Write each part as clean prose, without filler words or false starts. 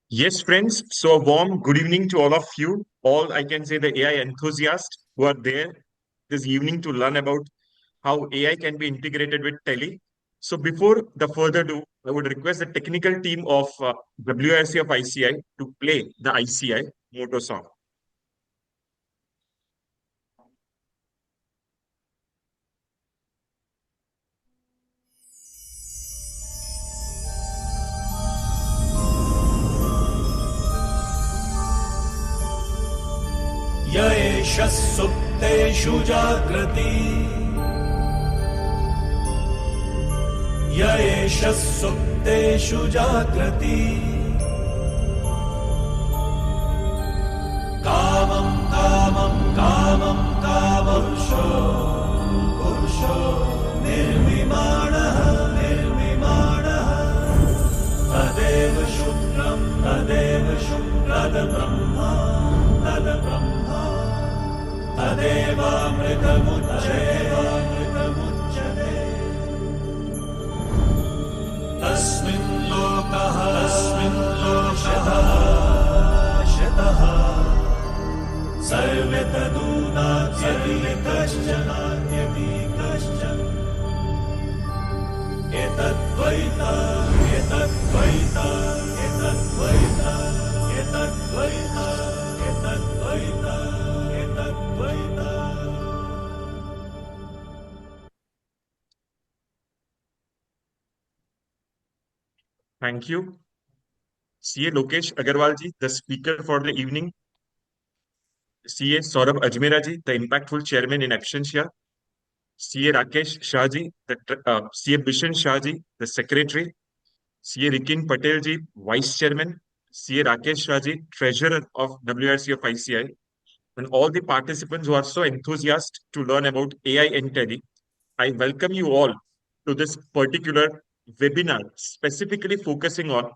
Yes, friends. So a warm good evening to all of you. All I can say the AI enthusiasts who are there this evening to learn about how AI can be integrated with Tele. So before the further ado, I would request the technical team of WRC of ICI to play the ICI motto song. य एषः सुप्तेषु जाग्रति य एषः सुप्तेषु जाग्रति कामं कामं कामं कामपुरुषो पुरुषो निर्विमाणः निर्विमाणः तदेव शुक्रं तद्ब्रह्मा तद्ब्रह्मा तदेवामृतमुच्यते तस्मिन् लोकः शतः सर्वे तदूनात्यपि कश्चन एतद्वैता एतद्वैता एतद्वैता एतद्वैता एतद्वैता एतद्वैता. Thank you. CA Lokesh Agarwal ji, the speaker for the evening. CA Saurabh Ajmera ji, the impactful chairman in absentia. CA Rakesh Shah ji, CA Bishan Shah ji, the secretary. CA Rikin Patel ji, Vice Chairman, CA Rakesh Shah ji, Treasurer of WRC of ICI, and all the participants who are so enthusiastic to learn about AI and Tele. I welcome you all to this particular webinar, specifically focusing on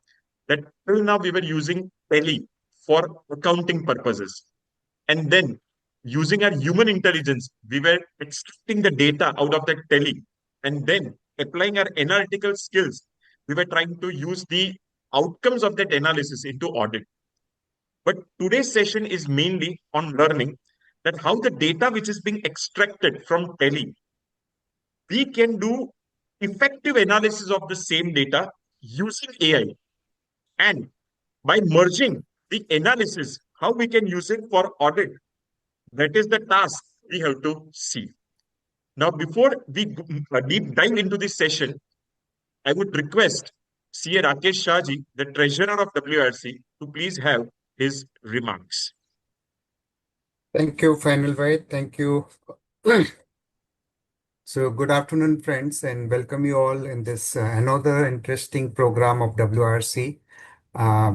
that till now we were using Tele for accounting purposes. And then using our human intelligence, we were extracting the data out of that Tele. And then applying our analytical skills, we were trying to use the outcomes of that analysis into audit. But today's session is mainly on learning that how the data which is being extracted from Tele, we can do effective analysis of the same data using AI. And by merging the analysis, how we can use it for audit. That is the task we have to see. Now, before we deep dive into this session, I would request CA Rakesh Shahji, the treasurer of WRC, to please have his remarks. Thank you, Final White. Thank you. So, good afternoon, friends, and welcome you all in this another interesting program of WRC.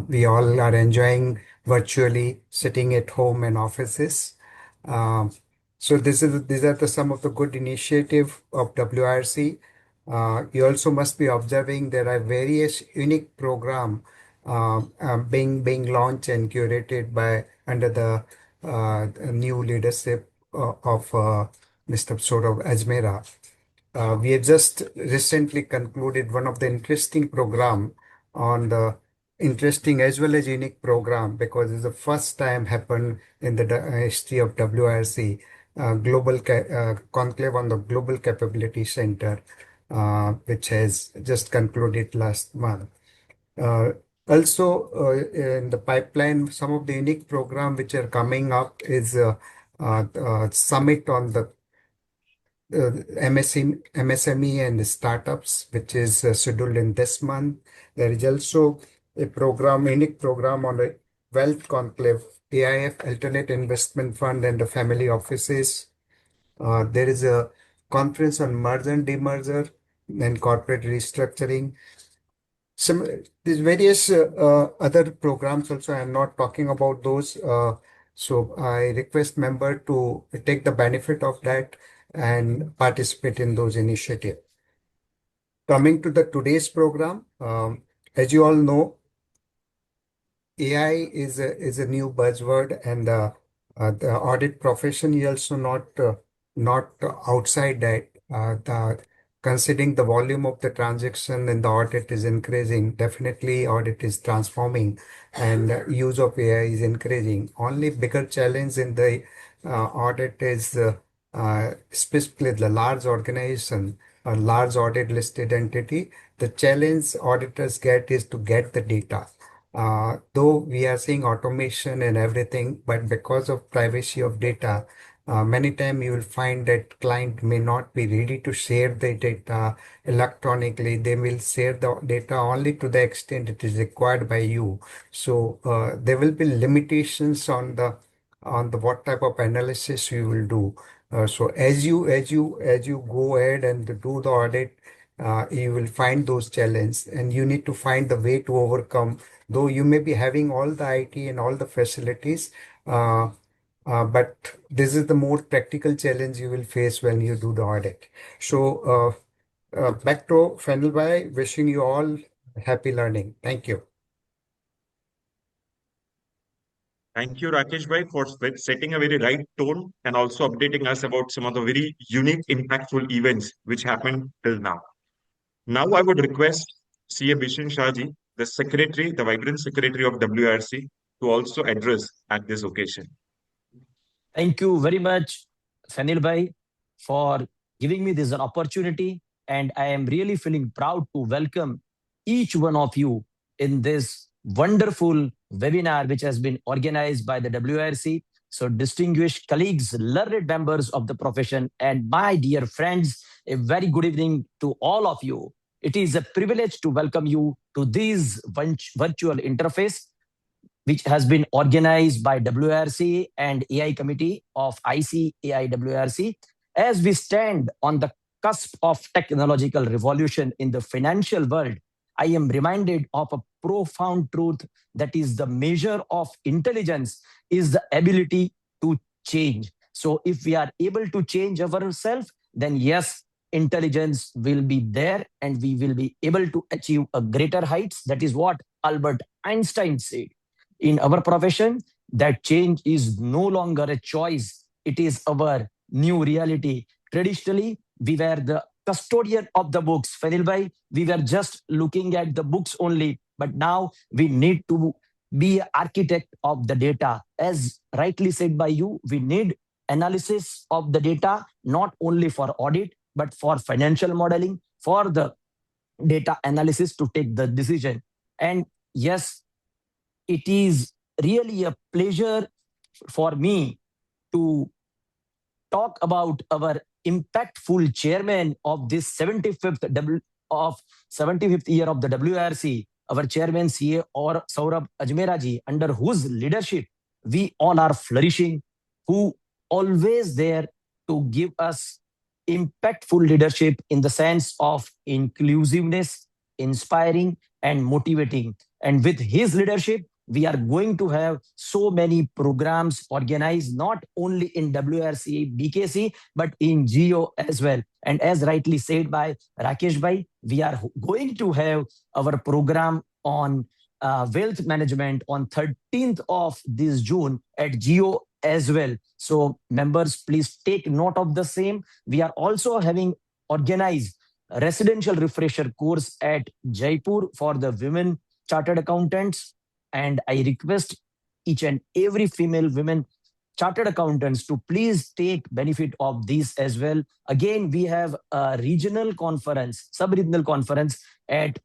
We all are enjoying virtually sitting at home and offices. So these are some of the good initiative of WRC. You also must be observing there are various unique program being launched and curated by under the new leadership of Mr. Saurabh Ajmera. We have just recently concluded one of the interesting program on the interesting as well as unique program because it's the first time happened in the history of WRC, global conclave on the Global Capability Center, which has just concluded last month. Uh, Also, in the pipeline, some of the unique program which are coming up is summit on the MSME and startups, which is scheduled in this month. There is also a program, unique program on the Wealth Conclave, AIF, Alternate Investment Fund, and the family offices. There is a conference on merger and demerger and corporate restructuring. These various other programs also, I'm not talking about those. So I request member to take the benefit of that and participate in those initiatives. Coming to the today's program, as you all know, AI is a new buzzword, and the audit profession is also not outside that. The considering the volume of the transaction and the audit is increasing, definitely audit is transforming and use of AI is increasing. Only bigger challenge in the audit is specifically the large organization or large audit listed entity. The challenge auditors get is to get the data. Though we are seeing automation and everything, but because of privacy of data, many times you will find that client may not be ready to share the data electronically. They will share the data only to the extent it is required by you. So there will be limitations on the what type of analysis you will do. So as you go ahead and do the audit, you will find those challenges, and you need to find the way to overcome. Though you may be having all the IT and all the facilities, uh, but this is the more practical challenge you will face when you do the audit. So, back to Fenilbhai, wishing you all happy learning. Thank you. Thank you, Rakesh bhai, for setting a very right tone and also updating us about some of the very unique, impactful events which happened till now. Now, I would request CA Bishan Shahji, the secretary, the vibrant secretary of WRC, to also address at this occasion. Thank you very much, Sanil Bhai, for giving me this opportunity. And I am really feeling proud to welcome each one of you in this wonderful webinar, which has been organized by the WRC. So, distinguished colleagues, learned members of the profession, and my dear friends, a very good evening to all of you. It is a privilege to welcome you to this virtual interface, which has been organized by WRC and AI Committee of ICAI WRC. As we stand on the cusp of technological revolution in the financial world, I am reminded of a profound truth, that is the measure of intelligence is the ability to change. So if we are able to change ourselves, then yes, intelligence will be there and we will be able to achieve a greater heights. That is what Albert Einstein said. In our profession, that change is no longer a choice. It is our new reality. Traditionally, we were the custodian of the books. Fanil bhai, we were just looking at the books only. But now we need to be architect of the data. As rightly said by you, we need analysis of the data, not only for audit, but for financial modeling, for the data analysis to take the decision. And yes, it is really a pleasure for me to talk about our impactful chairman of this 75th year of the WRC, our chairman CA or Saurabh Ajmera ji, under whose leadership we all are flourishing, who always there to give us impactful leadership in the sense of inclusiveness, inspiring and motivating. And with his leadership, we are going to have so many programs organized, not only in WRC, BKC, but in Geo as well. And as rightly said by Rakesh bhai, we are going to have our program on wealth management on 13th of this June at Geo as well. So members, please take note of the same. We are also having organized a residential refresher course at Jaipur for the women chartered accountants. And I request each and every female women chartered accountants to please take benefit of this as well. Again, we have a regional conference, sub-regional conference at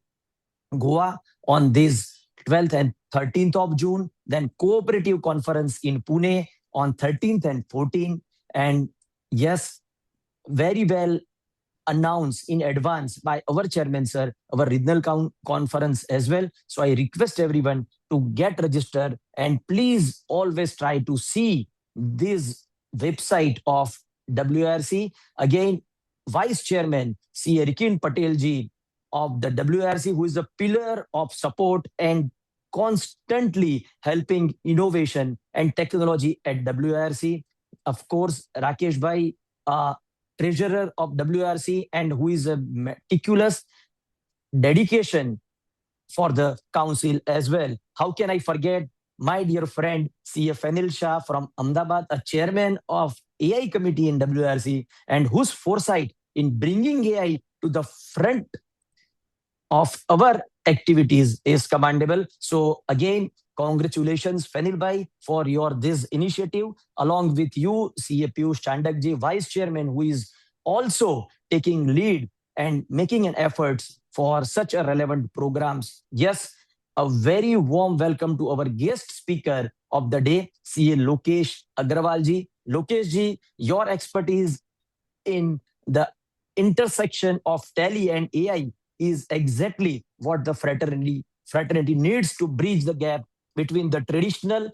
Goa on this 12th and 13th of June. Then cooperative conference in Pune on 13th and 14th. And yes, very well announced in advance by our chairman, sir, our regional conference as well. So I request everyone to get registered and please always try to see this website of WRC. Again, Vice Chairman C. Rikin Patel ji of the WRC, who is a pillar of support and constantly helping innovation and technology at WRC. Of course, Rakesh bhai, treasurer of WRC, and who is a meticulous dedication for the council as well. How can I forget my dear friend CF Anil Shah from Ahmedabad, a chairman of AI committee in WRC, and whose foresight in bringing AI to the front of our activities is commendable. So again, congratulations, Fenil Bhai, for your this initiative, along with you, CA Piyush Chandak ji, Vice Chairman, who is also taking lead and making an effort for such a relevant programs. Yes, a very warm welcome to our guest speaker of the day, CA Lokesh Agrawal ji. Lokesh ji, your expertise in the intersection of tele and AI is exactly what the fraternity needs to bridge the gap between the traditional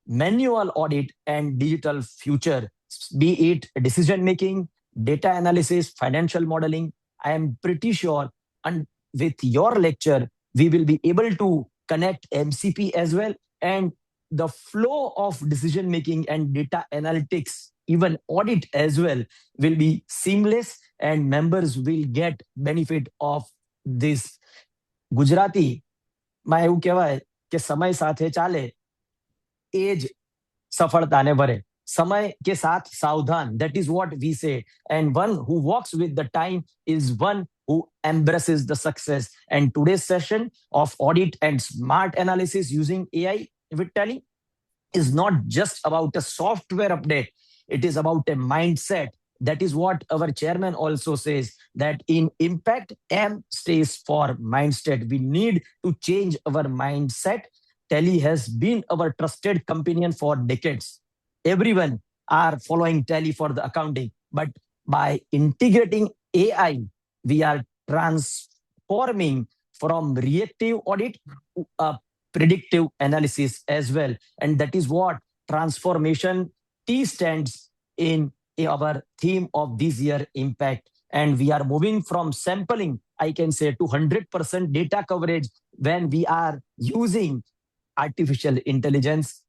manual audit and digital future, be it decision making, data analysis, financial modeling. I am pretty sure, and with your lecture, we will be able to connect MCP as well, and the flow of decision making and data analytics, even audit as well, will be seamless, and members will get benefit of this. Gujarati માં એવું કહેવાય કે સમય સાથે ચાલે એ જ સફળતાને વરે. સમય કે સાથ સાવધાન, that is what we say. And one who walks with the time is one who embraces the success. And today's session of audit and smart analysis using AI with Tally is not just about a software update. It is about a mindset. That is what our chairman also says, that in impact, M stays for mindset. We need to change our mindset. Tally has been our trusted companion for decades. Everyone are following Tally for the accounting, but by integrating AI, we are transforming from reactive audit to a predictive analysis as well. And that is what transformation T stands in our theme of this year, impact. And we are moving from sampling, I can say, to 100% data coverage when we are using artificial intelligence.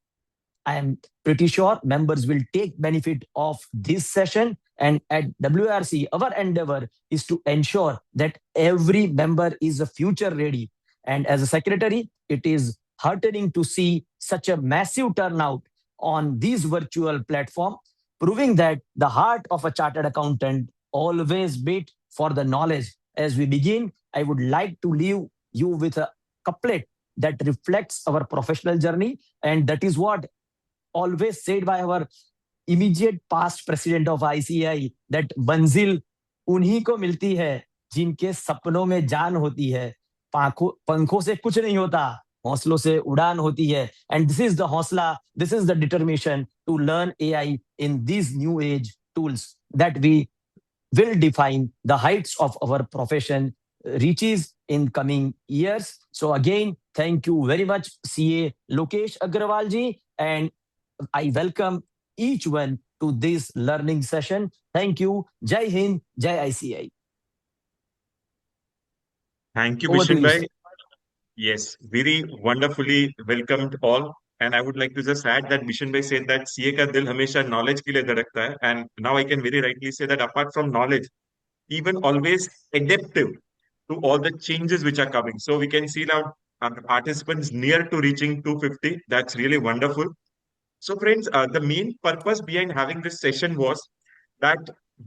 I am pretty sure members will take benefit of this session. And at WRC, our endeavor is to ensure that every member is a future ready. And as a secretary, it is heartening to see such a massive turnout on this virtual platform, proving that the heart of a chartered accountant always beat for the knowledge. As we begin, I would like to leave you with a couplet that reflects our professional journey. And that is what always said by our immediate past president of ICI, that मंजिल उन्हीं को मिलती है जिनके सपनों में जान होती है. पंखों से कुछ नहीं होता, हौसलों से उड़ान होती है. And this is the हौसला, this is the determination to learn AI in these new age tools that we will define the heights of our profession reaches in coming years. So again, thank you very much, CA Lokesh Agrawal ji, and I welcome each one to this learning session. Thank you. Jai Hind, Jai ICI. Thank you, Over to Bishan you, Bhai. sir. Yes, very wonderfully welcomed all. And I would like to just add that Bishan Bhai said that CA ka dil hamesha knowledge ke liye dhadakta hai. And now I can very rightly say that apart from knowledge, even always adaptive to all the changes which are coming. So we can see now participants near to reaching 250. That's really wonderful. So friends, the main purpose behind having this session was that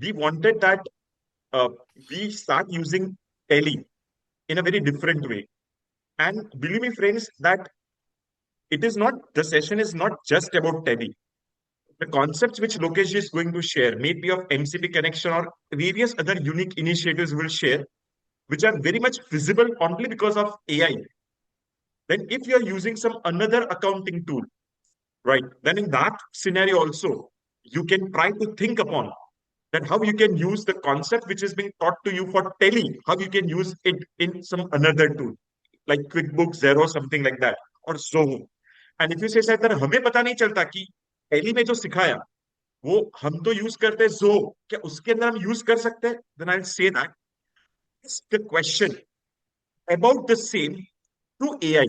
we wanted that uh, we start using tele in a very different way. And believe me, friends, that it is not, the session is not just about tele. The concepts which Lokesh is going to share, maybe of MCP connection or various other unique initiatives we'll share, which are very much visible only because of AI. Then if you're using some another accounting tool, right, then in that scenario also, you can try to think upon that how you can use the concept which is being taught to you for tele, how you can use it in some another tool, like QuickBooks, Xero, something like that, or Zoho. And if you say sir, हमें पता नहीं चलता कि tele में जो सिखाया वो हम तो यूज करते हैं जो क्या उसके अंदर हम यूज कर सकते हैं, then I'll say that it's the question about the same to AI.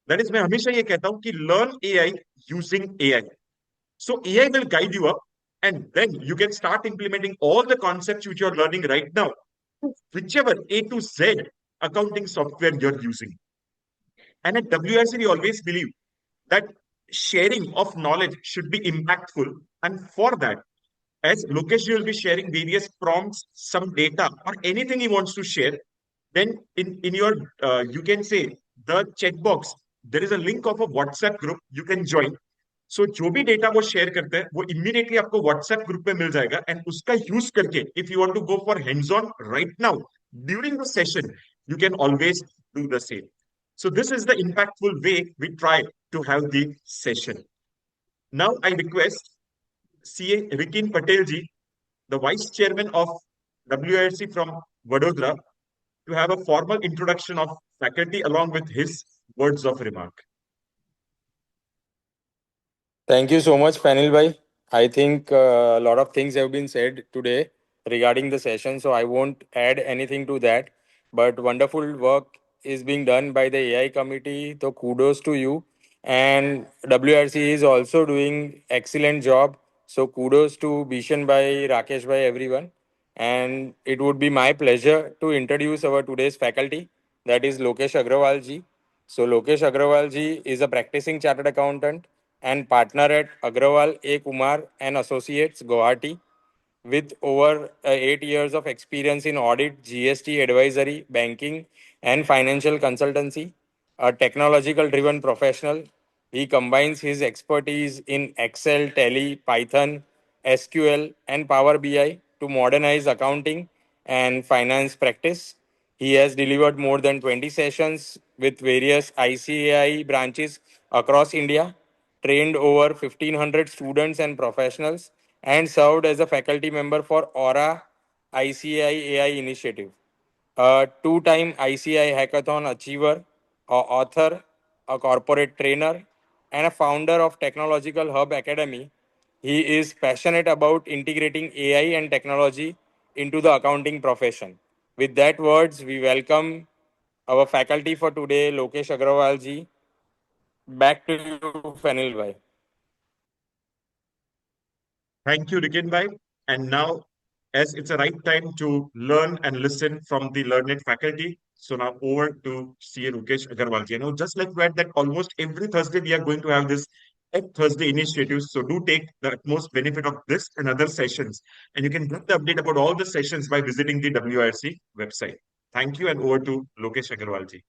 That is, मैं हमेशा ये कहता हूं कि learn AI using AI. So AI will guide you up, and then you can start implementing all the concepts which you're learning right now, whichever A to Z accounting software you're using. And at WRC, we always believe that sharing of knowledge should be impactful. And for that, as Lokesh will be sharing various prompts, some data, or anything he wants to share, then in your you can say the checkbox, there is a link of a WhatsApp group you can join. So जो भी data वो share करते हैं वो immediately आपको WhatsApp group पे मिल जाएगा एंड उसका यूज करके if you want to go for hands on right now during the session you can always do the same. So this is the impactful way we try to have the session. Now I request CA Rikin Patel ji, the Vice Chairman of WIRC from Vadodara, to have a formal introduction of faculty along with his words of remark. Thank you so much, Panel Bhai. I think a lot of things have been said today regarding the session, so I won't add anything to that. But wonderful work is being done by the AI committee, so kudos to you. And WRC is also doing excellent job. So kudos to Bishan Bhai, Rakesh Bhai, everyone. And it would be my pleasure to introduce our today's faculty, that is Lokesh Agrawal ji. So Lokesh Agrawal ji is a practicing chartered accountant and partner at Agrawal A. Kumar and Associates, Guwahati, with over 8 years of experience in audit, GST advisory, banking, and financial consultancy. A technological driven professional, he combines his expertise in Excel, Tally, Python, SQL, and Power BI to modernize accounting and finance practice. He has delivered more than 20 sessions with various ICAI branches across India, trained over 1,500 students and professionals, and served as a faculty member for Aura ICAI AI initiative. A two-time ICAI Hackathon achiever, a author, a corporate trainer, and a founder of Technological Hub Academy, he is passionate about integrating AI and technology into the accounting profession. With that words, we welcome our faculty for today, Lokesh Agrawal ji. Back to you, Fanil bhai. Thank you, Rikin Bhai. And now, as it's a right time to learn and listen from the learned faculty, so now over to CA Rukesh Agarwal ji. Just like that, that almost every Thursday we are going to have this Tech Thursday initiatives. So do take the utmost benefit of this and other sessions. And you can get the update about all the sessions by visiting the WIRC website. Thank you, and over to Lokesh Agarwal ji.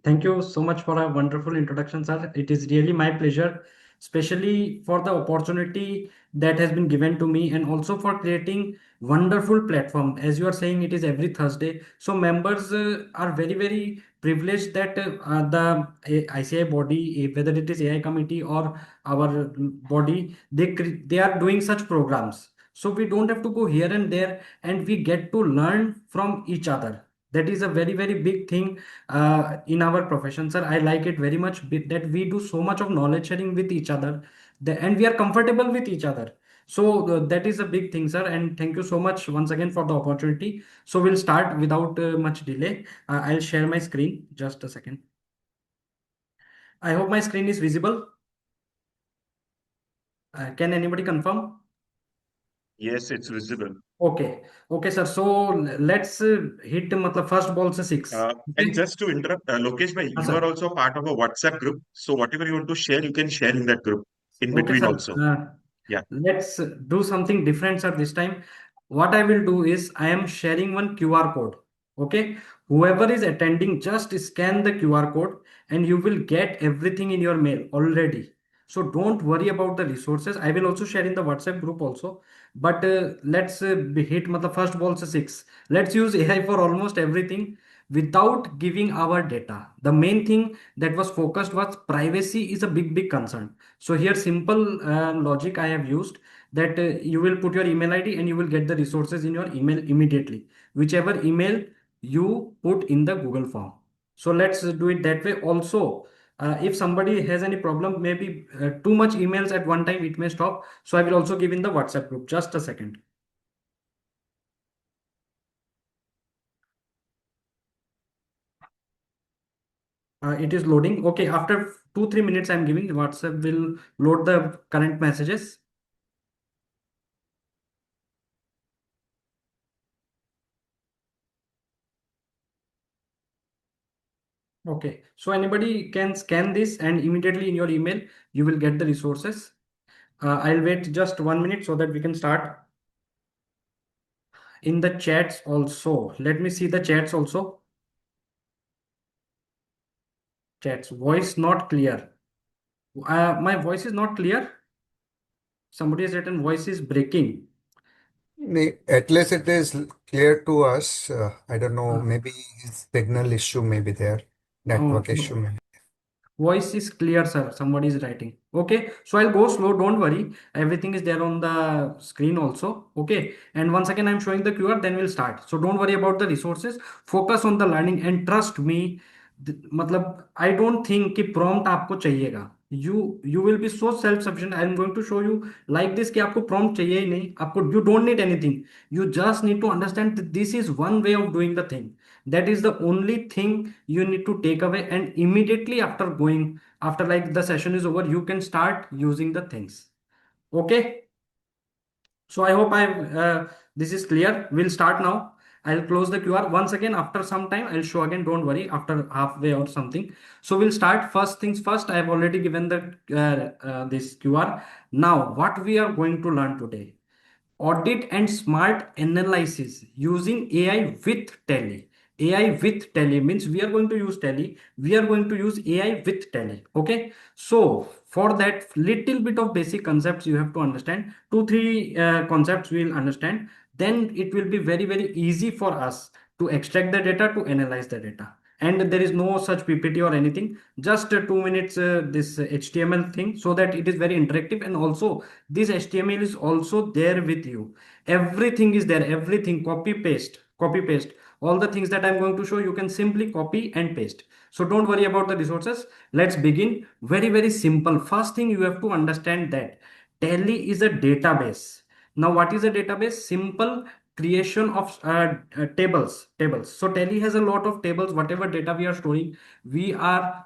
Thank you so much for a wonderful introduction, sir. It is really my pleasure, especially for the opportunity that has been given to me and also for creating wonderful platform. As you are saying, it is every Thursday. So members are very, very privileged that the ICI body, whether it is AI committee or our body, they are doing such programs. So we don't have to go here and there, and we get to learn from each other. That is a very, very big thing in our profession, sir. I like it very much that we do so much of knowledge sharing with each other, and we are comfortable with each other. So that is a big thing, sir. And thank you so much once again for the opportunity. So we'll start without much delay. I'll share my screen. Just a second. I hope my screen is visible. Can anybody confirm? Yes, it's visible. Okay. Okay, sir. So let's hit first ball se six. And Okay? just to interrupt, Lokesh bhai, Yes, you sir. are also part of a WhatsApp group. So whatever you want to share, you can share in that group in Okay, between sir. also. Yeah. Let's do something different, sir, this time. What I will do is I am sharing one QR code. Okay. Whoever is attending, just scan the QR code and you will get everything in your mail already. So don't worry about the resources. I will also share in the WhatsApp group also. But let's hit first ball se six. Let's use AI for almost everything without giving our data. The main thing that was focused was privacy is a big, big concern. So here simple logic I have used that you will put your email ID and you will get the resources in your email immediately, whichever email you put in the Google form. So let's do it that way. Also, if somebody has any problem, maybe too much emails at one time, it may stop. So I will also give in the WhatsApp group. Just a second. It is loading. Okay, after 2-3 minutes, I'm giving WhatsApp will load the current messages. Okay, so anybody can scan this and immediately in your email, you will get the resources. I'll wait just 1 minute so that we can start. In the chats also, let me see the chats also. Chats, voice not clear. My voice is not clear. Somebody has written voice is breaking. At least it is clear to us. I don't know, Uh, maybe signal issue may be there, network issue oh, maybe. Voice is clear, sir. Somebody is writing. Okay, so I'll go slow. Don't worry. Everything is there on the screen also. Okay, and once again, I'm showing the QR. Then we'll start. So don't worry about the resources. Focus on the learning and trust me. मतलब I don't think कि prompt आपको चाहिएगा. You will be so self sufficient. I'm going to show you like this कि आपको prompt चाहिए ही नहीं. आपको you don't need anything. You just need to understand that this is one way of doing the thing. That is the only thing you need to take away, and immediately after going, after like the session is over, you can start using the things. Okay, so I hope this is clear. We'll start now. I'll close the QR once again. After some time I'll show again, don't worry, after halfway or something. So we'll start. First things first, I have already given the this QR. Now what we are going to learn today: audit and smart analysis using AI with Tally. AI with Tally means we are going to use Tally. We are going to use AI with Tally. Okay. So for that little bit of basic concepts you have to understand. Two, three concepts we will understand. Then it will be very, very easy for us to extract the data, to analyze the data. And there is no such PPT or anything. Just 2 minutes this HTML thing, so that it is very interactive. And also this HTML is also there with you. Everything is there, everything, copy paste. All the things that I'm going to show, you can simply copy and paste. So don't worry about the resources. Let's begin. Very, very simple. First thing you have to understand that Tally is a database. Now, what is a database? Simple creation of tables. So Tally has a lot of tables. Whatever data we are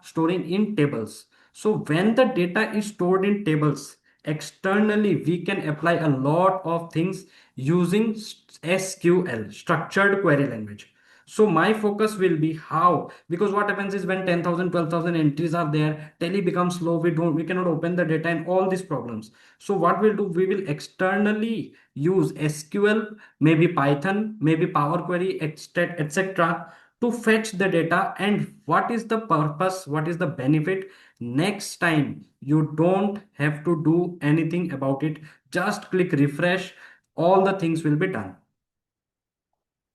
storing in tables. So when the data is stored in tables, externally we can apply a lot of things using SQL, structured query language. So my focus will be how, because what happens is when 10,000, 12,000 entries are there, Tally becomes slow. We cannot open the data and all these problems. So what we'll do, we will externally use SQL, maybe Python, maybe Power Query, etc. to fetch the data. And what is the purpose? What is the benefit? Next time you don't have to do anything about it. Just click refresh. All the things will be done.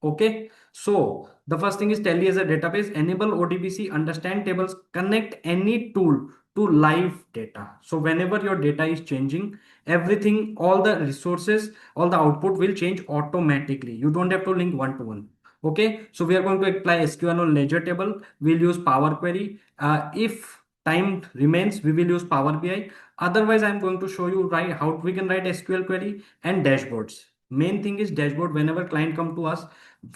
Okay, so the first thing is Tally as a database, enable ODBC, understand tables, connect any tool to live data. So whenever your data is changing, everything, all the resources, all the output will change automatically. You don't have to link one to one. Okay, so we are going to apply SQL on ledger table. We'll use Power Query. If time remains, we will use Power BI. Otherwise, I'm going to show you how we can write SQL query and dashboards. Main thing is dashboard. Whenever client come to us,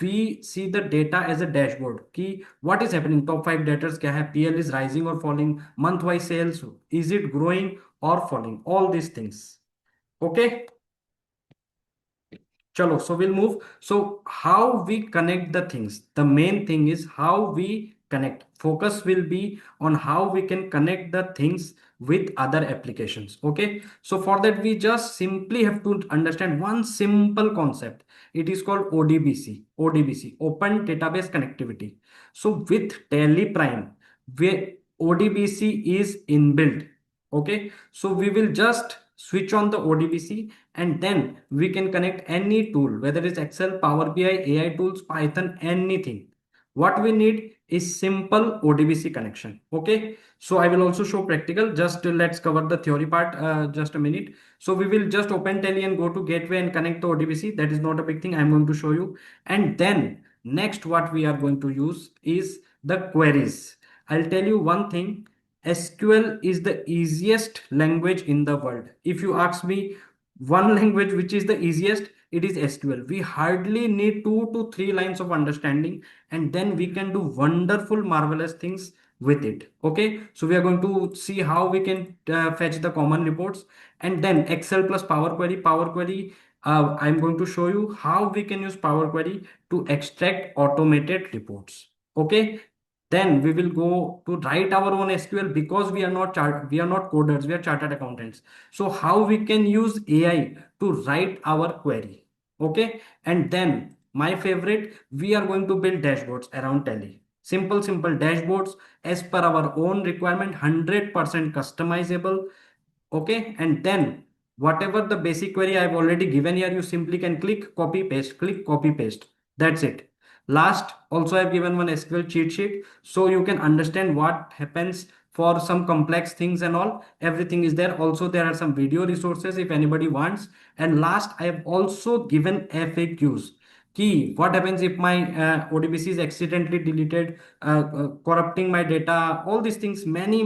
we see the data as a dashboard. Key, what is happening? Top 5 debtors kya hai? PL is rising or falling? Month wise sales, is it growing or falling? All these things. Okay. Chalo, so we'll move. So how we connect the things. The main thing is how we connect. Focus will be on how we can connect the things with other applications. Okay. So for that, we just simply have to understand one simple concept. It is called ODBC. ODBC, Open Database Connectivity. So with Tally Prime, where ODBC is inbuilt. Okay. So we will just switch on the ODBC, and then we can connect any tool, whether it's Excel, Power BI, AI tools, Python, anything. What we need is simple ODBC connection. Okay, so I will also show practical. Just let's cover the theory part just a minute. So we will just open Tally and go to gateway and connect the ODBC. That is not a big thing. I'm going to show you. And then next what we are going to use is the queries. I'll tell you one thing. SQL is the easiest language in the world. If you ask me one language which is the easiest, it is SQL. We hardly need 2 to 3 lines of understanding, and then we can do wonderful, marvelous things with it. Okay, so we are going to see how we can fetch the common reports, and then Excel plus Power Query. Power Query, I'm going to show you how we can use Power Query to extract automated reports. Okay, Then we will go to write our own SQL because we are not coders, we are chartered accountants. So how we can use AI to write our query? Okay, and then my favorite, we are going to build dashboards around Tally. Simple dashboards as per our own requirement, 100% customizable. Okay, and then whatever the basic query I've already given here, you simply can click copy paste. That's it. Last, also I've given one SQL cheat sheet so you can understand what happens for some complex things and all. Everything is there. Also, there are some video resources if anybody wants. And last, I have also given FAQs. Key, what happens if my ODBC is accidentally deleted, corrupting my data, all these things, many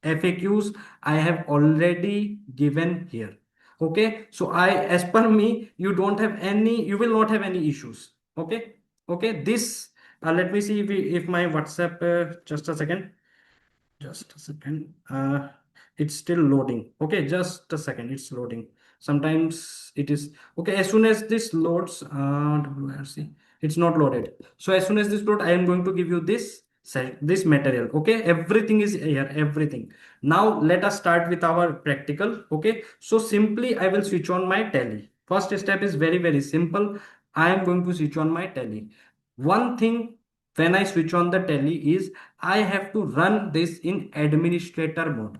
FAQs I have already given here. Okay, so as per me, you will not have any issues. Okay, this, let me see if my WhatsApp, just a second. Just a second. It's still loading. Okay, just a second. It's loading. Sometimes it is okay. As soon as this loads, WRC, it's not loaded. So as soon as this load, I am going to give you this material. Okay, everything is here. Everything. Now let us start with our practical. Okay, so simply I will switch on my Tally. First step is very simple. I am going to switch on my Tally. One thing when I switch on the Tally is I have to run this in administrator mode.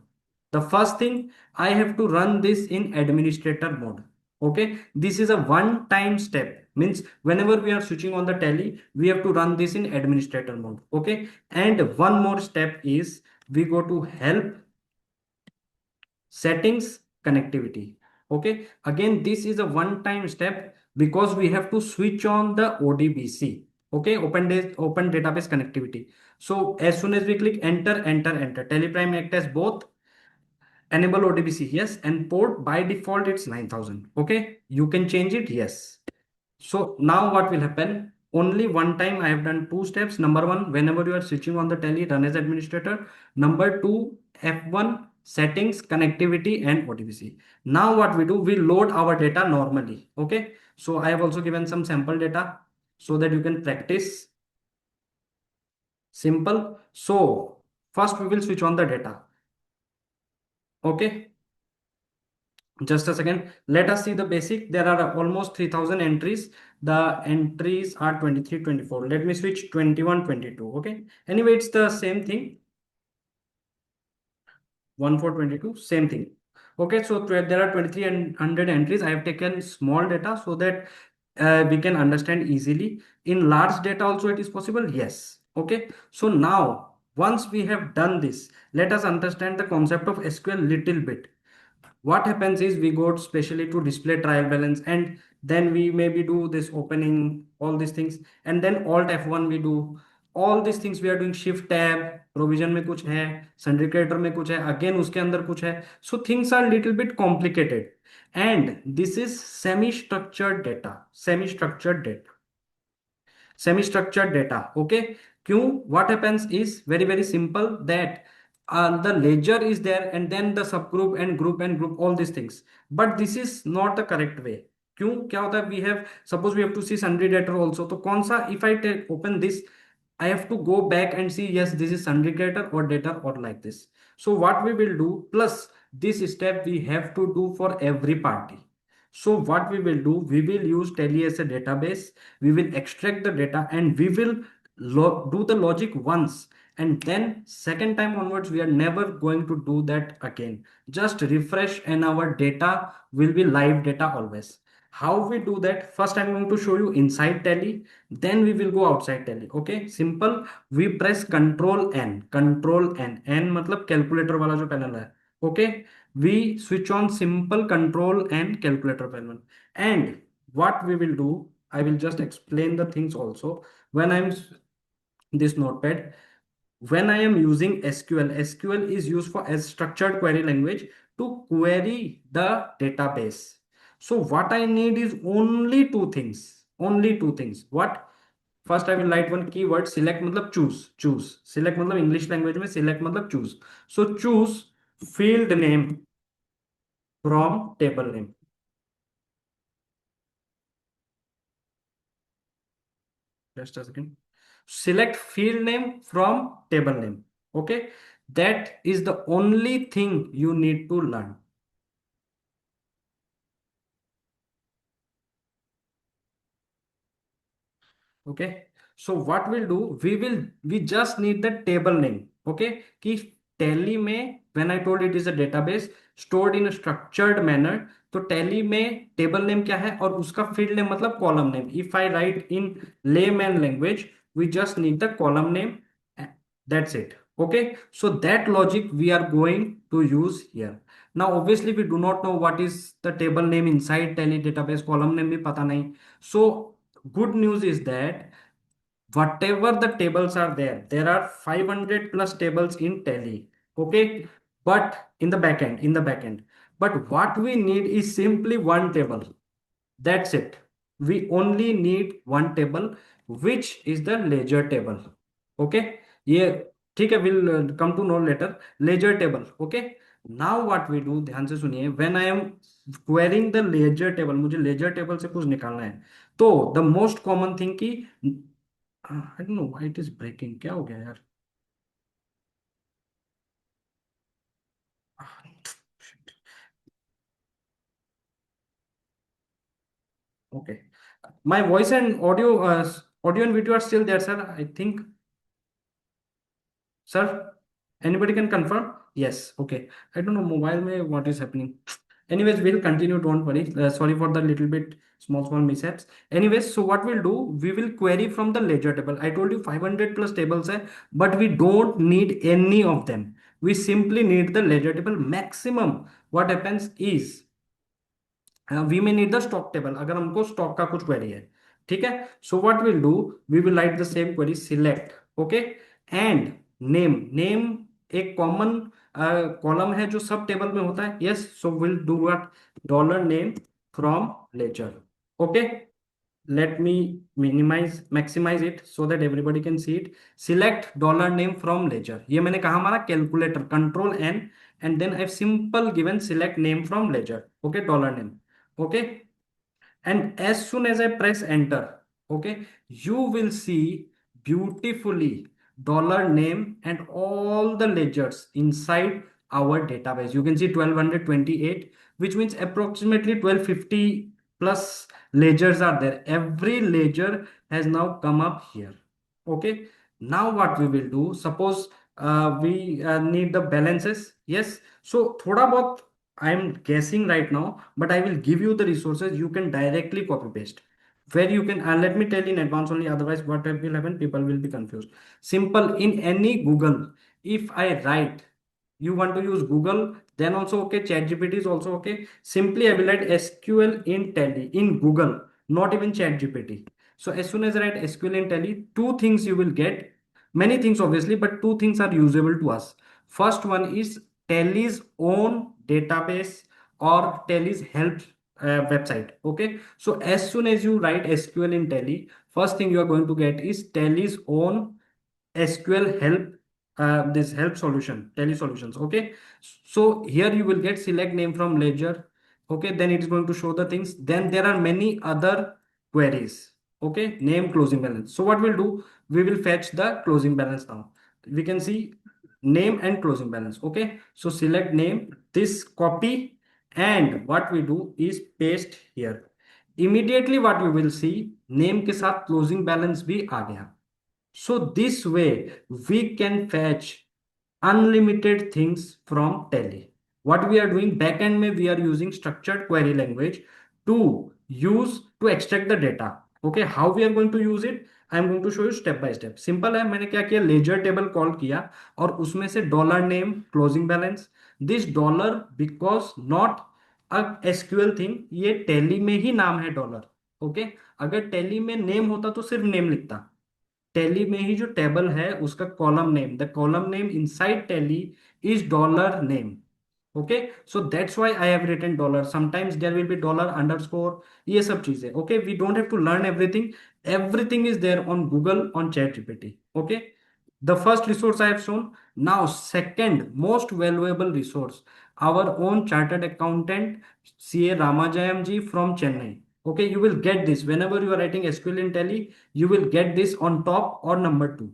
The first thing, I have to run this in administrator mode. Okay, this is a one-time step. Means whenever we are switching on the Tally, we have to run this in administrator mode. Okay, and one more step is we go to help, settings, connectivity. Okay, again, this is a one-time step because we have to switch on the ODBC. Okay, open database connectivity. So as soon as we click enter, Teleprime act as both. Enable ODBC, yes, and port by default it's 9000. Okay, you can change it, yes. So now what will happen? Only one time I have done two steps. Number one, whenever you are switching on the Tally, run as administrator. Number two, F1, settings, connectivity, and ODBC. Now what we do, we load our data normally. Okay. So I have also given some sample data so that you can practice. Simple. So first we will switch on the data. Okay. Just a second. Let us see the basic. There are almost 3000 entries. The entries are 23, 24. Let me switch 21, 22. Okay. Anyway, it's the same thing. 1422, same thing. Okay. So there are 2300 entries. I have taken small data so that we can understand easily. In large data also it is possible. Yes. Okay. So now once we have done this, let us understand the concept of SQL little bit. What happens is we go specially to display trial balance, and then we maybe do this opening, all these things, and then alt F1 we do all these things. We are doing shift tab, provision में कुछ है, sundry creditor में कुछ है, again उसके अंदर कुछ है. So things are little bit complicated, and this is semi-structured data. Okay, क्यों? What happens is very simple that the ledger is there and then the subgroup and group all these things, but this is not the correct way. क्यों? क्या होता है? We have, suppose we have to see sundry debtor also, तो कौन सा, if I open this, I have to go back and see, yes, this is sundry creditor or debtor or like this. So what we will do, plus this step we have to do for every party. So what we will do, we will use Tally as a database, we will extract the data, and we will do the logic once, and then second time onwards we are never going to do that again. Just refresh and our data will be live data always. How we do that? First I'm going to show you inside Tally, then we will go outside Tally. Okay, simple. We press Control N. N मतलब calculator वाला जो panel है. Okay, we switch on simple Control and calculator panel, and what we will do, I will just explain the things also. When I'm this notepad, when I am using SQL is used for as structured query language to query the database. So what I need is only two things. What? First I will write one keyword, select मतलब choose. Select मतलब English language में select मतलब choose. So choose field name from table name. Just a second. select field name from table name. Okay, that is the only thing you need to learn. Okay, so what we'll do, we just need the table name. Okay, कि tally में when I told it is a database stored in a structured manner, तो tally में table name क्या है और उसका field name मतलब column name. If I write in layman language, we just need the column name. That's it. Okay, so that logic we are going to use here. Now obviously we do not know what is the table name inside tally database, column name भी पता नहीं. So good news is that whatever the tables are there, there are 500 plus tables in tally. Okay, but in the backend, but what we need is simply one table. That's it. We only need one table, which is the ledger table. Okay, ये ठीक है, we'll come to know later. Ledger table. Okay, now what we do, ध्यान से सुनिए, when I am querying the ledger table, मुझे ledger table से कुछ निकालना है, तो the most common thing कि I don't know why it is breaking, क्या हो गया यार. Okay, my voice and audio and video are still there, sir, I think. Sir, anybody can confirm? Yes. Okay. I don't know mobile mein what is happening. Anyways, we'll continue. Don't worry. Sorry for the little bit small mishaps. Anyways, so what we'll do, we will query from the ledger table. I told you 500 plus tables hai, but we don't need any of them. We simply need the ledger table. Maximum what happens is we may need the stock table, अगर हमको stock का कुछ query है. ठीक है, so what will do, we will write the same query select. Okay, and name एक common column है जो सब टेबल में होता है. Yes, so will do what, dollar name from ledger. Okay, let me maximize it so that everybody can see it. Select dollar name from ledger. ये मैंने कहा हमारा calculator, control N, and then I've simple given select name from ledger. Okay, dollar name. Okay, and as soon as I press enter, okay, you will see beautifully dollar name and all the ledgers inside our database. You can see 1228, which means approximately 1250 plus ledgers are there. Every ledger has now come up here. Okay, now what we will do, suppose we need the balances. Yes, so thoda bahut I am guessing right now, but I will give you the resources. You can directly copy paste. Where you can, let me tell in advance only, otherwise what will happen, people will be confused. Simple, in any Google, if I write, you want to use Google, then also okay, ChatGPT is also okay. Simply I will write SQL in Tally, in Google, not even ChatGPT. So as soon as I write SQL in Tally, two things you will get, many things obviously, but two things are usable to us. First one is Tally's own database or Tally's help website. Okay, so as soon as you write SQL in Tally, first thing you are going to get is Tally's own SQL help, this help solution, Tally solutions. Okay, so here you will get select name from ledger. Okay, then it is going to show the things. Then there are many other queries. Okay, name, closing balance. So what we'll do, we will fetch the closing balance now. We can see name and closing balance. Okay, so select name, this copy, and what we do is paste here. Immediately what you will see, name के साथ closing balance भी आ गया. So this way we can fetch unlimited things from Tally. What we are doing backend में, we are using structured query language to use to extract the data. Okay, how we are going to use it, I am going to show you step by step. Simple है, मैंने क्या किया, ledger table call किया और उसमें से dollar name, closing balance, this dollar because not a SQL thing, ये Tally में ही नाम है डॉलर. ओके, अगर Tally में नेम होता तो सिर्फ नेम लिखता. टैली में ही जो टेबल है उसका column name, the column name inside Tally is dollar name. Okay, so that's why I have written dollar. Sometimes there will be dollar underscore, ये सब चीजें. Okay, we don't have to learn everything. Everything is there on Google, on ChatGPT. Okay, the first resource I have shown. Now second most valuable resource, our own chartered accountant CA Ramajayam ji from Chennai. Okay, you will get this whenever you are writing SQL in Tally, you will get this on top or number two.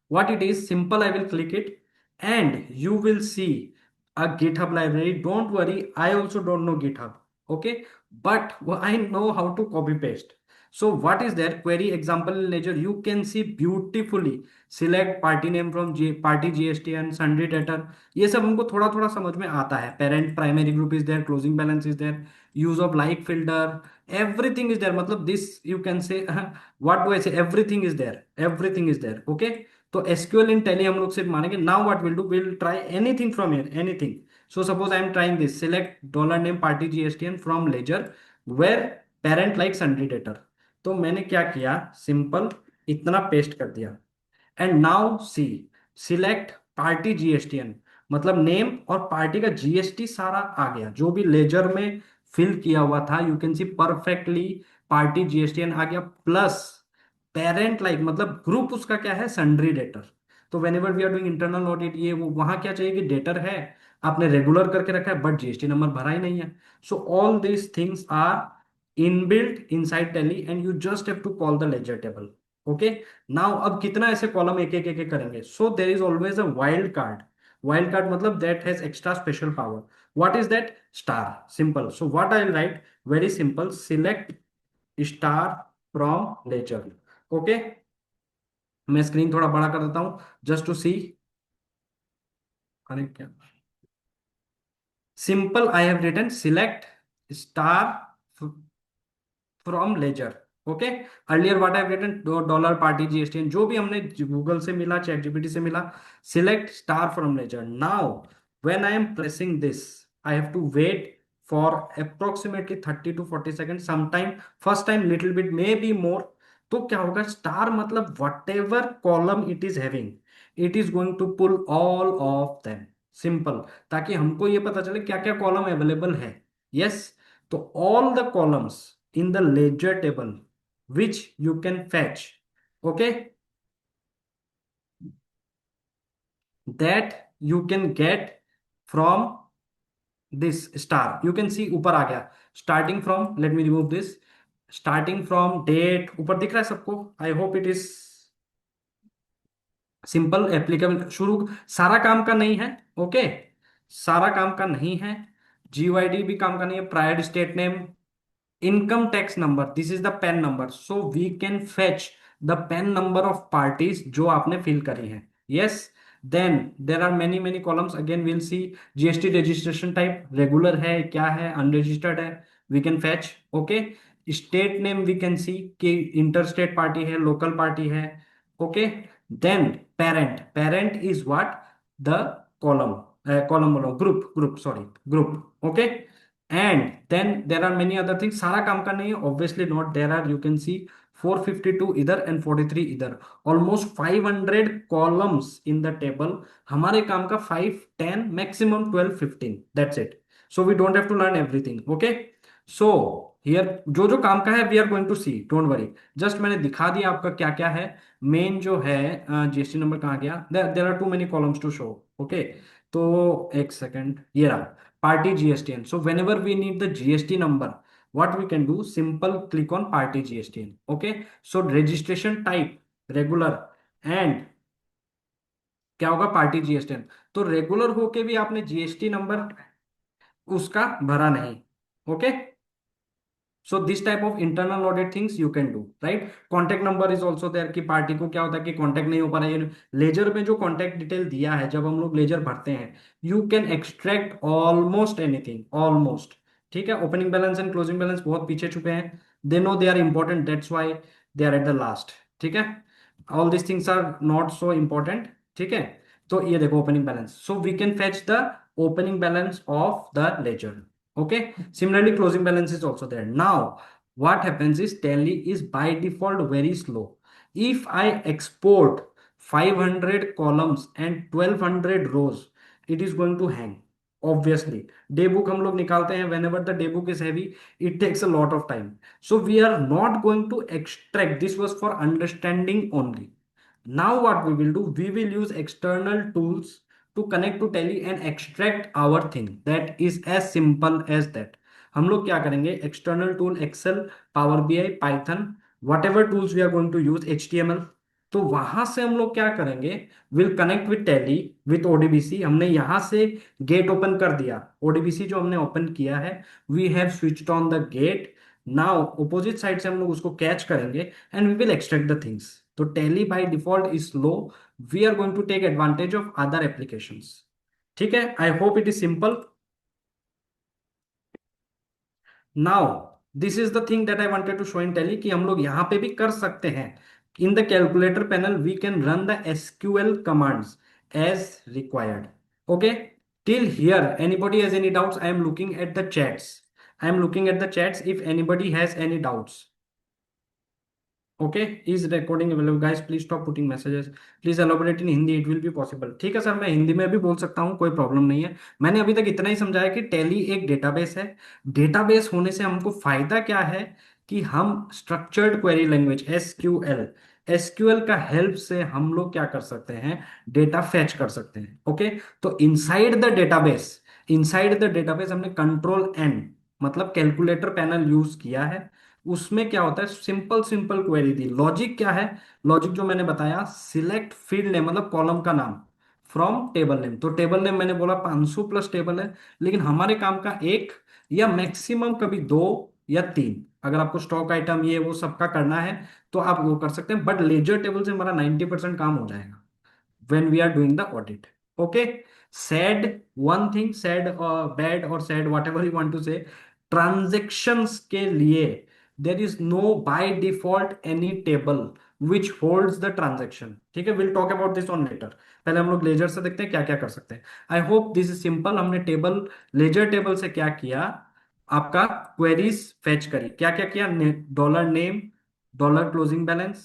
What it is, simple, I will click it and you will see a GitHub library. Don't worry, I also don't know GitHub. Okay, but I know how to copy paste. So what is there? Query example in Ledger. You can see beautifully select party name from party GSTN, sundry debtor. ये सब हमको थोड़ा थोड़ा समझ में आता है. Parent primary group is there, closing balance is there, use of like filter, everything is there. मतलब this you can say what do I say? Everything is there. Everything is there. Okay. तो SQL in Tally हम लोग सिर्फ मानेंगे. Now what will do, will try anything from here, anything. So suppose I am trying this, select dollar name party GSTN from ledger where parent like sundry debtor. तो मैंने क्या किया, simple इतना paste कर दिया. And now see, select party GSTN, मतलब name और party का जीएसटी सारा आ गया जो भी लेजर में फिल किया हुआ था. You can see perfectly party GSTN आ गया, प्लस पेरेंट लाइक मतलब ग्रुप उसका क्या है, सन्ड्री डेटर. तो whenever we are doing internal audit, ये वो वहां क्या चाहिए कि डेटर है, आपने रेगुलर करके रखा है बट जीएसटी नंबर भरा ही नहीं है. So all these things are inbuilt inside Tally and you just have to call the ledger table. Okay, now अब कितना ऐसे कॉलम एक एक एक करेंगे. So there is always a wild card. Wild card मतलब that has extra special power. What is that? Star. Simple. So what I write, very simple, select star from ledger. Okay, मैं screen थोड़ा बड़ा कर देता हूं just to see. अरे क्या, simple, I have written select star from ledger. Okay, earlier what I have written, dollar party GSTN, जो भी हमने गूगल से मिला, चैट जीपीटी से मिला, select star from ledger. Now when I am pressing this, I have to wait for approximately 30 to 40 seconds. Sometime first time little bit, maybe more. तो क्या होगा, स्टार मतलब whatever column it is having, it is going to pull all of them. Simple, ताकि हमको ये पता चले क्या क्या कॉलम अवेलेबल है. यस, तो all the columns in the ledger table which you can fetch, okay, that you can get from this star. You can see ऊपर आ गया, starting from, let me remove this, starting from date, ऊपर दिख रहा है सबको. आई hope it is simple applicable. शुरू सारा काम का नहीं है. ओके, सारा काम का नहीं है. जीवाईडी भी काम का नहीं है. Prior state name, income tax number, this is the PAN number. So we can fetch the PAN number of parties जो आपने फिल करी है. Yes, then there are many many columns. Again will see GST registration type, regular है, क्या है, unregistered है, we can fetch. Okay, state name we can see कि inter state party है, लोकल पार्टी है. Okay, then parent, parent is what, the column, column बोलो, group sorry, group. Okay, and then there are many other things. सारा काम का नहीं है, obviously not. There are, you can see 452 इधर and 43 इधर, almost 500 columns in the table. हमारे काम का 5 10 maximum 12 15, that's it. So we don't have to learn everything. Okay, so here जो जो काम का है we are going to see, don't worry. Just मैंने दिखा दिया आपका क्या क्या है. मेन जो है जीएसटी नंबर कहाँ गया, there are too many columns to show. Okay, तो एक सेकेंड, ये रहा party GSTN. So whenever we need the GST number, what we can do, simple click on party GSTN. Okay, so registration type regular and क्या होगा, party GSTN. तो regular होके भी आपने जीएसटी नंबर उसका भरा नहीं. Okay, so this type of internal audit things you can do, right. Contact number is also there कि पार्टी को क्या होता है कि कॉन्टैक्ट नहीं हो पा रहा है. लेजर में जो कॉन्टैक्ट डिटेल दिया है, जब हम लोग लेजर भरते हैं, you can extract almost anything, almost. ठीक है, opening balance and closing balance बहुत पीछे छुपे हैं. They know they are important, that's why they are at the last. ठीक है, all this things are not so important. ठीक है, तो ये देखो opening balance. So we can fetch the opening balance of the ledger. Okay, similarly closing balance is also there. Now what happens is Tally is by default very slow. If I export 500 columns and 1200 rows, it is going to hang. Obviously day book हम लोग निकालते हैं, whenever the day book is heavy, it takes a lot of time. So we are not going to extract. This was for understanding only. Now what we will do, we will use external tools to connect to Tally and extract our thing. That is as simple as that. हम लोग क्या करेंगे, external tool Excel, power BI, Python, whatever tools we are going to use, HTML, तो वहां से हम लोग क्या करेंगे, will connect with Tally with ODBC. हमने यहां से गेट ओपन कर दिया, ओडीबीसी जो हमने ओपन किया है, we have switched on the gate. Now opposite side से हम लोग उसको कैच करेंगे and we will extract the things. तो Tally by default is slow, we are going to take advantage of other applications. ठीक है, I hope it is simple. Now this is the thing that I wanted to show in Tally कि हम लोग यहां पे भी कर सकते हैं। In the calculator panel we can run the SQL commands as required. Okay, till here anybody has any doubts? I am looking at the chats, I am looking at the chats if anybody has any doubts. Okay, is recording available? Guys please stop putting messages, please elaborate in Hindi, it will be possible. ठीक है sir, मैं हिंदी में भी बोल सकता हूँ, कोई problem नहीं है। मैंने अभी तक इतना ही समझाया कि टैली एक डेटाबेस है। डेटाबेस होने से हमको फायदा क्या है कि हम स्ट्रक्चर्ड क्वेरी लैंग्वेज एसक्यूएल का हेल्प से हम लोग क्या कर सकते हैं, डेटा फेच कर सकते हैं। ओके, तो इनसाइड द डेटाबेस हमने कंट्रोल एन मतलब कैलकुलेटर पैनल यूज किया है। उसमें क्या होता है, सिंपल सिंपल क्वेरी दी। लॉजिक क्या है, लॉजिक जो मैंने बताया, सिलेक्ट फील्ड नेम मतलब कॉलम का नाम फ्रॉम टेबल नेम। तो टेबल नेम मैंने बोला 500 प्लस टेबल है, लेकिन हमारे काम का एक या मैक्सिमम कभी दो या तीन, अगर आपको स्टॉक आइटम ये वो सबका करना है तो आप वो कर सकते हैं, बट लेजर टेबल से हमारा 90% काम हो जाएगा when we are doing the audit. Okay, said one thing, said bad or said whatever you want to say, transactions के लिए there is no by default any table which holds the transaction। ठीक है, we'll talk about this on later। पहले हम लोग laser से देखते हैं क्या क्या कर सकते हैं। I hope this is simple. हमने टेबल, लेजर टेबल से क्या किया, आपका क्वेरीज फेच करी। क्या क्या किया, dollar name, dollar closing balance,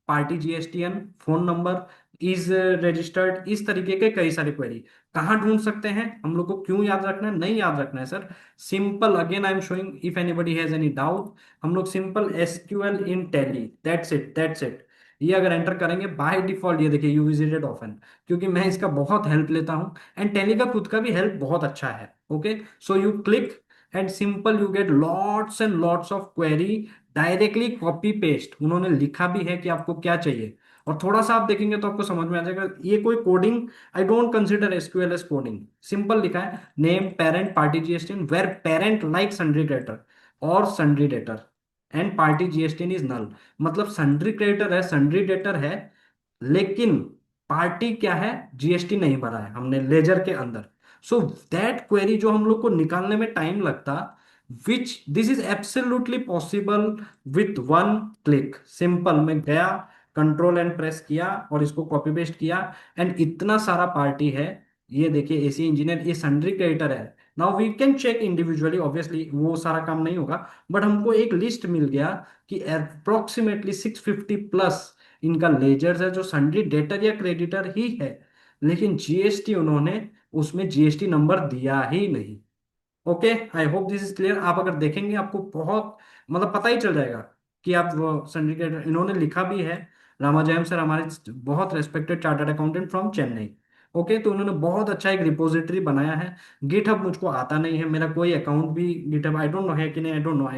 party GSTN, phone number, is registered, इस तरीके के कई सारे क्वेरी। कहाँ ढूंढ सकते हैं, हम लोग को क्यों याद रखना है, नहीं याद रखना है sir, simple. Again I am showing, if anybody has any doubt, हम लोग simple SQL in tally, that's it, that's it. ये अगर एंटर करेंगे बाय डिफॉल्ट, ये देखिए यू विजिटेड ऑफन, क्योंकि मैं इसका बहुत हेल्प लेता हूं एंड टैली का खुद का भी हेल्प बहुत अच्छा है। Okay, so you click and simple you get lots and lots of query, directly copy paste. उन्होंने लिखा भी है कि आपको क्या चाहिए, और थोड़ा सा आप देखेंगे तो आपको समझ में आ जाएगा। ये कोई coding, I don't consider SQL as coding. Simple लिखा है, name, parent, party GSTN, where parent like sundry creditor और sundry debtor and party GSTN is null. मतलब सन्ड्री क्रेडिटर है, सन्ड्री डेटर है, लेकिन पार्टी क्या है, जीएसटी नहीं भरा है हमने लेजर के अंदर। सो दैट क्वेरी जो हम लोग को निकालने में टाइम लगता, which this is absolutely possible with one click. Simple, मैं गया, कंट्रोल एंड प्रेस किया और इसको कॉपी पेस्ट किया, एंड इतना सारा पार्टी है। ये देखिए एसी इंजीनियर, ये सन्ड्री क्रेडिटर है। Now we can check individually, obviously वो सारा काम नहीं होगा, बट हमको एक लिस्ट मिल गया कि अप्रोक्सीमेटली 650 प्लस इनका लेजर्स है जो सन्ड्री डेटर या क्रेडिटर ही है, लेकिन जीएसटी उन्होंने उसमें जीएसटी नंबर दिया ही नहीं। Okay, I hope this is clear. आप अगर देखेंगे आपको बहुत मतलब पता ही चल जाएगा कि आप सिंडिकेट, इन्होंने लिखा भी है, रामाजयम सर हमारे बहुत respected chartered accountant from Chennai. Okay, तो उन्होंने बहुत अच्छा एक रिपोजिटरी बनाया है। गिटहब मुझको आता नहीं है, मेरा कोई अकाउंट भी गिटहब आई डोंट नो है कि नहीं, आई डोंट नो,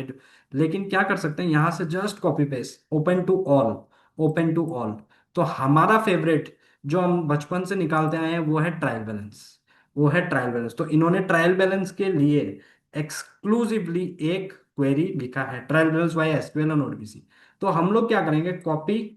लेकिन क्या कर सकते हैं, यहाँ से just copy paste, open to all, open to all. तो हमारा फेवरेट जो हम बचपन से निकालते आए हैं वो है ट्रायल बैलेंस, वो है ट्रायल बैलेंस। तो इन्होंने ट्रायल बैलेंस के लिए एक्सक्लूसिवली एक क्वेरी लिखा है, ट्रायल बैलेंस वाई एसक्यूएल और ओडीबीसी। तो हम लोग क्या करेंगे, कॉपी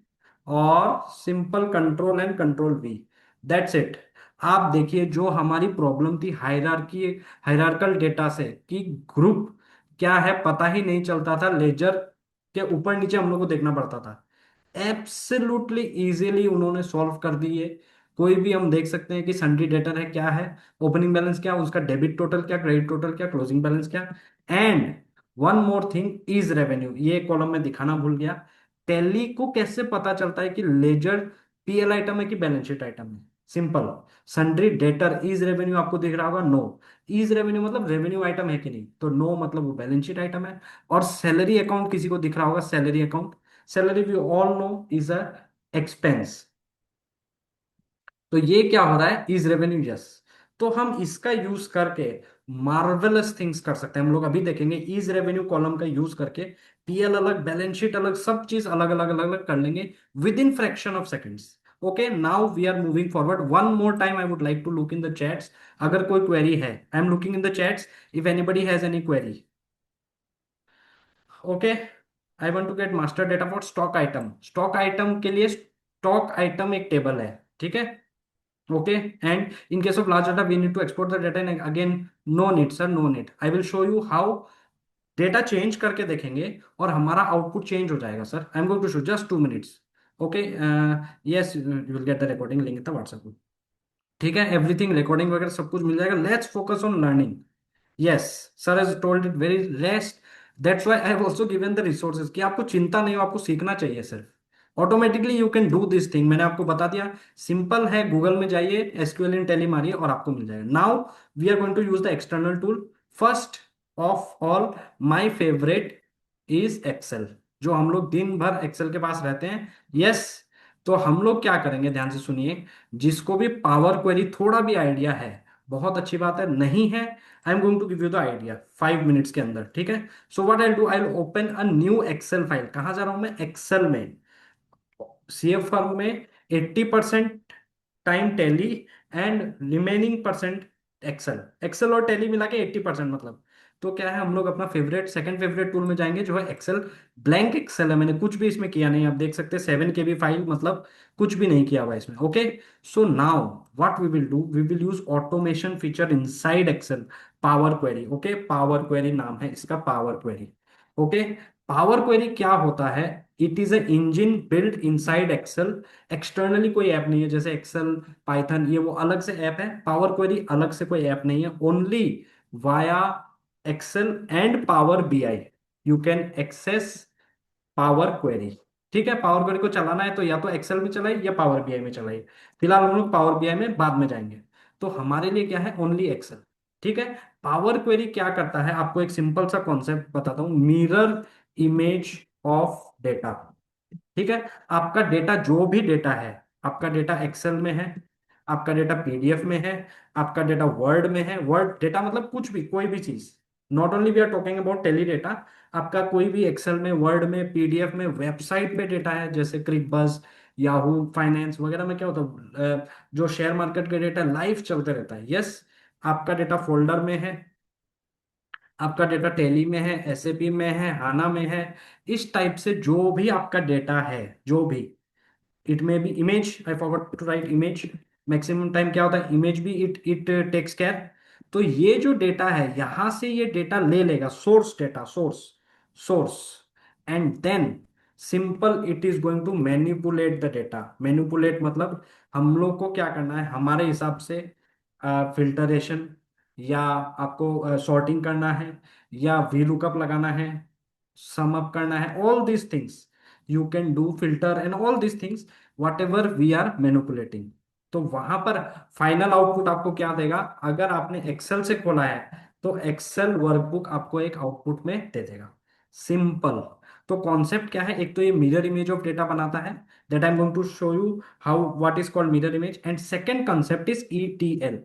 और simple control and control we, that's it. आप देखिए जो हमारी प्रॉब्लम थी हायरार्की, हायरार्कल डेटा से कि ग्रुप क्या है पता ही नहीं चलता था, लेजर के ऊपर नीचे हम लोग को देखना पड़ता था, एब्सोल्युटली इजीली उन्होंने सॉल्व कर दिए। कोई भी हम देख सकते हैं कि सन्ड्री डेटर है क्या है, ओपनिंग बैलेंस क्या, उसका डेबिट टोटल क्या, क्रेडिट टोटल क्या, क्लोजिंग बैलेंस क्या, and one more thing is revenue. ये कॉलम में दिखाना भूल गया, टैली को कैसे पता चलता है कि लेजर पीएल आइटम है कि बैलेंस शीट आइटम है। Simple, sundry debtor is revenue आपको दिख रहा होगा, नो, इज रेवेन्यू मतलब रेवेन्यू आइटम है कि नहीं, तो नो मतलब वो बैलेंस शीट आइटम है। और सैलरी अकाउंट किसी को दिख रहा होगा, salary account, salary we all know is a expense. तो ये क्या हो रहा है, इज रेवेन्यू, यस। तो हम इसका यूज करके मार्वेलस थिंग्स कर सकते हैं हम लोग। अभी देखेंगे इज रेवेन्यू कॉलम का यूज करके पीएल अलग, बैलेंस शीट अलग, सब चीज अलग अलग अलग अलग कर लेंगे within fraction of seconds. Okay, now we are moving forward. One more time I would like to look in the chats, अगर कोई क्वेरी है। I am looking in the chats if anybody has any query. Okay, I want to get master data for stock item. Stock item के लिए stock item एक table है, ठीक है। Okay, and in case of large data we need to export the data and again no need sir, no need. I will show you how data change करके देखेंगे और हमारा आउटपुट चेंज हो जाएगा sir. I am going to show just 2 minutes. Okay, yes you will get the recording link in the WhatsApp. ठीक है, everything recording वगैरह सब कुछ मिल जाएगा। Let's focus on learning. Yes, sir has told it very least, that's why I have also given the resources कि आपको चिंता नहीं हो, आपको सीखना चाहिए सिर्फ। Automatically you can do this thing, मैंने आपको बता दिया, सिंपल है। गूगल में जाइए, एसक्यूएल इन टैली मारिए और आपको मिल जाएगा। Now we are going to use the external tool. First of all my favourite is Excel, जो हम लोग दिन भर एक्सेल के पास रहते हैं। यस, तो हम लोग क्या करेंगे, ध्यान से सुनिए। जिसको भी पावर क्वेरी थोड़ा भी आइडिया है, बहुत अच्छी बात है। नहीं है, I am going to give you the idea 5 minutes के अंदर, ठीक है। So what I do, I open a new Excel file. कहां जा रहा हूं मैं, एक्सेल में। सीएफ फर्म में 80% time Tally and remaining percent Excel. Excel और टैली मिला के 80% मतलब। तो क्या है, हम लोग अपना फेवरेट, सेकंड फेवरेट टूल में जाएंगे, जो है एक्सेल। ब्लैंक एक्सेल है, मैंने कुछ भी इसमें किया नहीं। आप देख सकते हैं 7 KB फाइल, मतलब कुछ भी नहीं किया हुआ इसमें। Okay, so now what we will do, we will use automation feature inside Excel. Power query, okay, power query नाम है इसका, power query. Okay, power query क्या होता है, it is a engine build inside Excel. Externally कोई app नहीं है, जैसे एक्सेल, पाइथन, ये वो अलग से ऐप है। पावर क्वेरी अलग से कोई ऐप नहीं है, only via Excel and power BI you can access power query. ठीक है, पावर क्वेरी को चलाना है तो या तो एक्सेल में चलाइए या पावर बीआई में चलाइए। फिलहाल हम लोग पावर बीआई में बाद में जाएंगे। तो हमारे लिए क्या है, ओनली एक्सेल। ठीक है, पावर क्वेरी क्या करता है, आपको एक सिंपल सा कॉन्सेप्ट बताता हूं। Mirror image of data. ठीक है, आपका डेटा, जो भी डेटा है, आपका डेटा एक्सेल में है, आपका डेटा पीडीएफ में है, आपका डेटा वर्ड में है। वर्ड डेटा मतलब कुछ भी, कोई भी चीज, not only we are talking about Tally data. आपका कोई भी एक्सेल में, वर्ड में, पीडीएफ में, वेबसाइट पे डेटा है, जैसे क्लिकबज़, याहू फाइनेंस वगैरह में क्या होता है, जो शेयर मार्केट का डेटा लाइव चलते रहता है। यस, आपका डेटा फोल्डर में है, आपका डेटा टेली में है, एसएपी में है, हाना में है। इस टाइप से जो भी आपका डेटा है, जो भी, it may be image, I forgot to write image. Maximum time क्या होता है, इमेज भी इट इट टेक्स केयर। तो ये जो डेटा है, यहां से ये डेटा ले लेगा, source data, source, source, and then simple it is going to manipulate the data. Manipulate मतलब हम लोग को क्या करना है, हमारे हिसाब से फिल्टरेशन, या आपको सॉर्टिंग करना है, या वी लुकअप लगाना है, सम अप करना है, all these things you can do filter and all these things whatever we are manipulating। तो वहां पर फाइनल आउटपुट आपको क्या देगा, अगर आपने एक्सेल से खोला है तो एक्सेल वर्कबुक आपको एक आउटपुट में दे देगा। सिंपल। तो कॉन्सेप्ट क्या है, एक तो ये मिरर इमेज ऑफ डेटा बनाता है, that I am going to show you how, what is called mirror image. And second concept is ETL.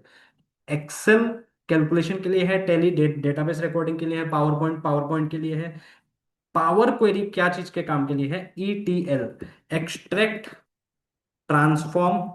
Excel calculation के लिए है, टैली डेटाबेस रिकॉर्डिंग के लिए है, पावर पॉइंट के लिए है। पावर क्वेरी क्या चीज के काम के लिए है, ETL, extract, transform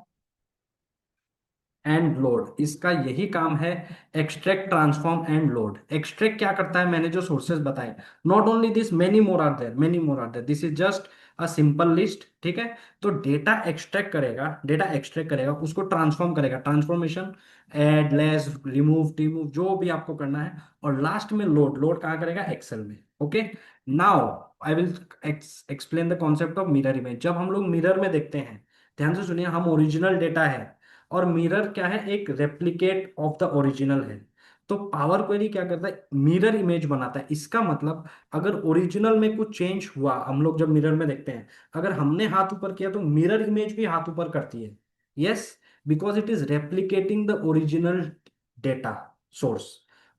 and load. इसका यही काम है, extract, transform and load. Extract क्या करता है, मैंने जो सोर्सेज बताए, not only this, many more are there, many more are there, this is just a simple list. ठीक है, तो डेटा एक्सट्रैक्ट करेगा, डेटा एक्सट्रैक्ट करेगा, उसको ट्रांसफॉर्म करेगा, transformation, add, less, remove, remove, जो भी आपको करना है। और लास्ट में लोड, लोड कहाँ करेगा, एक्सेल में। Okay, now I will explain the concept of mirror image. जब हम लोग मिरर में देखते हैं, ध्यान से सुनिए, हम ओरिजिनल डेटा है और मिरर क्या है, एक रेप्लिकेट ऑफ द ओरिजिनल है। तो पावर क्वेरी क्या करता है, मिरर इमेज बनाता है। इसका मतलब अगर ओरिजिनल में कुछ चेंज हुआ, हम लोग जब मिरर में देखते हैं, अगर हमने हाथ ऊपर किया तो मिरर इमेज भी हाथ ऊपर करती है। Yes, because it is replicating the original data source.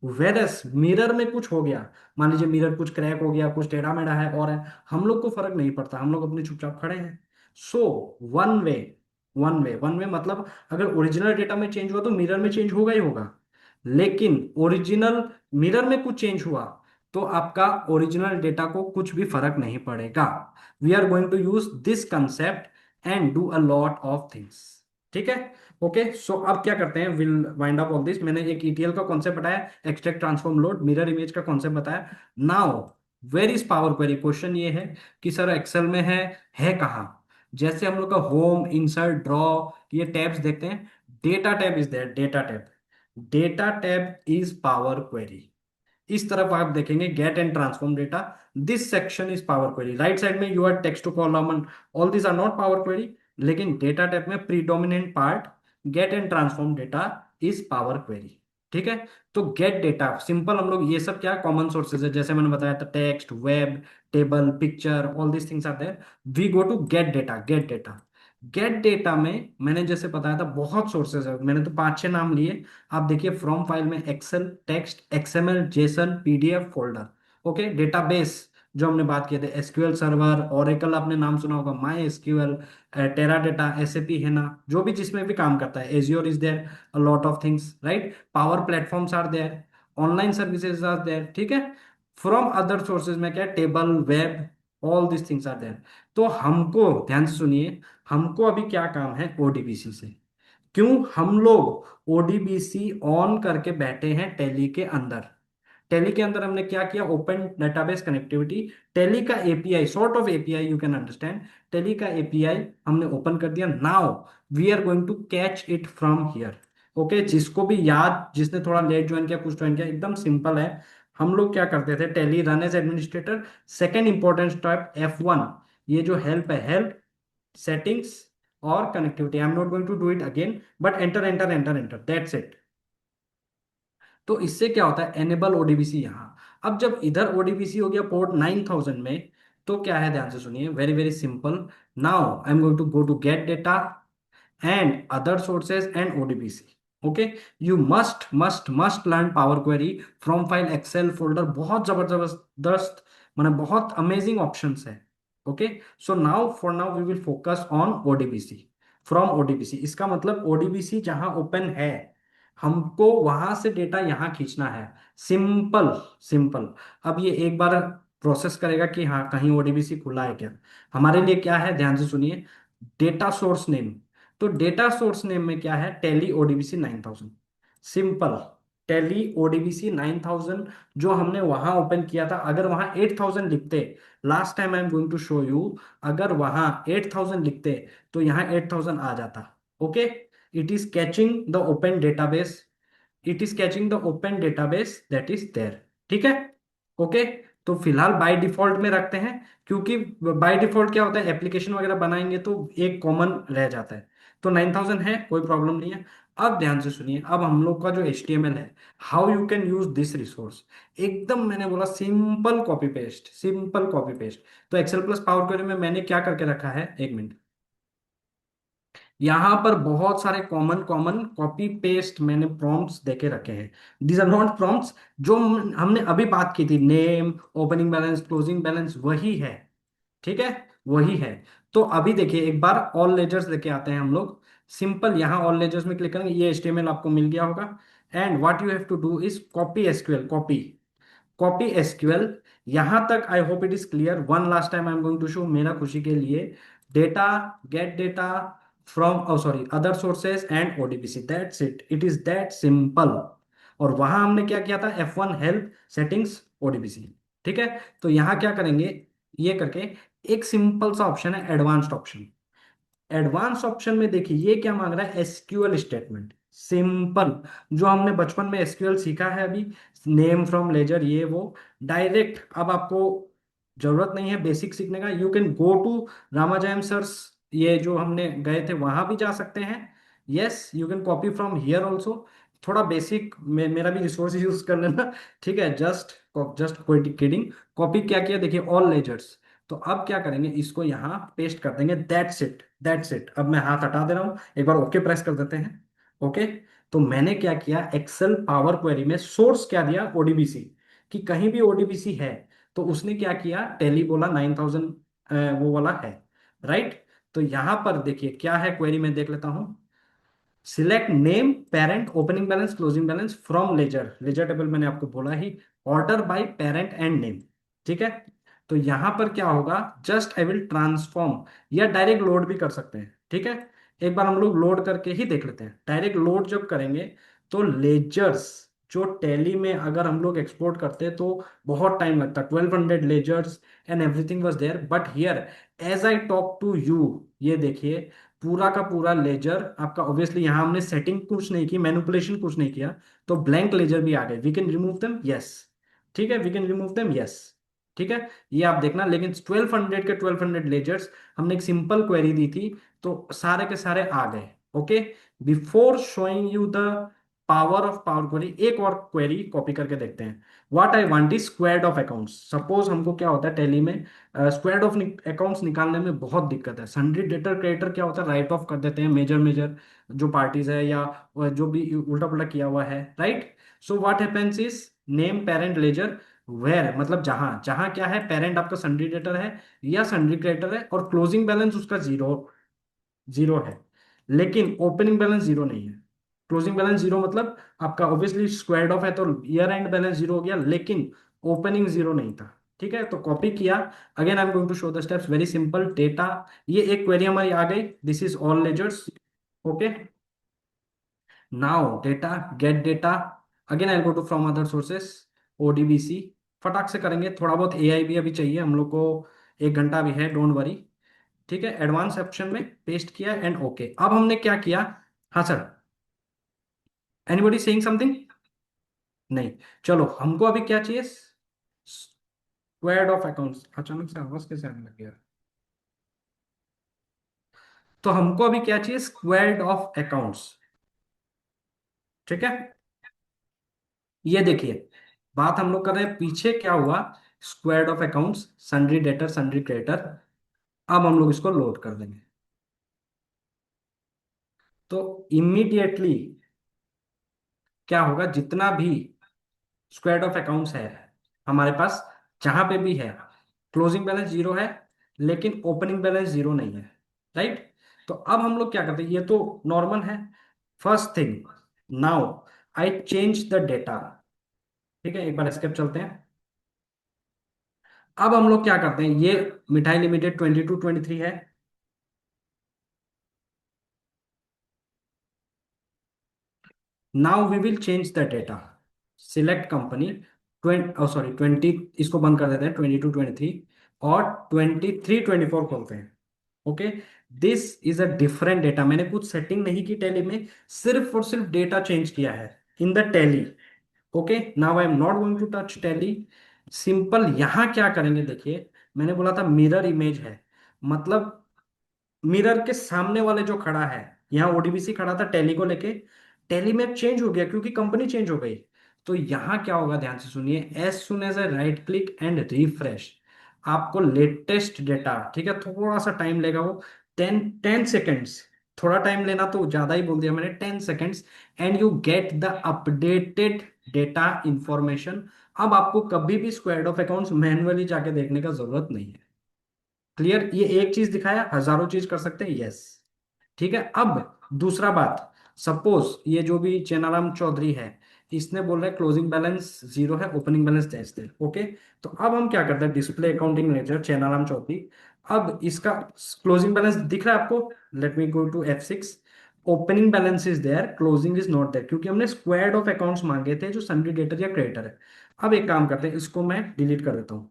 Versus mirror में कुछ हो गया, मान लीजिए मिरर कुछ क्रैक हो गया, कुछ टेढ़ा मेढ़ा है और है, हम लोग को फर्क नहीं पड़ता, हम लोग अपने चुपचाप खड़े हैं। So one way, one way मतलब अगर ओरिजिनल डेटा में चेंज हुआ तो मिरर में चेंज होगा ही होगा। लेकिन ओरिजिनल मिरर में कुछ चेंज हुआ तो आपका ओरिजिनल डेटा को कुछ भी फर्क नहीं पड़ेगा। We are going to use this concept and do a lot of things. ठीक है, ओके। सो अब क्या करते हैं, will wind up all this. मैंने एक ETL का कॉन्सेप्ट बताया, extract transform load, mirror image का कॉन्सेप्ट बताया। Now where is power query? Question ये है कि सर एक्सेल में है कहाँ? जैसे हम लोग का होम, इंसर्ट, ड्रॉ, ये टैब्स देखते हैं, data tab is there, data tab, data tab is power query. इस तरफ आप देखेंगे get and transform data, this section is power query. Right side में your text to column, all this are not power query, लेकिन data type में predominant part get and transform data is power query. ठीक है, तो gate data simple, हम लोग ये सब क्या कॉमन सोर्सेज है, जैसे मैंने बताया था, text, web, table, picture, all this things are there. We go to get data, get data. Get data में मैंने जैसे बताया था बहुत सोर्सेज है, मैंने तो 5-6 नाम लिए। आप देखिए, फ्रॉम फाइल में Excel, text, XML, JSON, PDF, folder. Okay, database जो हमने बात किए थे, SQL सर्वर, ओरेकल आपने नाम सुना होगा, माई SQL, टेराडेटा, SAP है ना, जो भी जिसमें भी काम करता है, Azure is there, a lot of things, right. Power platforms are there, online services are there. ठीक है, फ्रॉम अदर सोर्सेज में क्या, table, web, all this things are there. तो हमको ध्यान से सुनिए, हमको अभी क्या काम है ODBC से। क्यों हम लोग ODBC ऑन करके बैठे हैं टैली के अंदर। टैली के अंदर हमने क्या किया, ओपन डेटाबेस कनेक्टिविटी, टैली का API, sort of API you can understand, Tally का API हमने ओपन कर दिया। Now we are going to catch it from here. Okay, जिसको भी याद, जिसने थोड़ा लेट ज्वाइन किया, कुछ ज्वाइन किया, एकदम सिंपल है। हम लोग क्या करते थे, Tally run as administrator, second important step F1, ये जो हेल्प है, हेल्प, सेटिंग्स और connectivity. I am not going to do it again, but enter enter enter enter, that's it. तो इससे क्या होता है, एनेबल ODBC यहाँ। अब जब इधर ODBC हो गया पोर्ट 9000 में, तो क्या है, ध्यान से सुनिए, very very simple. Now I am going to go to get data and other sources and ODBC। Okay, you must learn power query from file, excel, folder, बहुत जबरदस्त, मैंने बहुत अमेजिंग ऑप्शंस है। Okay, so now for now we will focus on ODBC, from ODBC। इसका मतलब ODBC जहां open है, हमको वहां से डेटा यहां खींचना है। Simple simple. अब ये एक बार प्रोसेस करेगा कि हाँ कहीं ODBC खुला है क्या। हमारे लिए क्या है, ध्यान से सुनिए, डेटा सोर्स नेम। तो डेटा सोर्स नेम में क्या है, tally ODBC 9000, simple. Tally ODBC 9000 जो हमने वहां ओपन किया था, अगर वहां 8000 लिखते, last time I am going to show you, अगर वहां 8000 लिखते तो यहाँ 8000 आ जाता। Okay, it is catching the open database, it is catching the open database that is there. ठीक है, ओके। तो फिलहाल बाय डिफॉल्ट में रखते हैं, क्योंकि बाय डिफॉल्ट क्या होता है, एप्लीकेशन वगैरह बनाएंगे तो एक कॉमन रह जाता है। तो 9000 है, कोई प्रॉब्लम नहीं है। अब ध्यान से सुनिए, अब हम लोग का जो HTML है, how you can use this resource, एकदम मैंने बोला simple copy paste, simple copy paste. तो एक्सेल प्लस पावर क्वेरी में मैंने क्या करके रखा है, एक मिनट, यहां पर बहुत सारे कॉमन कॉमन कॉपी पेस्ट मैंने प्रॉम्प्ट्स देके रखे हैं। दीज आर नॉट प्रॉम्प्ट्स, जो हमने अभी बात की थी, name, opening balance, closing balance, वही है। ठीक है, वही है। तो अभी देखिए, एक बार ऑल लेजर्स लेके आते हैं हम लोग। सिंपल, यहाँ ऑल लेजर्स में क्लिक करेंगे, ये HTML आपको मिल गया होगा। And what you have to do is copy SQL, copy, copy SQL। यहां तक I hope it is clear. One last time I am going to show, मेरा खुशी के लिए, data, get data from, sorry, other sources and ODBC, that's it, it is that simple. और वहां हमने क्या किया था, F1 हेल्प, सेटिंग्स, ODBC। ठीक है, तो यहां क्या करेंगे, ये करके एक सिंपल सा ऑप्शन है, एडवांस्ड ऑप्शन। एडवांस ऑप्शन में देखिए ये क्या मांग रहा है, SQL स्टेटमेंट, सिंपल, जो हमने बचपन में SQL सीखा है अभी, नेम फ्रॉम लेजर, ये वो, डायरेक्ट। अब आपको जरूरत नहीं है बेसिक सीखने का, you can go to Ramajayam sir's, ये जो हमने गए थे वहां भी जा सकते हैं। Yes, you can copy from here also. थोड़ा बेसिक मेरा भी रिसोर्स यूज कर लेना। ठीक है, जस्ट जस्ट कोई किडिंग। कॉपी क्या किया, देखिए ऑल लेजर्स। तो अब क्या करेंगे, इसको यहाँ पेस्ट कर देंगे, दैट्स इट, दैट्स इट। अब मैं हाथ हटा दे रहा हूं, एक बार ओके प्रेस कर देते हैं। ओके, तो मैंने क्या किया, एक्सेल पावर क्वेरी में सोर्स क्या दिया, ODBC, कि कहीं भी ODBC है। तो उसने क्या किया, टैली बोला 9000 वो वाला है, राइट। तो यहां पर देखिए क्या है क्वेरी में, देख लेता हूं। Select name, parent, opening balance, closing balance from ledger. Ledger table मैंने आपको बोला ही, order by parent and name. ठीक है, तो यहां पर क्या होगा, जस्ट आई विल ट्रांसफॉर्म, या डायरेक्ट लोड भी कर सकते हैं। ठीक है, एक बार हम लोग लोड करके ही देख लेते हैं। डायरेक्ट लोड जब करेंगे तो लेजर्स जो टैली में अगर हम लोग एक्सपोर्ट करते हैं तो बहुत टाइम लगता, 1200 ledgers and everything was there. But here as I talk to you, ये देखिए पूरा का पूरा लेजर आपका, ऑब्वियसली यहाँ हमने सेटिंग कुछ नहीं की, मैनिपुलेशन कुछ नहीं किया, तो ब्लैंक लेजर भी आ गए। We can remove them, yes. ठीक है, we can remove them, yes. ठीक है, ये आप देखना। लेकिन 1200 के 1200 लेजर्स हमने एक सिंपल क्वेरी दी थी, तो सारे के सारे आ गए। Okay, before showing you the power of power query, एक और क्वेरी कॉपी करके देखते हैं। What I want is squared of accounts. Suppose हमको क्या होता है टैली में, स्क्वायर्ड ऑफ अकाउंट्स निकालने में बहुत दिक्कत है। सन्ड्री डेटर क्रेडिटर क्या होता है, राइट ऑफ कर देते हैं मेजर मेजर जो पार्टीज है, या जो भी उल्टा पुल्टा किया हुआ है, right. So what happens is name parent ledger, where मतलब जहां जहां क्या है, पेरेंट आपका सन्ड्री डेटर है या सन्ड्री क्रेडिटर है, और क्लोजिंग बैलेंस उसका जीरो जीरो है, लेकिन ओपनिंग बैलेंस जीरो नहीं है। क्लोजिंग बैलेंस जीरो मतलब आपका ऑब्वियसली स्क्वायर्ड ऑफ है, तो ईयर एंड बैलेंस जीरो हो गया, लेकिन ओपनिंग जीरो नहीं था। ठीक है, तो कॉपी किया। Again I am going to show the steps, very simple. Data, ये एक क्वेरी हमारी आ गई, this is all ledgers. Okay, now data, get data. Again I go to from other sources, ODBC. फटाक से करेंगे, थोड़ा बहुत एआई भी अभी चाहिए हम लोग को, 1 घंटा भी है, डोंट वरी। ठीक है, एडवांस ऑप्शन में पेस्ट किया एंड ओके। अब हमने क्या किया, हाँ सर, एनीबॉडी सेइंग समथिंग? नहीं, चलो हमको अभी क्या चाहिए, स्क्वायर्ड ऑफ अकाउंट्स। अचानक से आवाज कैसे आने लग गया, तो हमको अभी क्या चाहिए, स्क्वायर्ड ऑफ अकाउंट्स। ठीक है, ये देखिए बात हम लोग कर रहे हैं, पीछे क्या हुआ, squared of accounts, sundry debtor sundry creditor. अब हम लोग इसको लोड कर देंगे, तो इमीडिएटली क्या होगा, जितना भी स्क्वायर्ड ऑफ अकाउंट्स है हमारे पास, जहां पे भी है, क्लोजिंग बैलेंस जीरो है, लेकिन ओपनिंग बैलेंस जीरो नहीं है, राइट। तो अब हम लोग क्या करते हैं, ये तो नॉर्मल है। First thing, now I change the data. ठीक है, एक बार स्केप चलते हैं। अब हम लोग क्या करते हैं, ये मिठाई लिमिटेड 2223 है, now we will change the data. Select company, 20 इसको बंद कर देते हैं, 2223, और 2324 खोलते हैं। Okay, this is a different data. मैंने कुछ सेटिंग नहीं की टैली में, सिर्फ और सिर्फ डेटा चेंज किया है in the Tally. Okay, now I am not going to touch Tally. Simple यहां क्या करेंगे, देखिए मैंने बोला था मिरर इमेज है, मतलब मिरर के सामने वाले जो खड़ा है, यहाँ ओडीबीसी खड़ा था टैली को लेके, टैली में चेंज हो गया क्योंकि कंपनी चेंज हो गई। तो यहाँ क्या होगा, ध्यान से सुनिए, as soon as a right click and refresh, आपको लेटेस्ट डेटा, ठीक है, थोड़ा सा टाइम लेगा वो, 10 10 सेकेंड्स, थोड़ा टाइम लेना तो ज्यादा ही बोल दिया मैंने, 10 seconds, and you get the updated data information. अब आपको कभी भी स्क्वायर्ड ऑफ अकाउंट्स मैन्युअली जाके देखने का जरूरत नहीं है। क्लियर, ये एक चीज दिखाया, हजारों चीज कर सकते हैं, यस। ठीक है, अब दूसरा बात, सपोज ये जो भी चेनाराम चौधरी है, इसने बोल रहा है क्लोजिंग बैलेंस जीरो है, opening balance that's there. Okay, तो अब हम क्या करते हैं, display accounting manager Chenaram Chaudhary, अब इसका क्लोजिंग बैलेंस दिख रहा है आपको, let me go to F6। Opening balance is there, closing is not there, क्योंकि हमने स्क्वायर्ड ऑफ अकाउंट्स मांगे थे जो सन्ड्री डेटर या क्रेडिटर है। अब एक काम करते हैं, इसको मैं डिलीट कर देता हूं।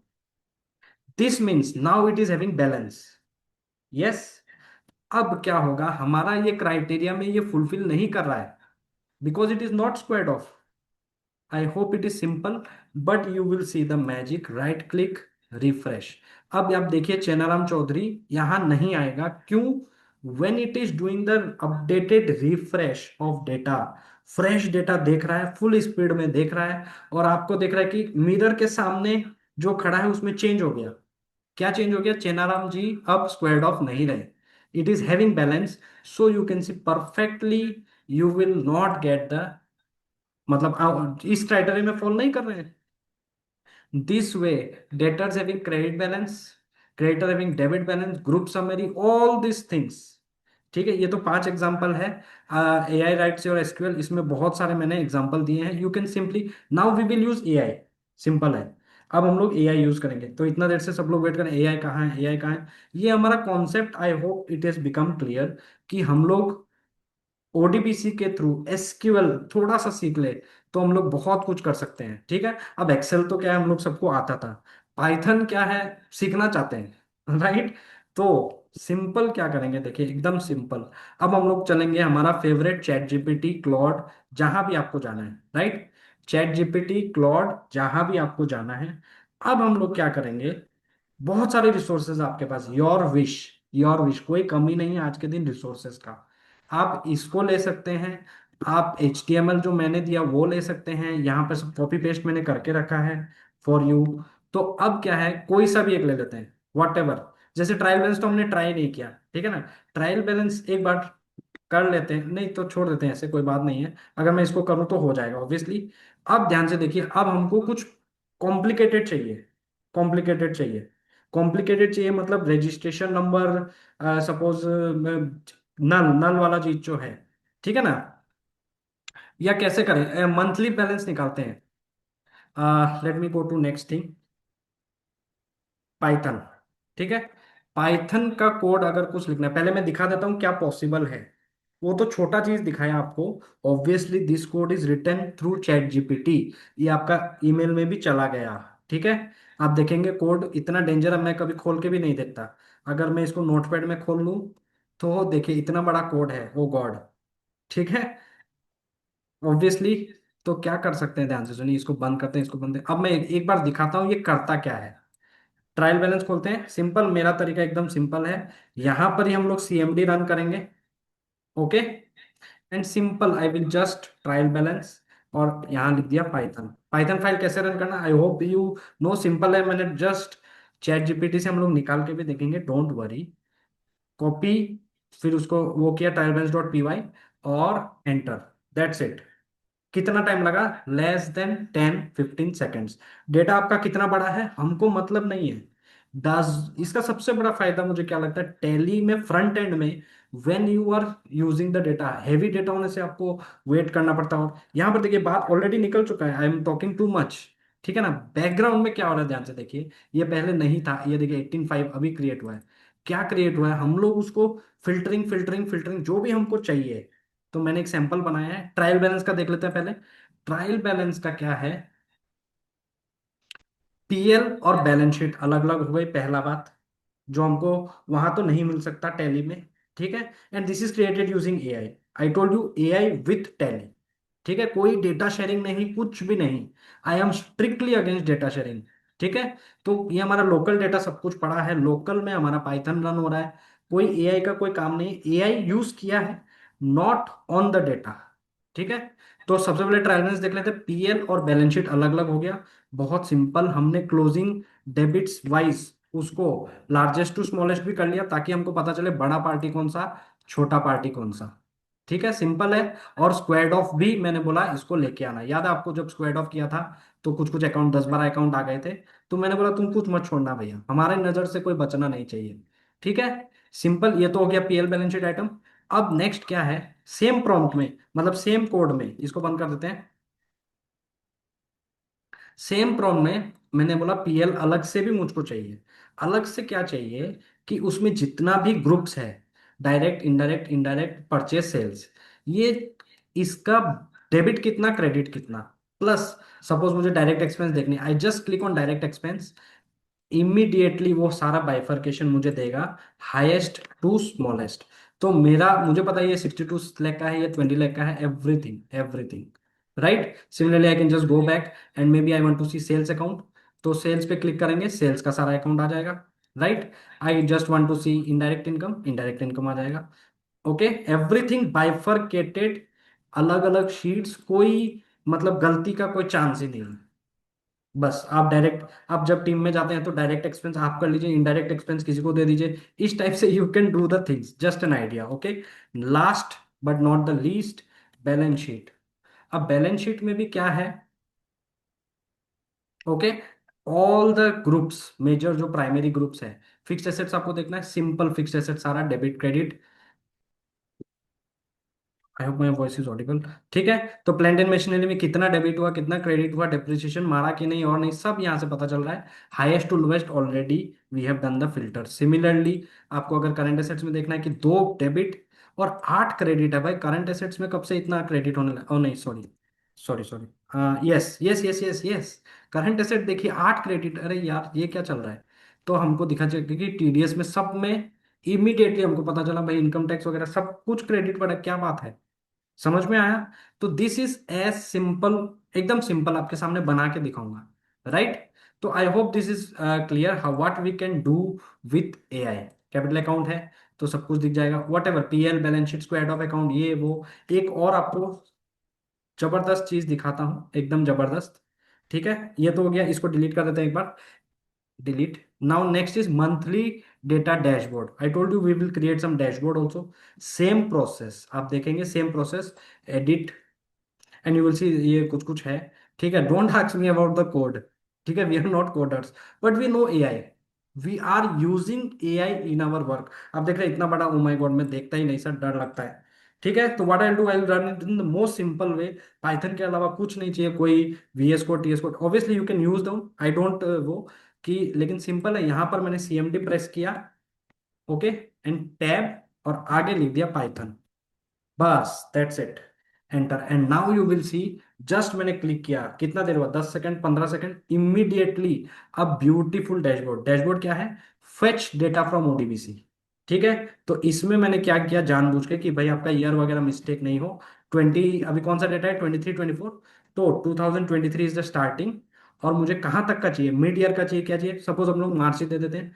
This means now it is having balance, yes. अब क्या होगा, हमारा ये क्राइटेरिया में ये फुलफिल नहीं कर रहा है, because it is not squared of. I hope it is simple, but you will see the magic, right click, refresh. अब आप देखिए चेनाराम चौधरी यहां नहीं आएगा, क्यों, when it is doing the updated refresh of data, fresh data देख रहा है, फुल स्पीड में देख रहा है, और आपको देख रहा है कि मिरर के सामने जो खड़ा है उसमें चेंज हो गया। क्या चेंज हो गया, चेनाराम जी अब स्क्वायर्ड ऑफ नहीं रहे, it is having balance. So you can see perfectly, you will not get the, मतलब आप इस क्राइटेरिया में फॉलो नहीं कर रहे हैं। This way, debtors having credit balance, creditor having debit balance, group summary, all these things ठीक है, ये तो 5 एग्जाम्पल है। AI राइट्स और एसक्यूएल, इसमें बहुत सारे मैंने एग्जाम्पल दिए हैं। You can simply, now we will use AI। Simple है। अब हम लोग AI यूज करेंगे। तो इतना देर से सब लोग वेट करें, AI कहाँ है, AI कहाँ है। ये हमारा concept, I hope it is become clear, कि हम लोग ODBC के थ्रू एसक्यूएल थोड़ा सा सीख ले तो हम लोग बहुत कुछ कर सकते हैं। ठीक है, अब एक्सेल तो क्या है, हम लोग सबको आता था। पाइथन क्या है, सीखना चाहते हैं, राइट। तो सिंपल क्या करेंगे, देखिए एकदम सिंपल। अब हम लोग चलेंगे हमारा फेवरेट चैट जीपीटी, क्लॉड, जहां भी आपको जाना है, राइट। चैट जीपीटी, क्लॉड, जहां भी आपको जाना है। अब हम लोग क्या करेंगे, बहुत सारे रिसोर्सेज आपके पास, योर विश, योर विश, कोई कमी नहीं है आज के दिन रिसोर्सेज का। आप इसको ले सकते हैं, आप HTML जो मैंने दिया वो ले सकते हैं, यहाँ पे सब कॉपी पेस्ट मैंने करके रखा है फॉर यू। तो अब क्या है, कोई सा भी एक ले लेते हैं, वॉट एवर। जैसे ट्रायल बैलेंस तो हमने ट्राई नहीं किया, ठीक है ना। ट्रायल बैलेंस एक बार कर लेते हैं, नहीं तो छोड़ देते हैं, ऐसे कोई बात नहीं है। अगर मैं इसको करूँ तो हो जाएगा ऑब्वियसली। अब ध्यान से देखिए, अब हमको कुछ कॉम्प्लिकेटेड चाहिए, कॉम्प्लिकेटेड चाहिए। कॉम्प्लिकेटेड चाहिए मतलब रजिस्ट्रेशन नंबर, सपोज नल नल वाला चीज जो है, ठीक है ना। या कैसे करें, मंथली बैलेंस निकालते हैं। Let me go to next thing, Python. ठीक है, पाइथन का कोड अगर कुछ लिखना है, पहले मैं दिखा देता हूँ क्या पॉसिबल है। वो तो छोटा चीज दिखाया आपको। Obviously this code is written through chat GPT, ये आपका ईमेल में भी चला गया। ठीक है, आप देखेंगे कोड इतना डेंजर है, मैं कभी खोल के भी नहीं देखता। अगर मैं इसको नोटपैड में खोल लूँ तो देखिए इतना बड़ा कोड है, ओ गॉड। ठीक है, ऑब्वियसली। तो क्या कर सकते हैं, ध्यान से सुनिए, इसको बंद करते हैं, इसको बंद। अब मैं एक बार दिखाता हूँ ये करता क्या है। ट्रायल बैलेंस खोलते हैं, सिंपल, मेरा तरीका एकदम सिंपल है। यहां पर ही हम लोग CMD रन करेंगे, okay. And simple I will just trial balance, और यहां लिख दिया पाइथन। पाइथन फाइल कैसे रन करना, आई होप यू नो, सिंपल है। मैंने जस्ट चैट जीपीटी से हम लोग निकाल के भी देखेंगे, डोंट वरी। कॉपी, फिर उसको वो किया ट्रायल बैलेंस डॉट py, और एंटर, दैट्स इट। कितना टाइम लगा, less than 10-15 seconds। डेटा आपका कितना बड़ा है हमको मतलब नहीं है। डज, इसका सबसे बड़ा फायदा मुझे क्या लगता है, टैली में फ्रंट एंड में, when you are using the data, heavy data होने से आपको वेट करना पड़ता है। और यहाँ पर देखिए बात ऑलरेडी निकल चुका है, I am talking too much. ठीक है ना, बैकग्राउंड में क्या हो रहा है ध्यान से देखिए, ये पहले नहीं था, ये देखिए 18.5 अभी क्रिएट हुआ है। क्या क्रिएट हुआ है, हम लोग उसको फिल्टरिंग फिल्टरिंग फिल्टरिंग जो भी हमको चाहिए। तो मैंने एक सैंपल बनाया है, ट्रायल बैलेंस का देख लेते हैं पहले। ट्रायल बैलेंस का क्या है, PL और बैलेंस शीट अलग अलग हो गई, पहला बात, जो हमको वहां तो नहीं मिल सकता टैली में। ठीक है, and this is created using AI। I told you AI with tally. ठीक है, कोई डेटा शेयरिंग नहीं, कुछ भी नहीं। I am strictly against data sharing. ठीक है, तो ये हमारा लोकल डेटा सब कुछ पड़ा है, लोकल में हमारा पाइथन रन हो रहा है। कोई AI का कोई काम नहीं, AI यूज किया है, नॉट ऑन द डेटा। ठीक है, तो सबसे पहले ट्रायल बैलेंस देख लेते हैं। PL और बैलेंस शीट अलग अलग हो गया, बहुत सिंपल। हमने क्लोजिंग डेबिट्स वाइज उसको लार्जेस्ट टू स्मॉलेस्ट भी कर लिया, ताकि हमको पता चले बड़ा पार्टी कौन सा, छोटा पार्टी कौन सा। ठीक है, सिंपल है। और स्क्वाड ऑफ भी मैंने बोला इसको लेके आना, याद है आपको, जब स्क्वाड ऑफ किया था तो कुछ कुछ अकाउंट, 10-12 अकाउंट आ गए थे। तो मैंने बोला तुम कुछ मत छोड़ना भैया, हमारे नजर से कोई बचना नहीं चाहिए। ठीक है, सिंपल, ये तो हो गया PL बैलेंस शीट आइटम। अब नेक्स्ट क्या है, सेम प्रॉम्प्ट में, मतलब सेम कोड में, इसको बंद कर देते हैं। सेम प्रॉम्प्ट में मैंने बोला PL अलग से भी मुझको चाहिए। अलग से क्या चाहिए, कि उसमें जितना भी ग्रुप्स है, direct indirect indirect purchase sales, ये इसका डेबिट कितना क्रेडिट कितना, प्लस सपोज मुझे डायरेक्ट एक्सपेंस देखनी, I just click on direct expense, immediately वो सारा बाइफर्केशन मुझे देगा, हाईएस्ट टू स्मॉलेस्ट। तो मेरा, मुझे पता है ये 62 लाख का है, ये 20 लाख का है, everything everything, right. Similarly I can just go back and maybe I want to see sales account. तो सेल्स पे क्लिक करेंगे, सेल्स का सारा अकाउंट आ जाएगा, right. I just want to see indirect income, indirect income आ जाएगा। Okay, everything bifurcated, अलग अलग शीट्स, कोई मतलब गलती का कोई चांस ही नहीं है। बस आप डायरेक्ट, आप जब टीम में जाते हैं तो डायरेक्ट एक्सपेंस आप कर लीजिए, इनडायरेक्ट एक्सपेंस किसी को दे दीजिए, इस टाइप से you can do the things, just an idea, okay. Last but not the least, balance sheet. अब बैलेंस शीट में भी क्या है, okay, all the groups, major जो प्राइमरी ग्रुप्स है। फिक्स्ड एसेट्स आपको देखना है, सिंपल फिक्स्ड एसेट सारा debit credit, I hope my voice is audible. ठीक है, तो प्लांट एंड मशीनरी में कितना डेबिट हुआ, कितना क्रेडिट हुआ, डेप्रिसिएशन मारा कि नहीं और नहीं, सब यहाँ से पता चल रहा है। Highest to lowest already we have done the filter. Similarly आपको अगर करंट एसेट्स में देखना है कि 2 डेबिट और 8 क्रेडिट है, भाई करंट एसेट्स में कब से इतना क्रेडिट होने लगा? ओ नहीं, sorry sorry sorry, yes yes yes yes yes, current asset देखिए 8 क्रेडिट। अरे यार ये क्या चल रहा है? तो हमको दिखा चाहिए कि टीडीएस में सब में इमीडिएटली हमको पता चला भाई इनकम टैक्स वगैरह सब कुछ क्रेडिट पड़ा, क्या बात है? समझ में आया? तो दिस इज एज सिंपल, एकदम सिंपल आपके सामने बना के दिखाऊंगा, राइट? तो I hope this is clear how what we can do with AI. Capital account है तो सब कुछ दिख जाएगा, whatever PL, balance sheet, square off account, ये वो। एक और आपको जबरदस्त चीज दिखाता हूं, एकदम जबरदस्त। ठीक है, ये तो हो गया, इसको डिलीट कर देते हैं एक बार, delete. Now next is monthly data dashboard. I told you we will create some dashboard also. Same process आप देखेंगे, same process, edit and you will see ये कुछ कुछ है। ठीक है, don't ask me about the code. ठीक है, we are not coders but we know AI, we are using AI in our work. आप देख रहे हैं इतना बड़ा, ओ माय गॉड मैं देखता ही नहीं सर, डर लगता है। ठीक है, तो what I do, I will run it in the most simple way. Python के अलावा कुछ नहीं चाहिए, कोई VS code, TS code, obviously you can use them, I don't वो कि, लेकिन सिंपल है। यहां पर मैंने सीएमडी प्रेस किया, ओके, एंड टैब, और आगे लिख दिया पाइथन, बस that's it, enter. And now you will C, just मैंने क्लिक किया, कितना देर हुआ, 10 second, 15 second, immediately a beautiful dashboard. Dashboard क्या है? Fetch data from ODBC. ठीक है, तो इसमें मैंने क्या किया जानबूझ के कि भाई आपका ईयर वगैरह मिस्टेक नहीं हो। 20, अभी कौन सा डेटा है, 23 24, तो 2023 इज द स्टार्टिंग। और मुझे कहाँ तक का चाहिए, मिड ईयर का चाहिए, क्या चाहिए, सपोज हम लोग मार्च ही दे देते हैं।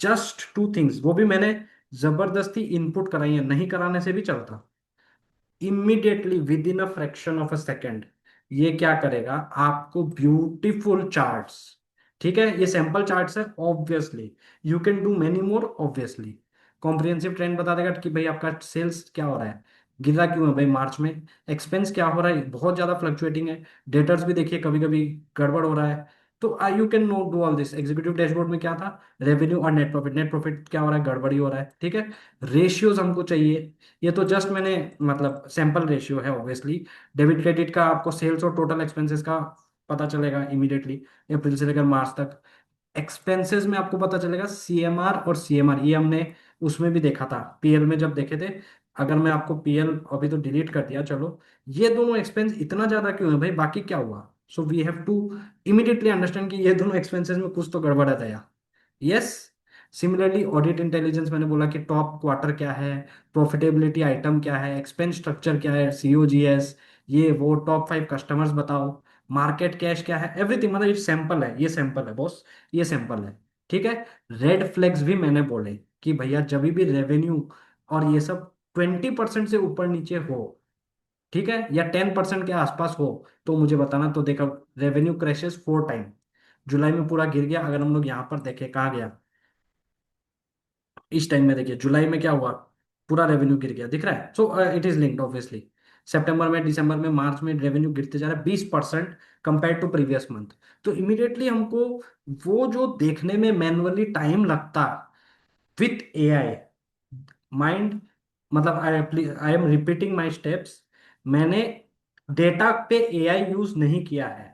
जस्ट 2 थिंग्स, वो भी मैंने जबरदस्ती इनपुट कराई है, नहीं कराने से भी चलता। Immediately with in a fraction of a second ये क्या करेगा, आपको ब्यूटीफुल चार्ट्स। ठीक है, ये सैंपल चार्ट्स है, obviously you can do many more, obviously comprehensive trend बता देगा कि भाई आपका सेल्स क्या हो रहा है, गिरा क्यों है भाई मार्च में, एक्सपेंस क्या हो रहा है, बहुत ज्यादा फ्लक्चुएटिंग है, डेटर्स भी देखिए कभी कभी गड़बड़ हो रहा है। तो I you can no do all this. Executive dashboard में क्या था, रेवेन्यू और नेट प्रॉफिट, नेट प्रॉफिट क्या हो रहा है, गड़बड़ी हो रहा है। ठीक है, रेशियोज हमको चाहिए, ये तो जस्ट मैंने मतलब सैंपल रेशियो है, ऑब्वियसली डेबिट क्रेडिट का आपको सेल्स और टोटल एक्सपेंसेस का पता चलेगा इमीडिएटली, अप्रैल से लेकर मार्च तक। एक्सपेंसेस में आपको पता चलेगा सीएमआर और सीएमआर, ये हमने उसमें भी देखा था, पीएल में जब देखे थे। अगर मैं आपको पीएल, अभी तो डिलीट कर दिया चलो, ये दोनों एक्सपेंस इतना ज्यादा क्यों है भाई, बाकी क्या हुआ? So we have to immediately understand कि ये दोनों एक्सपेंसेस में कुछ तो गड़बड़ है दया। यस, सिमिलरली ऑडिट इंटेलिजेंस, मैंने बोला कि टॉप क्वार्टर क्या है, प्रॉफिटेबिलिटी आइटम क्या है, एक्सपेंस स्ट्रक्चर क्या है, सीओजीएस, ये वो, टॉप 5 कस्टमर्स बताओ, मार्केट कैश क्या है, एवरीथिंग। मतलब ये सैंपल है, ये सैंपल है बॉस, ये सैंपल है। ठीक है, रेड फ्लैग्स भी मैंने बोले कि भैया जब भी रेवेन्यू और ये सब 20% से ऊपर नीचे हो, ठीक है, या 10% के आसपास हो, तो मुझे बताना। तो देखा, रेवेन्यू क्रैशेस 4 टाइम, जुलाई में पूरा गिर गया। अगर हम लोग यहाँ पर देखें, कहाँ गया, इस टाइम में देखिए जुलाई में क्या हुआ, पूरा रेवेन्यू गिर गया, दिख रहा है। So it is linked obviously. सितंबर में, दिसंबर में, मार्च में रेवेन्यू गिरते जा रहा है 20% कंपेयर टू प्रीवियस मंथ। तो इमीडिएटली हमको वो जो देखने में मैनुअली टाइम लगता, विथ एआई माइंड, मतलब I am repeating my steps, मैंने डेटा पे एआई यूज नहीं किया है।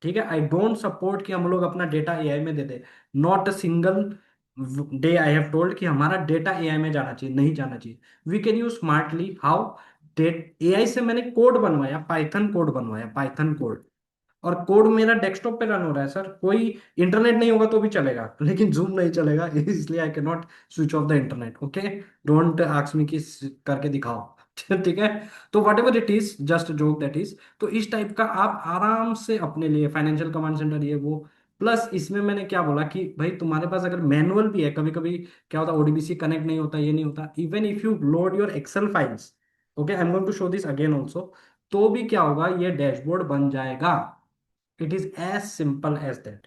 ठीक है, आई डोंट सपोर्ट कि हम लोग अपना डेटा एआई में दे दे। Not a single day I have told कि हमारा डेटा एआई में जाना चाहिए, नहीं जाना चाहिए। We can use smartly, how, that AI से मैंने कोड बनवाया, पाइथन कोड बनवाया, पाइथन कोड, और कोड मेरा डेस्कटॉप पे रन हो रहा है सर। कोई इंटरनेट नहीं होगा तो भी चलेगा, लेकिन जूम नहीं चलेगा, इसलिए I can not switch off the internet. Okay, don't ask मी कि करके दिखाओ। ठीक है, तो what ever it is, just joke that is. तो इस टाइप का आप आराम से अपने लिए फाइनेंशियल कमांड सेंटर, ये वो, प्लस इसमें मैंने क्या बोला कि भाई तुम्हारे पास अगर मैनुअल भी है, कभी कभी क्या होता है, ओडीबीसी कनेक्ट नहीं होता, ये नहीं होता, even if you load your excel files, okay, I am going to show this again also, तो भी क्या होगा, ये डैशबोर्ड बन जाएगा। It is as simple as that.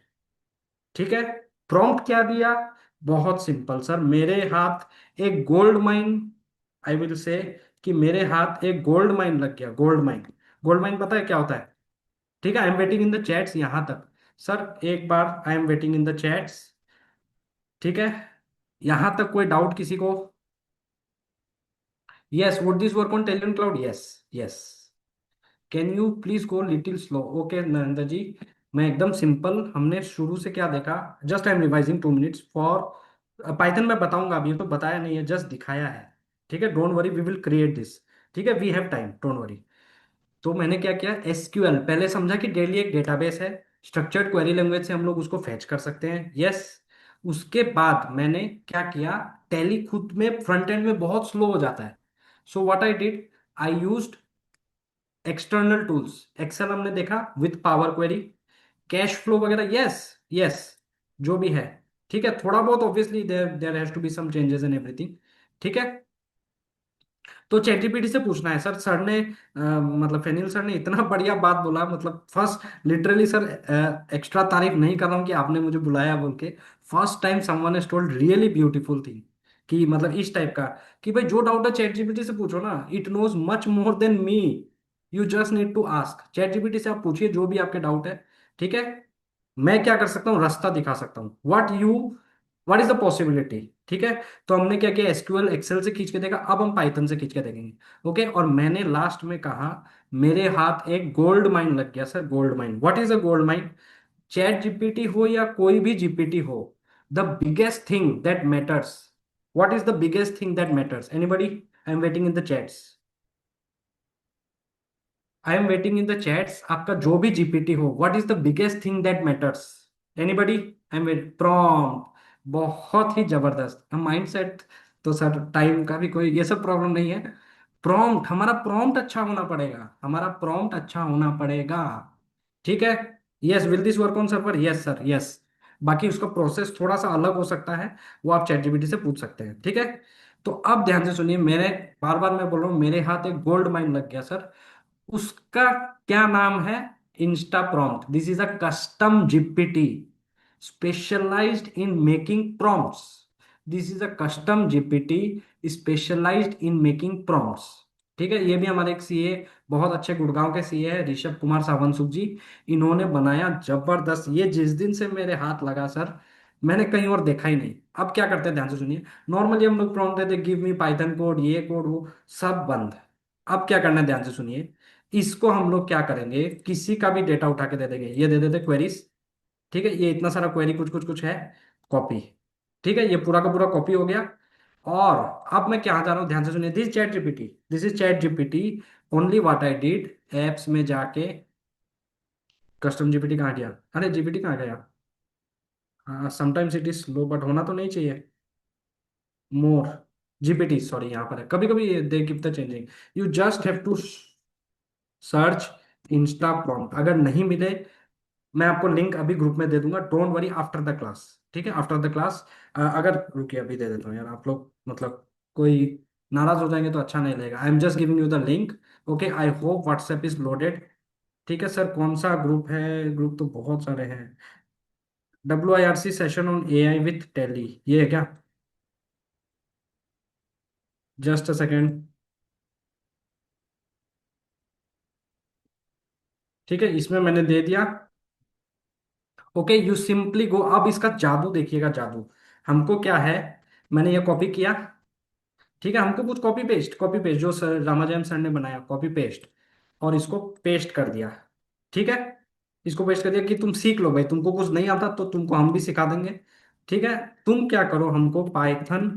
ठीक है, प्रॉम्प्ट क्या दिया, बहुत सिंपल सर, मेरे हाथ एक gold mine, I will say कि मेरे हाथ एक गोल्ड माइन लग गया, गोल्ड माइन। गोल्ड माइन पता है क्या होता है? ठीक है, I am waiting in the chats यहां तक। सर एक बार, I am waiting in the chats. ठीक है, यहां तक कोई डाउट किसी को? Yes, would this work on Telegram Cloud? Yes, yes. Can you please go little slow? Okay Narendra ji, मैं एकदम सिंपल, हमने शुरू से क्या देखा, just I am revising 2 minutes for Python. मैं बताऊंगा, अभी तो बताया नहीं है, जस्ट दिखाया है। ठीक है, don't worry, we will create this. ठीक है, we have time, don't worry. तो मैंने क्या किया, एसक्यूएल पहले समझा कि डेली एक डेटाबेस है, स्ट्रक्चर्ड क्वेरी लैंग्वेज से हम लोग उसको फेच कर सकते हैं। यस। उसके बाद मैंने क्या किया, टैली खुद में फ्रंट एंड में बहुत स्लो हो जाता है। So what I did, I used external tools. Excel हमने देखा with power query, cash flow वगैरह। यस, यस, जो भी है। ठीक है, थोड़ा बहुत obviously there there has to be some changes in everything. ठीक है, तो चैटजीपीटी से पूछना है सर। सर ने मतलब फेनिल सर ने इतना बढ़िया बात बोला, मतलब फर्स्ट, लिटरली सर, एक्स्ट्रा तारीफ नहीं कर रहा हूँ कि आपने मुझे बुलाया बोल के। First time someone has told really beautiful thing, कि मतलब इस टाइप का, कि भाई जो डाउट है चैटजीपीटी से पूछो ना, it knows much more than me. You just need to ask ChatGPT से, आप पूछिए जो भी आपके डाउट है। ठीक है, मैं क्या कर सकता हूँ, रास्ता दिखा सकता हूँ, व्हाट इज द पॉसिबिलिटी। ठीक है, तो हमने क्या किया, एसक्यूएल एक्सेल से खींच के देखा, अब हम पाइथन से खींच के देखेंगे। ओके, और मैंने लास्ट में कहा, मेरे हाथ एक गोल्ड माइन लग गया sir, gold mine. What is a gold mine? Chat GPT हो या कोई भी जीपीटी हो, the biggest thing that matters, what is the biggest thing that matters? Anybody? I am waiting in the chats, I am waiting in the chats. आपका जो भी GPT हो, what is the biggest thing that matters? Anybody? I am wait prompt. बहुत ही जबरदस्त mind set. तो sir time का भी कोई ये सब प्रॉब्लम नहीं है। प्रॉम्प्ट, हमारा प्रॉम्प्ट अच्छा होना पड़ेगा, हमारा प्रॉम्प्ट अच्छा होना पड़ेगा। ठीक है। Yes, will this work on server? Yes sir, yes. बाकी उसका प्रोसेस थोड़ा सा अलग हो सकता है, वो आप चैट जीपीटी से पूछ सकते हैं। ठीक है, तो अब ध्यान से सुनिए, मेरे, बार बार मैं बोल रहा हूँ, मेरे हाथ एक गोल्ड माइन लग गया सर। उसका क्या नाम है? Insta prompt. This is a custom GPT specialised in making prompts. This is a custom GPT specialised in making prompts. ठीक है, ये भी हमारे एक सीए, बहुत अच्छे गुड़गांव के सीए है, ऋषभ कुमार सावंत सुख जी। इन्होंने बनाया, जबरदस्त। ये जिस दिन से मेरे हाथ लगा सर, मैंने कहीं और देखा ही नहीं। अब क्या करते हैं, ध्यान से सुनिए। नॉर्मली हम लोग प्रॉम्प्ट देते, गिव मी पाइथन कोड, ये कोड, वो सब बंद। अब क्या करना है, ध्यान से सुनिए। इसको हम लोग क्या करेंगे, किसी का भी डेटा उठा के दे देंगे, ये दे देते क्वेरीज। ठीक है, ये इतना सारा क्वेरी कुछ कुछ कुछ है, कॉपी। ठीक है, ये पूरा का पूरा कॉपी हो गया। और अब मैं क्या जा रहा हूँ, ध्यान से सुनिए। This chat GPT, this is chat GPT. Only what I did, apps में जाके, कस्टम जीपीटी कहाँ गया, अरे जीपीटी कहाँ गया? हाँ, sometimes it is slow, but होना तो नहीं चाहिए। मोर, जीपीटी, सॉरी, यहाँ पर है। कभी कभी they give the changing. You just have to search Insta prompt. अगर नहीं मिले, मैं आपको लिंक अभी ग्रुप में दे दूंगा, don't worry, after the class. ठीक है, आफ्टर द क्लास। अगर, रुकिए अभी दे देता हूँ यार, आप लोग मतलब कोई नाराज हो जाएंगे तो अच्छा नहीं लगेगा। I am just giving you the link. Okay, I hope WhatsApp is loaded. ठीक है सर, कौन सा ग्रुप है? ग्रुप तो बहुत सारे हैं। WIRC session on AI with Tally, ये है क्या? Just a second. ठीक है, इसमें मैंने दे दिया। Okay, you simply go. अब इसका जादू देखिएगा, जादू। हमको क्या है, मैंने ये कॉपी किया। ठीक है, हमको कुछ कॉपी पेस्ट जो सर रामाजयम सर ने बनाया, कॉपी पेस्ट, और इसको पेस्ट कर दिया। ठीक है, इसको पेस्ट कर दिया कि तुम सीख लो भाई, तुमको कुछ नहीं आता तो तुमको हम भी सिखा देंगे। ठीक है, तुम क्या करो, हमको पाइथन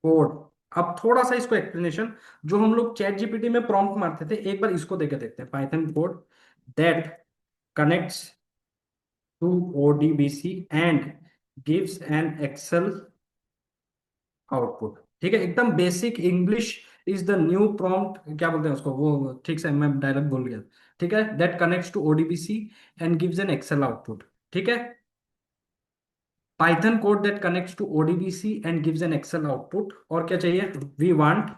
कोड। अब थोड़ा सा इसको एक्सप्लेनेशन, जो हम लोग चैट जीपीटी में प्रॉम्प्ट मारते थे, एक बार इसको देके देखते हैं। Python code that connects to ODBC and gives an excel output. ठीक है, एकदम basic English is the new prompt, क्या बोलते हैं उसको, वो ठीक से मैं डायरेक्ट भूल गया। ठीक है, that connects to ODBC and gives an excel output. ठीक है, Python code that connects to ODBC and gives an excel output. और क्या चाहिए? We want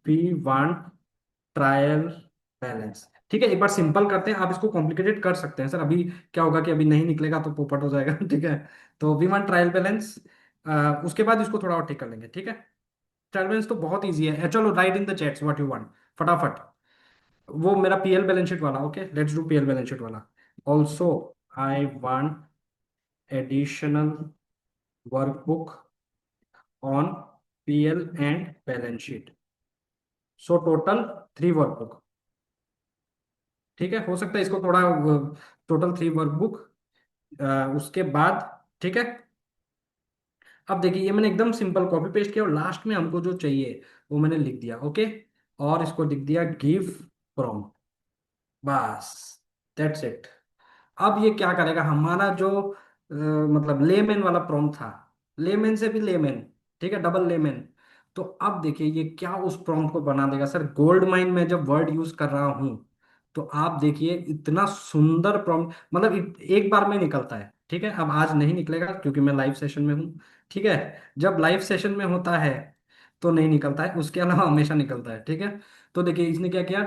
we want trial balance. ठीक है, एक बार सिंपल करते हैं, आप इसको कॉम्प्लिकेटेड कर सकते हैं सर। अभी क्या होगा कि अभी नहीं निकलेगा तो पोपट हो जाएगा। ठीक है, तो वी वांट ट्रायल बैलेंस। उसके बाद इसको थोड़ा और ठीक कर लेंगे। ठीक है, ट्रायल बैलेंस तो बहुत ईजी है। चलो, write in the chats what you want, फटाफट। वो मेरा PL बैलेंस शीट वाला। Okay, let's do PL balance sheet वाला। Also I want additional workbook on PL and balance sheet. So total 3 workbook. ठीक है, हो सकता है इसको थोड़ा, टोटल 3 वर्कबुक। उसके बाद, ठीक है, अब देखिए ये मैंने एकदम सिंपल कॉपी पेस्ट किया और लास्ट में हमको जो चाहिए वो मैंने लिख दिया। ओके, और इसको लिख दिया गिव प्रॉम्प्ट, बस, दैट्स इट। अब ये क्या करेगा, हमारा जो मतलब लेमन वाला प्रॉम्प्ट था, लेमन से भी लेमन, ठीक है, डबल लेमन। तो अब देखिए ये क्या उस प्रॉम्प्ट को बना देगा सर। गोल्ड माइन में जब वर्ड यूज कर रहा हूं तो आप देखिए इतना सुंदर प्रॉम्प्ट, मतलब एक बार में निकलता है। ठीक है, अब आज नहीं निकलेगा क्योंकि मैं लाइव सेशन में हूँ। ठीक है, जब लाइव सेशन में होता है तो नहीं निकलता है, उसके अलावा हमेशा निकलता है। ठीक है, तो देखिए इसने क्या किया,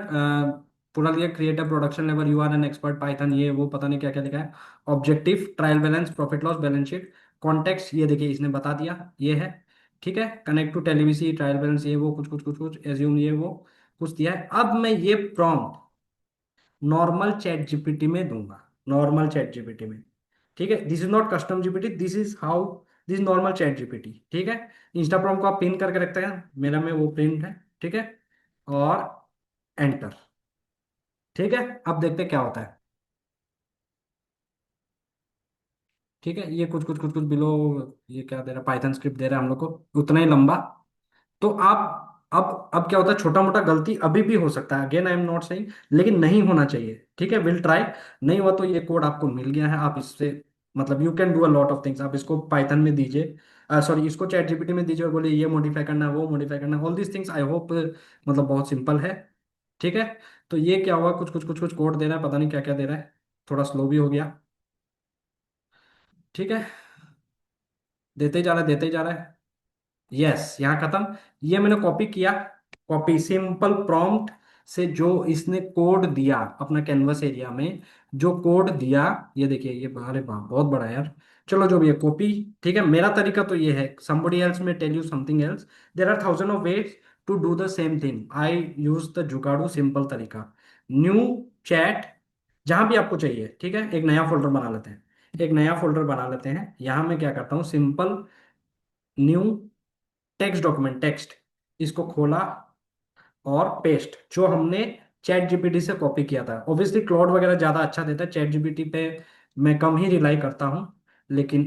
पूरा लिया, create a production level, you are an expert Python, ये वो पता नहीं क्या क्या लिखा है। Objective, trial balance, profit loss, balance sheet, context, ये देखिए इसने बता दिया, ये है। ठीक है, कनेक्ट टू टेलीविजी, ट्रायल बैलेंस, ये वो कुछ कुछ कुछ कुछ, एज्यूम, ये वो कुछ दिया है। अब मैं ये प्रॉम्प्ट नॉर्मल चैट जीपीटी में दूंगा, नॉर्मल चैट जीपीटी में। ठीक है, this is not custom GPT, this is how, this normal chat GPT. ठीक है, इंस्टा प्रॉम्प्ट को आप पिन करके रखते हैं, मेरा में वो प्रिंट है। ठीक है, और एंटर। ठीक है, अब देखते हैं क्या होता है। ठीक है, ये कुछ कुछ कुछ कुछ बिलो, ये क्या दे रहा है, पाइथन स्क्रिप्ट दे रहा है हम लोग को, उतना ही लंबा। तो आप, अब क्या होता है, छोटा मोटा गलती अभी भी हो सकता है, again I am not saying, लेकिन नहीं होना चाहिए। ठीक है, विल ट्राई। नहीं हुआ तो ये कोड आपको मिल गया है, आप इससे मतलब you can do a lot of things. आप इसको पाइथन में दीजिए, सॉरी इसको चैट जीपीटी में दीजिए और बोलिए ये मॉडिफाई करना है, वो मॉडिफाई करना है, all these things. I hope मतलब बहुत सिंपल है। ठीक है, तो ये क्या हुआ, कुछ कुछ कुछ कुछ कोड दे रहा है, पता नहीं क्या क्या दे रहा है, थोड़ा स्लो भी हो गया। ठीक है, देते ही जा रहा है, देते ही जा रहा है। यस, यहाँ खत्म। ये मैंने कॉपी किया, कॉपी सिंपल प्रॉम्प्ट से जो इसने कोड दिया अपना कैनवस एरिया में, जो कोड दिया, ये देखिए, ये अरे वाह बहुत बड़ा है यार। चलो जो भी है, कॉपी। ठीक है, मेरा तरीका तो ये है, somebody else may tell you something else, there are thousand of ways to do the same thing, I use the जुगाड़ू सिंपल तरीका। न्यू चैट, जहां भी आपको चाहिए, ठीक है, एक नया फोल्डर बना लेते हैं, एक नया फोल्डर बना लेते हैं। यहां मैं क्या करता हूँ, simple new text document, text, इसको खोला और पेस्ट, जो हमने चैट जीपीटी से कॉपी किया था। ऑब्वियसली क्लॉड वगैरह ज्यादा अच्छा देता है, चैट जीपीटी पे मैं कम ही रिलाई करता हूँ, लेकिन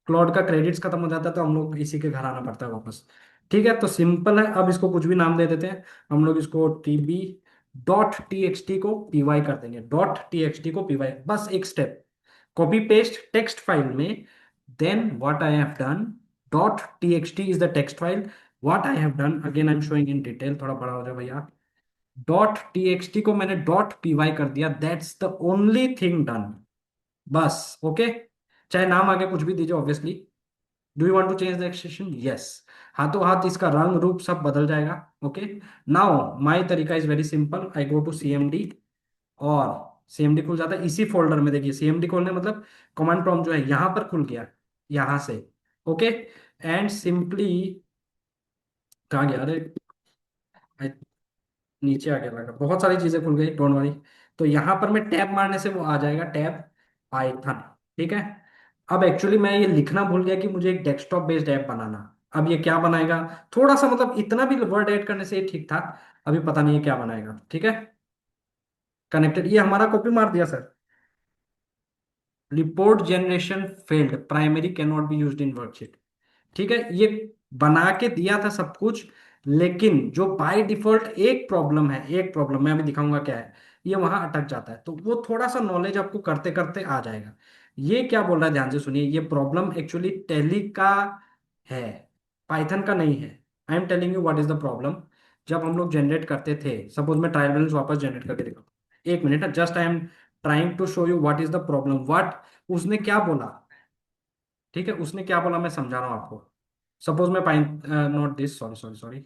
क्लॉड का क्रेडिट्स खत्म हो जाता है तो हम लोग इसी के घर आना पड़ता है वापस। ठीक है, तो सिंपल है, अब इसको कुछ भी नाम दे देते हैं हम लोग, इसको TB dot T X T को पीवाई कर देंगे, डॉट टी एक्स टी को पीवाई, बस एक step, copy paste text file में। Then what I have done, dot txt is the text file, what I have done, again I'm showing in detail, थोड़ा बड़ा हो जाए भैया। डॉट txt को मैंने डॉट py कर दिया, that's the only thing done, बस। ओके, चाहे नाम आगे कुछ भी दीजिए obviously. Do you want to change the extension, yes, हाथों हाथ इसका रंग रूप सब बदल जाएगा। ओके, नाउ माय तरीका is very simple, I go to CMD, और सीएमडी खुल जाता है इसी फोल्डर में। देखिए सीएमडी खोलने मतलब कमांड प्रॉम्प्ट जो है यहां पर खुल गया, यहां से। ओके, एंड सिंपली, कहाँ गया, अरे नीचे आ गया लगा, बहुत सारी चीजें खुल गई, डोंट वरी। तो यहां पर मैं टैब मारने से वो आ जाएगा, टैब पाइथन। ठीक है, अब एक्चुअली मैं ये लिखना भूल गया कि मुझे एक डेस्कटॉप बेस्ड ऐप बनाना। अब ये क्या बनाएगा, थोड़ा सा मतलब इतना भी वर्ड ऐड करने से ये ठीक था, अभी पता नहीं है क्या बनाएगा। ठीक है, कनेक्टेड, ये हमारा कॉपी मार दिया sir. Report generation failed, primary can not be used in worksheet. ठीक है, ये बना के दिया था सब कुछ, लेकिन जो बाय डिफॉल्ट एक प्रॉब्लम है, एक प्रॉब्लम मैं अभी दिखाऊंगा क्या है, ये वहां अटक जाता है, तो वो थोड़ा सा नॉलेज आपको करते करते आ जाएगा। ये क्या बोल रहा है, ध्यान से सुनिए, ये प्रॉब्लम एक्चुअली टैली का है, पाइथन का नहीं है। I am telling you what is the problem. जब हम लोग जनरेट करते थे, सपोज मैं ट्रायल बैलेंस वापस जनरेट करके दिखाऊँ, एक minute, just I am trying to show you what is the problem, what उसने क्या बोला। ठीक है, उसने क्या बोला मैं समझा रहा हूँ आपको। सपोज मैं pine, not this, sorry sorry sorry,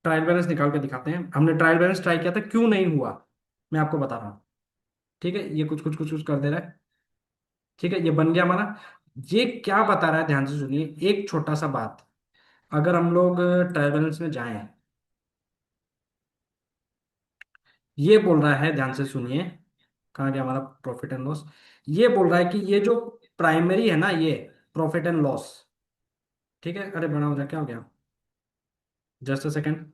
trial balance निकाल के दिखाते हैं। हमने ट्रायल बैलेंस ट्राई किया था, क्यों नहीं हुआ मैं आपको बता रहा हूँ। ठीक है, ये कुछ कुछ कुछ कुछ कर दे रहा है। ठीक है, ये बन गया हमारा। ये क्या बता रहा है, ध्यान से सुनिए, एक छोटा सा बात, अगर हम लोग ट्रायल बैलेंस में जाएं, ये बोल रहा है, ध्यान से सुनिए, कहाँ गया हमारा प्रॉफिट एंड लॉस। ये बोल रहा है कि ये जो प्राइमरी है ना, ये प्रॉफिट एंड लॉस, ठीक है, अरे बड़ा हो जाए, क्या हो गया, जस्ट अ सेकेंड।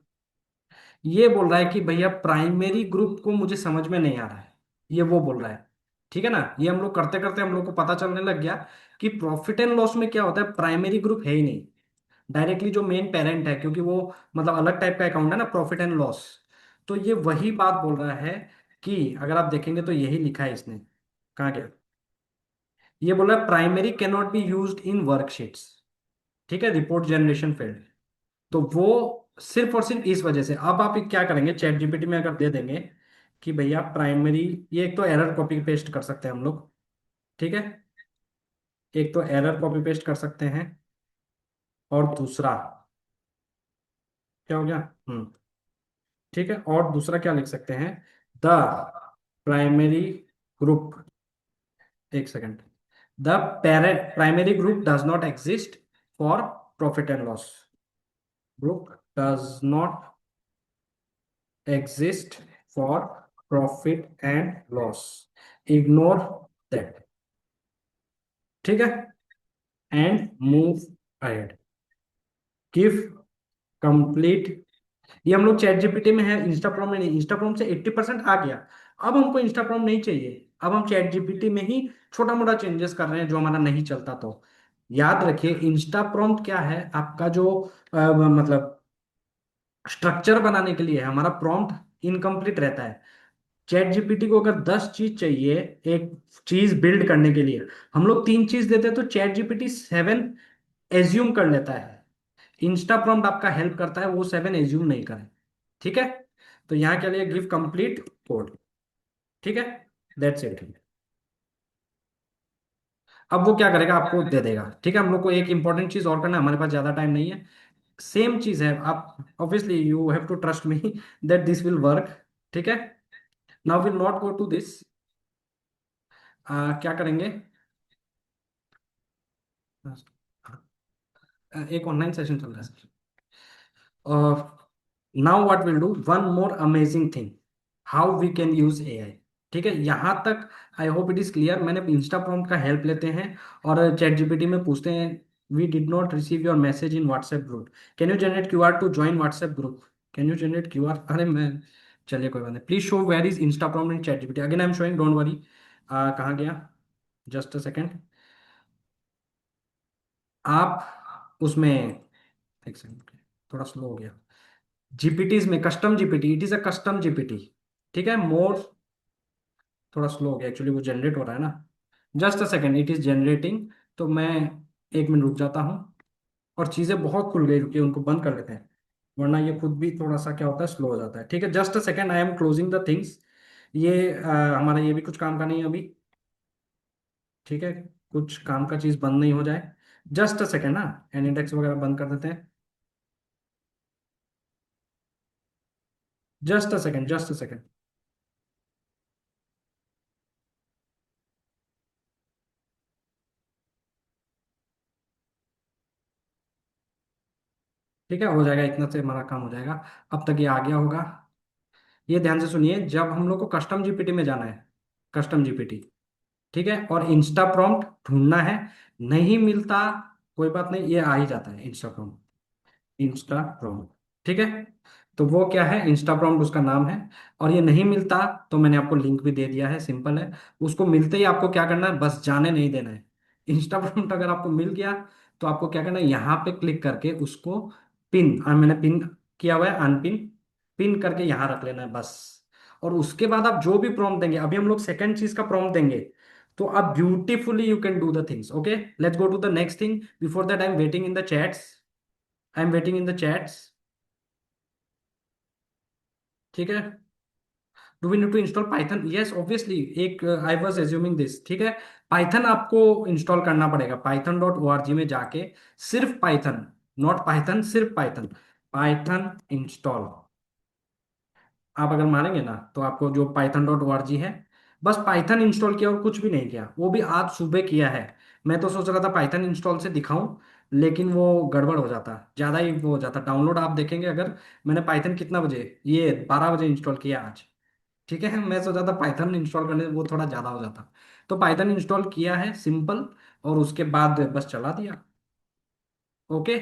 ये बोल रहा है कि भैया प्राइमरी ग्रुप को मुझे समझ में नहीं आ रहा है, ये वो बोल रहा है। ठीक है ना, ये हम लोग करते करते हम लोग को पता चलने लग गया कि प्रॉफिट एंड लॉस में क्या होता है, प्राइमरी ग्रुप है ही नहीं, डायरेक्टली जो मेन पेरेंट है, क्योंकि वो मतलब अलग टाइप का अकाउंट है ना, प्रॉफिट एंड लॉस। तो ये वही बात बोल रहा है कि अगर आप देखेंगे तो यही लिखा है इसने, कहाँ गया, ये बोला primary can not be used in worksheets, ठीक है, रिपोर्ट जनरेशन फील्ड। तो वो सिर्फ और सिर्फ इस वजह से। अब आप क्या करेंगे, चैट जीपीटी में अगर दे देंगे कि भैया प्राइमरी, ये एक तो एरर कॉपी पेस्ट कर सकते हैं हम लोग, ठीक है, एक तो एरर कॉपी पेस्ट कर सकते हैं, और दूसरा क्या हो गया, ठीक है, और दूसरा क्या लिख सकते हैं, द प्राइमरी ग्रुप, एक second, the parent primary group does not exist for profit and loss, group does not exist for profit and loss, ignore that, ठीक है, and move ahead, give complete। ये हम लोग चैट जीपीटी में है, इंस्टाप्रोम में नहीं, इंस्टाप्रोम से 80% आ गया। अब हमको इंस्टाप्रोम नहीं चाहिए, अब हम चैट जीपीटी में ही छोटा मोटा चेंजेस कर रहे हैं जो हमारा नहीं चलता। तो याद रखिए इंस्टाप्रोम क्या है, आपका जो मतलब स्ट्रक्चर बनाने के लिए है, हमारा प्रॉम्प्ट इनकम्प्लीट रहता है। चैट जीपीटी को अगर 10 चीज चाहिए एक चीज बिल्ड करने के लिए, हम लोग 3 चीज देते हैं तो चैट जीपीटी 7 एज्यूम कर लेता है। इंस्टा प्रॉम्प्ट आपका हेल्प करता है वो 7 एज्यूम नहीं करे, ठीक है। तो यहाँ के लिए गिव कंप्लीट कोड, ठीक है, दैट्स इट। अब वो क्या करेगा, आपको दे देगा, ठीक है। हम लोग को एक इंपॉर्टेंट चीज और करना है, हमारे पास ज्यादा टाइम नहीं है। सेम चीज है, आप obviously you have to trust me that this will work, ठीक है। Now will not go to this, क्या करेंगे, एक ऑनलाइन सेशन चल रहा है sir. Now what will do, one more amazing thing, how we can use AI, ठीक है। यहाँ तक I hope it is clear. मैंने इंस्टा प्रॉम्प्ट का हेल्प लेते हैं और चैट जीपीटी में पूछते हैं, we did not receive your message in WhatsApp group, can you generate QR to join WhatsApp group, can you generate QR, अरे मैं, चलिए कोई बात नहीं, please show where is Insta prompt in chat GPT, again I am showing, don't worry. कहाँ गया, just a second, आप उसमें, एक सेकेंड, थोड़ा स्लो हो गया, जीपीटीज में custom GPT, it is a custom GPT, ठीक है। मोर, थोड़ा स्लो हो गया एक्चुअली, वो जनरेट हो रहा है ना, just a second, it is generating. तो मैं 1 मिनट रुक जाता हूँ, और चीजें बहुत खुल गई, रुकिए उनको बंद कर लेते हैं, वरना ये खुद भी थोड़ा सा क्या होता है, स्लो हो जाता है, ठीक है। Just a second, I am closing the things. ये हमारा ये भी कुछ काम का नहीं है अभी, ठीक है, कुछ काम का चीज बंद नहीं हो जाए, जस्ट अ सेकेंड ना, एन इंडेक्स वगैरह बंद कर देते हैं, just a second, just a second, ठीक है, हो जाएगा, इतना से हमारा काम हो जाएगा। अब तक ये आ गया होगा। ये ध्यान से सुनिए, जब हम लोग को कस्टम जीपीटी में जाना है, कस्टम जीपीटी, ठीक है, और इंस्टा प्रॉम्प्ट ढूंढना है, नहीं मिलता, कोई बात नहीं, ये आ ही जाता है इंस्टा प्रॉम्प्ट, इंस्टा प्रॉम्प्ट, ठीक है। तो वो क्या है, इंस्टा प्रॉम्प्ट उसका नाम है। और ये नहीं मिलता तो मैंने आपको लिंक भी दे दिया है, सिंपल है। उसको मिलते ही आपको क्या करना है, बस जाने नहीं देना है। इंस्टा प्रॉम्प्ट अगर आपको मिल गया तो आपको क्या करना है, यहाँ पे क्लिक करके उसको पिन, मैंने पिन किया हुआ है, अनपिन, पिन करके यहाँ रख लेना है बस। और उसके बाद आप जो भी प्रॉम्प्ट देंगे, अभी हम लोग सेकंड चीज का प्रॉम्प्ट देंगे, तो आप beautifully you can do the things, okay. Let's go to the next thing, before that I am waiting in the chats, I am waiting in the chats, ठीक है। Do we need to install Python, yes obviously, एक I was assuming this, ठीक है। Python आपको install करना पड़ेगा, python.org में जाके, सिर्फ पाइथन, नॉट पाइथन, सिर्फ पाइथन, पाइथन इंस्टॉल, आप अगर मारेंगे ना तो आपको जो python.org है, बस पाइथन इंस्टॉल किया और कुछ भी नहीं किया, वो भी आज सुबह किया है। मैं तो सोच रहा था पाइथन इंस्टॉल से दिखाऊं, लेकिन वो गड़बड़ हो जाता, ज़्यादा ही वो हो जाता डाउनलोड, आप देखेंगे अगर, मैंने पाइथन कितना बजे, ये 12 बजे इंस्टॉल किया आज, ठीक है। मैं सोचा था पाइथन इंस्टॉल करने वो थोड़ा ज़्यादा हो जाता, तो पाइथन इंस्टॉल किया है सिंपल, और उसके बाद बस चला दिया, ओके।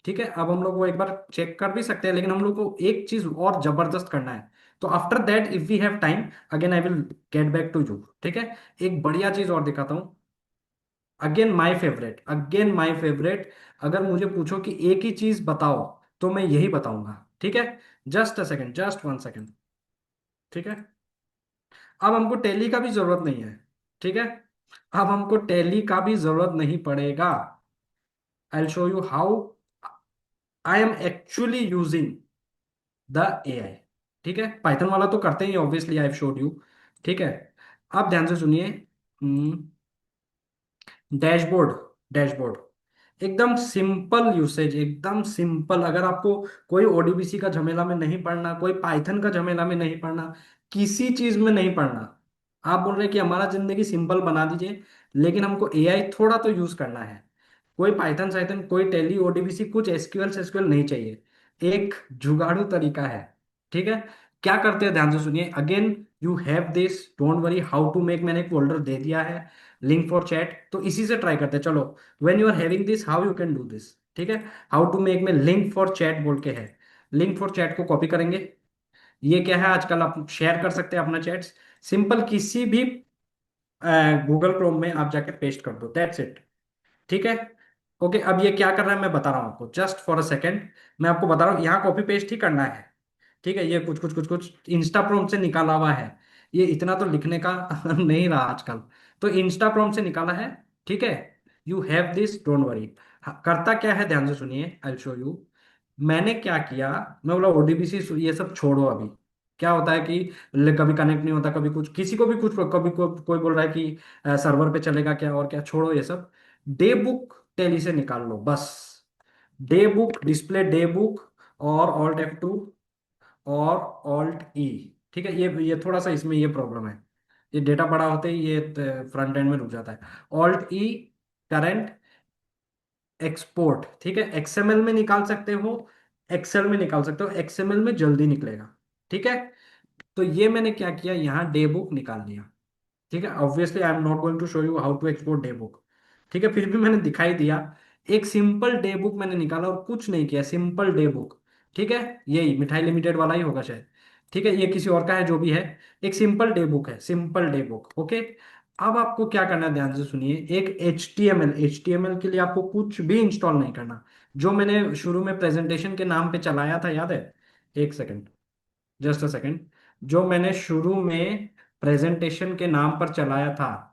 ठीक है, अब हम लोग वो एक बार चेक कर भी सकते हैं, लेकिन हम लोग को एक चीज और जबरदस्त करना है। तो after that if we have time again I will get back to you. ठीक है, एक बढ़िया चीज और दिखाता हूँ। अगेन माय फेवरेट, अगर मुझे पूछो कि एक ही चीज बताओ तो मैं यही बताऊंगा। ठीक है, just a second, just 1 second. ठीक है, अब हमको टैली का भी जरूरत नहीं है। ठीक है, अब हमको टैली का भी जरूरत नहीं पड़ेगा। I will show you how I am actually using the AI. ठीक है, पाइथन वाला तो करते ही obviously, I have showed you. ठीक है, आप ध्यान से सुनिए। डैशबोर्ड, डैशबोर्ड एकदम सिंपल यूसेज, एकदम सिंपल। अगर आपको कोई ओडीबीसी का झमेला में नहीं पड़ना, कोई पाइथन का झमेला में नहीं पड़ना, किसी चीज में नहीं पड़ना, आप बोल रहे हैं कि हमारा जिंदगी सिंपल बना दीजिए, लेकिन हमको एआई थोड़ा तो यूज करना है। कोई पाइथन साइथन, कोई टेली ओडीबीसी, कुछ एसक्यूएल सेसक्यूएल नहीं चाहिए। एक जुगाड़ू तरीका है। ठीक है, क्या करते हैं ध्यान से सुनिए। Again you have this, don't worry how to make, मैंने एक फोल्डर दे दिया है, लिंक फॉर चैट, तो इसी से ट्राई करते हैं। चलो, when you are having this how you can do this. ठीक है, हाउ टू मेक में लिंक फॉर चैट बोल के है। लिंक फॉर चैट को कॉपी करेंगे। ये क्या है, आजकल आप शेयर कर सकते हैं अपना चैट्स, सिंपल किसी भी गूगल क्रोम में आप जाके पेस्ट कर दो, दैट्स इट। ठीक है, ओके, अब ये क्या कर रहा है मैं बता रहा हूँ आपको, जस्ट फॉर अ सेकेंड। मैं आपको बता रहा हूँ, यहाँ कॉपी पेस्ट ही करना है। ठीक है, ये कुछ कुछ कुछ कुछ इंस्टा प्रॉम्प्ट से निकाला हुआ है। ये इतना तो लिखने का नहीं रहा आजकल, तो इंस्टा प्रॉम्प्ट से निकाला है। ठीक है, you have this, don't worry. करता क्या है ध्यान से सुनिए, आई शो यू। मैंने क्या किया, मैं बोला ओडीबीसी ये सब छोड़ो अभी। क्या होता है कि कभी कनेक्ट नहीं होता, कभी कुछ, किसी को भी कुछ, कभी कोई बोल रहा है कि सर्वर पे चलेगा क्या, और क्या, छोड़ो ये सब। डे बुक टेली से निकाल लो बस। Day book, display day book, और ऑल्ट F2 और ऑल्ट ई। ठीक है, ये थोड़ा सा इसमें ये प्रॉब्लम है, ये डेटा बड़ा होते ही ये फ्रंट एंड में रुक जाता है। ऑल्ट ई, करंट, एक्सपोर्ट। ठीक है, एक्सएमएल में निकाल सकते हो, एक्सेल में निकाल सकते हो, एक्सएमएल में जल्दी निकलेगा। ठीक है, तो ये मैंने क्या किया, यहाँ डे बुक निकाल लिया। ठीक है, obviously I am not going to show you how to export day book. ठीक है, फिर भी मैंने दिखाई दिया। एक सिंपल डे बुक मैंने निकाला और कुछ नहीं किया, सिंपल डे बुक। ठीक है, यही मिठाई लिमिटेड वाला ही होगा शायद। ठीक है, ये किसी और का है जो भी है, एक सिंपल डे बुक है, सिंपल डे बुक। ओके, अब आपको क्या करना है ध्यान से सुनिए। एक एच टी एम एल के लिए आपको कुछ भी इंस्टॉल नहीं करना। जो मैंने शुरू में प्रेजेंटेशन के नाम पे चलाया था, याद है? एक सेकेंड, जस्ट अ सेकेंड। जो मैंने शुरू में प्रेजेंटेशन के नाम पर चलाया था,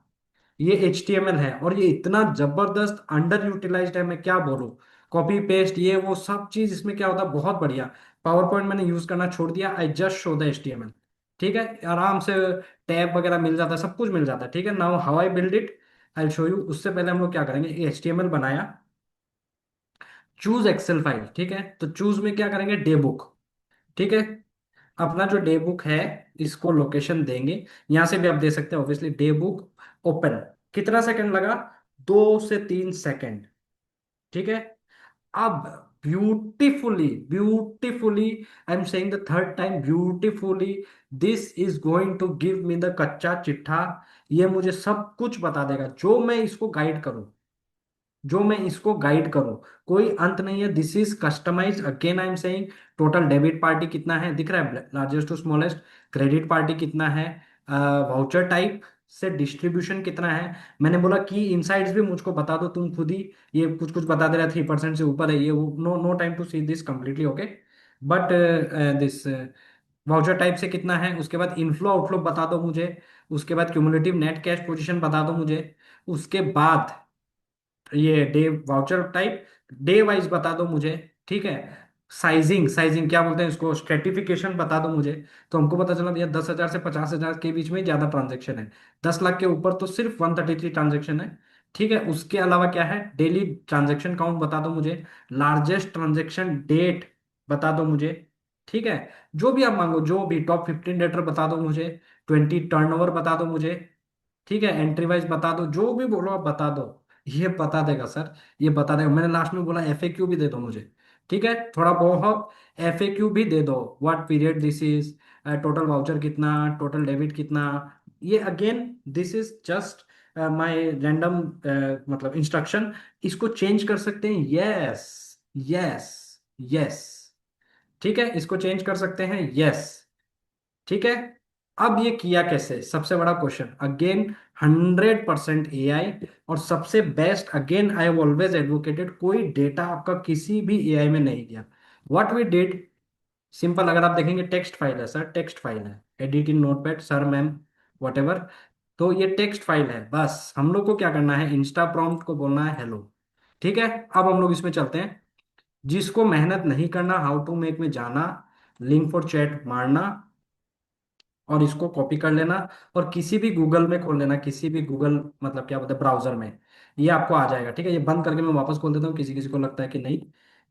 ये HTML है, और ये इतना जबरदस्त अंडर यूटिलाइज्ड है, मैं क्या बोलूं। कॉपी पेस्ट ये वो सब चीज इसमें क्या होता है, बहुत बढ़िया। पावर पॉइंट मैंने यूज करना छोड़ दिया, I just show the HTML। ठीक है, आराम से टैब वगैरह मिल जाता है, सब कुछ मिल जाता है। ठीक है, now how I build it, I show you. उससे पहले हम लोग क्या करेंगे, HTML बनाया, चूज एक्सेल फाइल। ठीक है, तो चूज में क्या करेंगे, डे बुक। ठीक है, अपना जो डे बुक है, इसको लोकेशन देंगे, यहां से भी आप दे सकते हैं ऑब्वियसली। डे बुक ओपन, कितना सेकंड लगा, 2 से 3 सेकंड। ठीक है, अब beautifully, beautifully, I am saying the third time, beautifully, this is going to give me the कच्चा चिट्ठा। ये मुझे सब कुछ बता देगा, जो मैं इसको गाइड करूं, जो मैं इसको गाइड करूं, कोई अंत नहीं है। This is customize, again I am saying. Total debit party कितना है दिख रहा है, largest to smallest. Credit party कितना है, वाउचर टाइप से डिस्ट्रीब्यूशन कितना है। मैंने बोला की इनसाइड्स भी मुझको बता दो तुम खुद ही। ये कुछ कुछ बता दे रहा है, 3% से ऊपर है ये वो, no no time to see this completely, okay. But this voucher type से कितना है, उसके बाद इनफ्लो आउटफ्लो बता दो मुझे, उसके बाद क्यूमुलेटिव नेट कैश पोजीशन बता दो मुझे, उसके बाद ये day voucher type day wise बता दो मुझे। ठीक है, साइजिंग, साइजिंग क्या बोलते हैं इसको, स्ट्रेटिफिकेशन बता दो मुझे। तो हमको पता चला भैया 10,000 से 50,000 के बीच में ज्यादा ट्रांजेक्शन है, 10 लाख के ऊपर तो सिर्फ 133 ट्रांजेक्शन है। ठीक है, उसके अलावा क्या है, डेली ट्रांजेक्शन काउंट बता दो मुझे, लार्जेस्ट ट्रांजेक्शन डेट बता दो मुझे। ठीक है, जो भी आप मांगो, जो भी टॉप 15 डेटर बता दो मुझे, 20 टर्नओवर बता दो मुझे। ठीक है, एंट्री वाइज बता दो, जो भी बोलो आप बता दो, ये बता देगा सर, ये बता देगा। मैंने लास्ट में बोला FAQ भी दे दो मुझे। ठीक है, थोड़ा बहुत FAQ भी दे दो, what period this is, total voucher कितना, टोटल डेबिट कितना। ये again this is just my random मतलब इंस्ट्रक्शन, इसको चेंज कर सकते हैं, यस। यस, यस, ठीक है, इसको चेंज कर सकते हैं, यस, ठीक है। अब ये किया कैसे, सबसे बड़ा क्वेश्चन अगेन, 100% AI। और सबसे best again, I have always advocated, कोई डेटा आपका किसी भी एआई में नहीं गया। व्हाट वी डिड, सिंपल, अगर आप देखेंगे टेक्स्ट फाइल है सर, टेक्स्ट फाइल है, edit in notepad sir ma'am what, तो ये टेक्स्ट फाइल है, बस हम लोग को क्या करना है, इंस्टा प्रॉम्प्ट को बोलना है हेलो, ठीक है। अब हम लोग इसमें चलते हैं, जिसको मेहनत नहीं करना, हाउ टू मेक में जाना, लिंक फॉर चैट मारना, और इसको कॉपी कर लेना, और किसी भी गूगल में खोल लेना, किसी भी गूगल मतलब क्या बोलते हैं ब्राउजर में, ये आपको आ जाएगा, ठीक है। ये बंद करके मैं वापस खोल देता हूँ, किसी किसी को लगता है कि नहीं,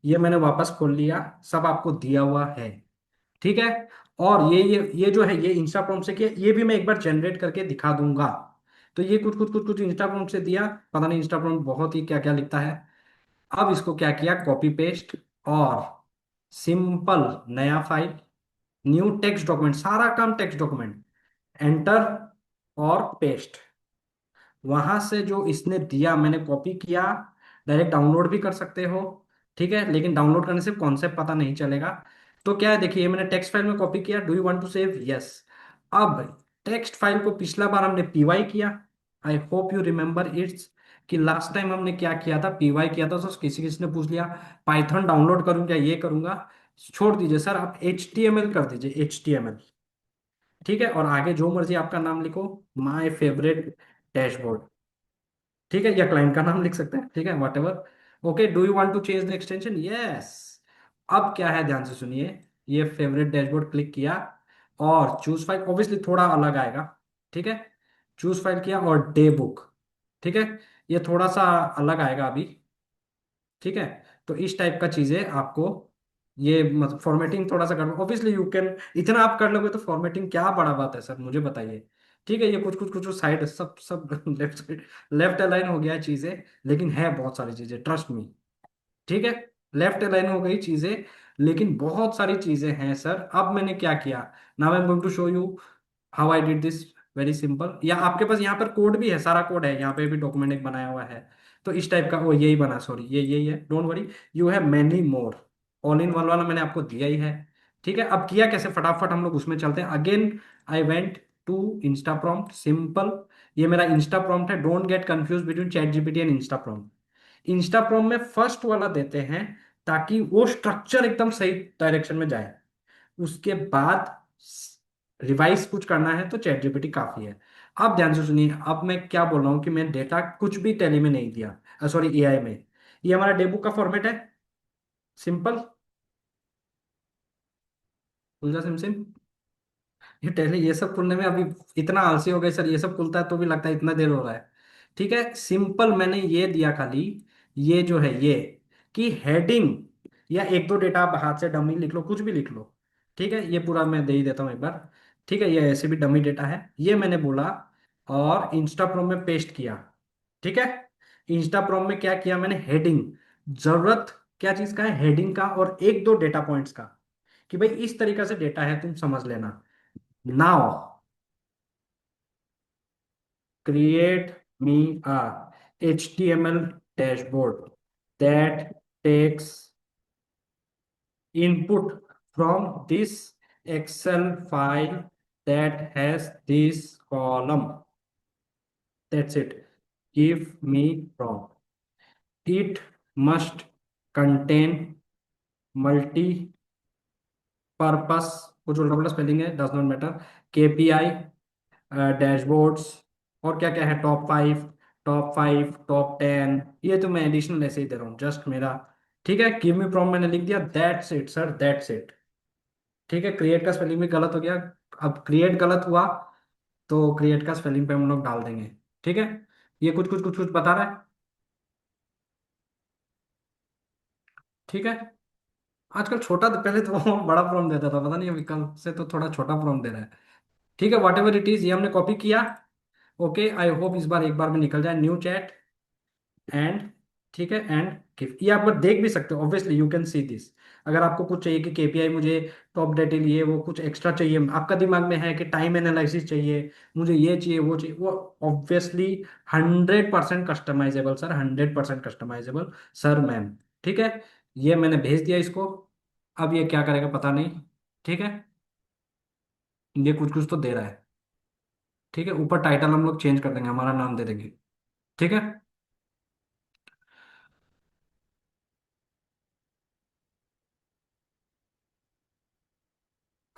ये मैंने वापस खोल लिया, सब आपको दिया हुआ है, ठीक है। और ये जो है, ये इंस्टा प्रॉम्प्ट से किया, ये भी मैं एक बार जनरेट करके दिखा दूंगा। तो ये कुछ कुछ कुछ कुछ इंस्टा प्रॉम्प्ट से दिया, पता नहीं इंस्टा प्रॉम्प्ट बहुत ही क्या क्या लिखता है। अब इसको क्या किया, कॉपी पेस्ट, और सिंपल नया फाइल, न्यू टेक्स्ट डॉक्यूमेंट, सारा काम टेक्स्ट डॉक्यूमेंट, एंटर और पेस्ट, वहां से जो इसने दिया मैंने कॉपी किया, डायरेक्ट डाउनलोड भी कर सकते हो, ठीक है, लेकिन डाउनलोड करने से कॉन्सेप्ट पता नहीं चलेगा। तो क्या है, देखिए, ये मैंने टेक्स्ट फाइल में कॉपी किया, do you want to save, yes. अब टेक्स्ट फाइल को पिछला बार हमने पीवाई किया, I hope you remember it's, कि लास्ट टाइम हमने क्या किया था, पीवाई किया था, तो किसी किसी ने पूछ लिया पाइथन डाउनलोड करूँ क्या, ये करूंगा, छोड़ दीजिए सर, आप HTML कर दीजिए, HTML, ठीक है, और आगे जो मर्जी आपका नाम लिखो, माय फेवरेट डैशबोर्ड, ठीक है, या क्लाइंट का नाम लिख सकते हैं, ठीक है, whatever. Okay, do you want to change the extension, yes. अब क्या है, ध्यान से सुनिए, ये फेवरेट डैशबोर्ड क्लिक किया, और चूज फाइल, ऑब्वियसली थोड़ा अलग आएगा, ठीक है, चूज फाइल किया, और डे बुक, ठीक है, ये थोड़ा सा अलग आएगा अभी, ठीक है। तो इस टाइप का चीजें आपको, ये मतलब फॉर्मेटिंग थोड़ा सा कर, ऑब्वियसली यू कैन, इतना आप कर लोगे तो फॉर्मेटिंग क्या बड़ा बात है सर, मुझे बताइए, ठीक है। ये कुछ कुछ कुछ साइड सब सब लेफ्ट साइड, लेफ्ट अलाइन हो गया है चीजें, लेकिन है बहुत सारी चीजें, ट्रस्ट मी, ठीक है, लेफ्ट अलाइन हो गई चीजें, लेकिन बहुत सारी चीजें हैं सर। अब मैंने क्या किया, now I am going to show you how I did this, very simple. या आपके पास यहाँ पर कोड भी है, सारा कोड है, यहाँ पे भी डॉक्यूमेंट एक बनाया हुआ है, तो इस टाइप का, वो यही बना, सॉरी, ये यही है, don't worry, you have many more, all in one वाला मैंने आपको दिया ही है, ठीक है। अब किया कैसे, फटाफट हम लोग उसमें चलते हैं, again I went to insta prompt, simple, ये मेरा इंस्टा प्रॉम्प्ट है, don't get confuse between chat GPT and insta prompt. Insta prompt में फर्स्ट वाला देते हैं, ताकि वो स्ट्रक्चर एकदम सही डायरेक्शन में जाए, उसके बाद रिवाइज कुछ करना है तो चैट जीपीटी काफी है। अब ध्यान से सुनिए, अब मैं क्या बोल रहा हूँ, कि मैं डेटा कुछ भी टेली में नहीं दिया, सॉरी एआई में, ये हमारा डेबुक का फॉर्मेट है, सिंपल, खुल सिम सिम, ये टेली, ये सब खुलने में अभी इतना आलसी हो गए सर, ये सब खुलता है तो भी लगता है इतना देर हो रहा है, ठीक है। सिंपल मैंने ये दिया खाली, ये जो है ये, कि हेडिंग, या एक दो डेटा आप हाथ से डमी लिख लो, कुछ भी लिख लो, ठीक है, ये पूरा मैं दे ही देता हूँ एक बार, ठीक है, ये ऐसे भी डमी डेटा है, ये मैंने बोला, और इंस्टा प्रो में पेस्ट किया, ठीक है। इंस्टा प्रो में क्या किया मैंने, हेडिंग, जरूरत क्या चीज का है, हेडिंग का, और एक दो डेटा पॉइंट्स का, कि भाई इस तरीका से डेटा है, तुम समझ लेना। Now create me a HTML dashboard that takes input from this Excel file that has this column. That's it. Give me prompt. It must contain multi purpose, कुछ उल्टा पुल्टा स्पेलिंग है, does not matter, KPI, dashboards, और क्या क्या है, top 5 top 10, ये तो मैं एडिशनल ऐसे ही दे रहा हूँ, जस्ट मेरा, ठीक है। गिव मी प्रॉम्प्ट मैंने लिख दिया, that's it sir, that's it, ठीक है। क्रिएट का स्पेलिंग भी गलत हो गया, अब क्रिएट गलत हुआ तो क्रिएट का स्पेलिंग पे हम लोग डाल देंगे, ठीक है। ये कुछ कुछ कुछ कुछ बता रहा है, ठीक है। आजकल छोटा, पहले तो वो बड़ा प्रॉम्प्ट देता था, पता नहीं अभी कल से तो थोड़ा छोटा प्रॉम्प्ट दे रहा है, ठीक है। वॉट एवर इट इज, ये हमने कॉपी किया, ओके, आई होप इस बार एक बार में निकल जाए, न्यू चैट, एंड, ठीक है, एंड गिव, ये आप देख भी सकते हो, obviously you can see this. अगर आपको कुछ चाहिए कि KPI मुझे टॉप डेटा लिए, वो कुछ एक्स्ट्रा चाहिए, आपका दिमाग में है कि टाइम एनालिसिस चाहिए, मुझे ये चाहिए वो चाहिए, वो obviously 100% customizable sir, 100% customizable sir ma'am, ठीक है। ये मैंने भेज दिया इसको। अब ये क्या करेगा पता नहीं। ठीक है, ये कुछ कुछ तो दे रहा है। ठीक है, ऊपर टाइटल हम लोग चेंज कर देंगे, हमारा नाम दे देंगे। ठीक है,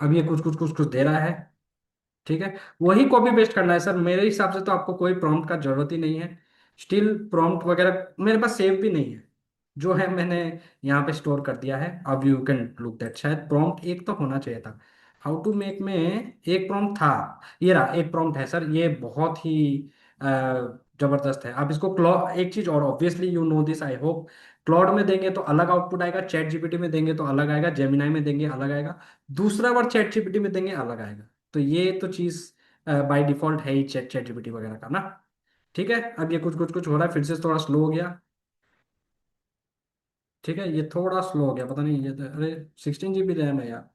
अब ये कुछ कुछ कुछ कुछ दे रहा है। ठीक है, वही कॉपी पेस्ट करना है सर, मेरे हिसाब से तो आपको कोई प्रॉम्प्ट का जरूरत ही नहीं है। स्टिल प्रॉम्प्ट वगैरह मेरे पास सेव भी नहीं है, जो है मैंने यहाँ पे स्टोर कर दिया है। अब यू कैन लुक दैट, शायद प्रॉम्प्ट एक तो होना चाहिए था। हाउ टू मेक में एक प्रॉम्प्ट था, ये रहा एक प्रॉम्प्ट है सर, ये बहुत ही अ, जबरदस्त है। आप इसको क्लॉ एक चीज और, obviously you know this I hope, cloud में देंगे तो अलग आउटपुट आएगा, चैट जीपीटी में देंगे तो अलग आएगा, जेमिनाई में देंगे अलग आएगा, दूसरा बार चैट जीपीटी में देंगे अलग आएगा। तो ये तो चीज बाय डिफॉल्ट है ही चैट चैट जीपीटी वगैरह का ना। ठीक है, अब ये कुछ कुछ कुछ हो रहा है, फिर से थोड़ा स्लो हो गया। ठीक है, ये थोड़ा स्लो हो गया, पता नहीं ये तो, अरे 16 GB रैम है यार।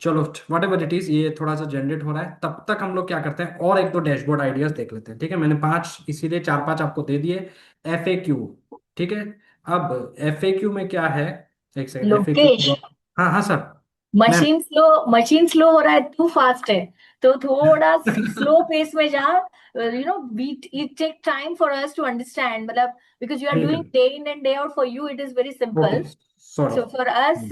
चलो वट एवर इट इज, ये थोड़ा सा जनरेट हो रहा है, तब तक हम लोग क्या करते हैं और एक दो डैशबोर्ड आइडियाज देख लेते हैं। ठीक है, मैंने पांच इसीलिए चार पांच आपको दे दिए। F A Q. ठीक है, अब एफ ए क्यू में क्या है, एक second, F A Lokesh, Q. हाँ हाँ सर। मैम, मशीन स्लो हो रहा है, तू फास्ट है, तो थोड़ा स्लो पेस में जा। We it take time for us to understand, मतलब बिकॉज यू आर ठीक है, doing day in and day out, for you it is very okay, simple. Sorry, So for us,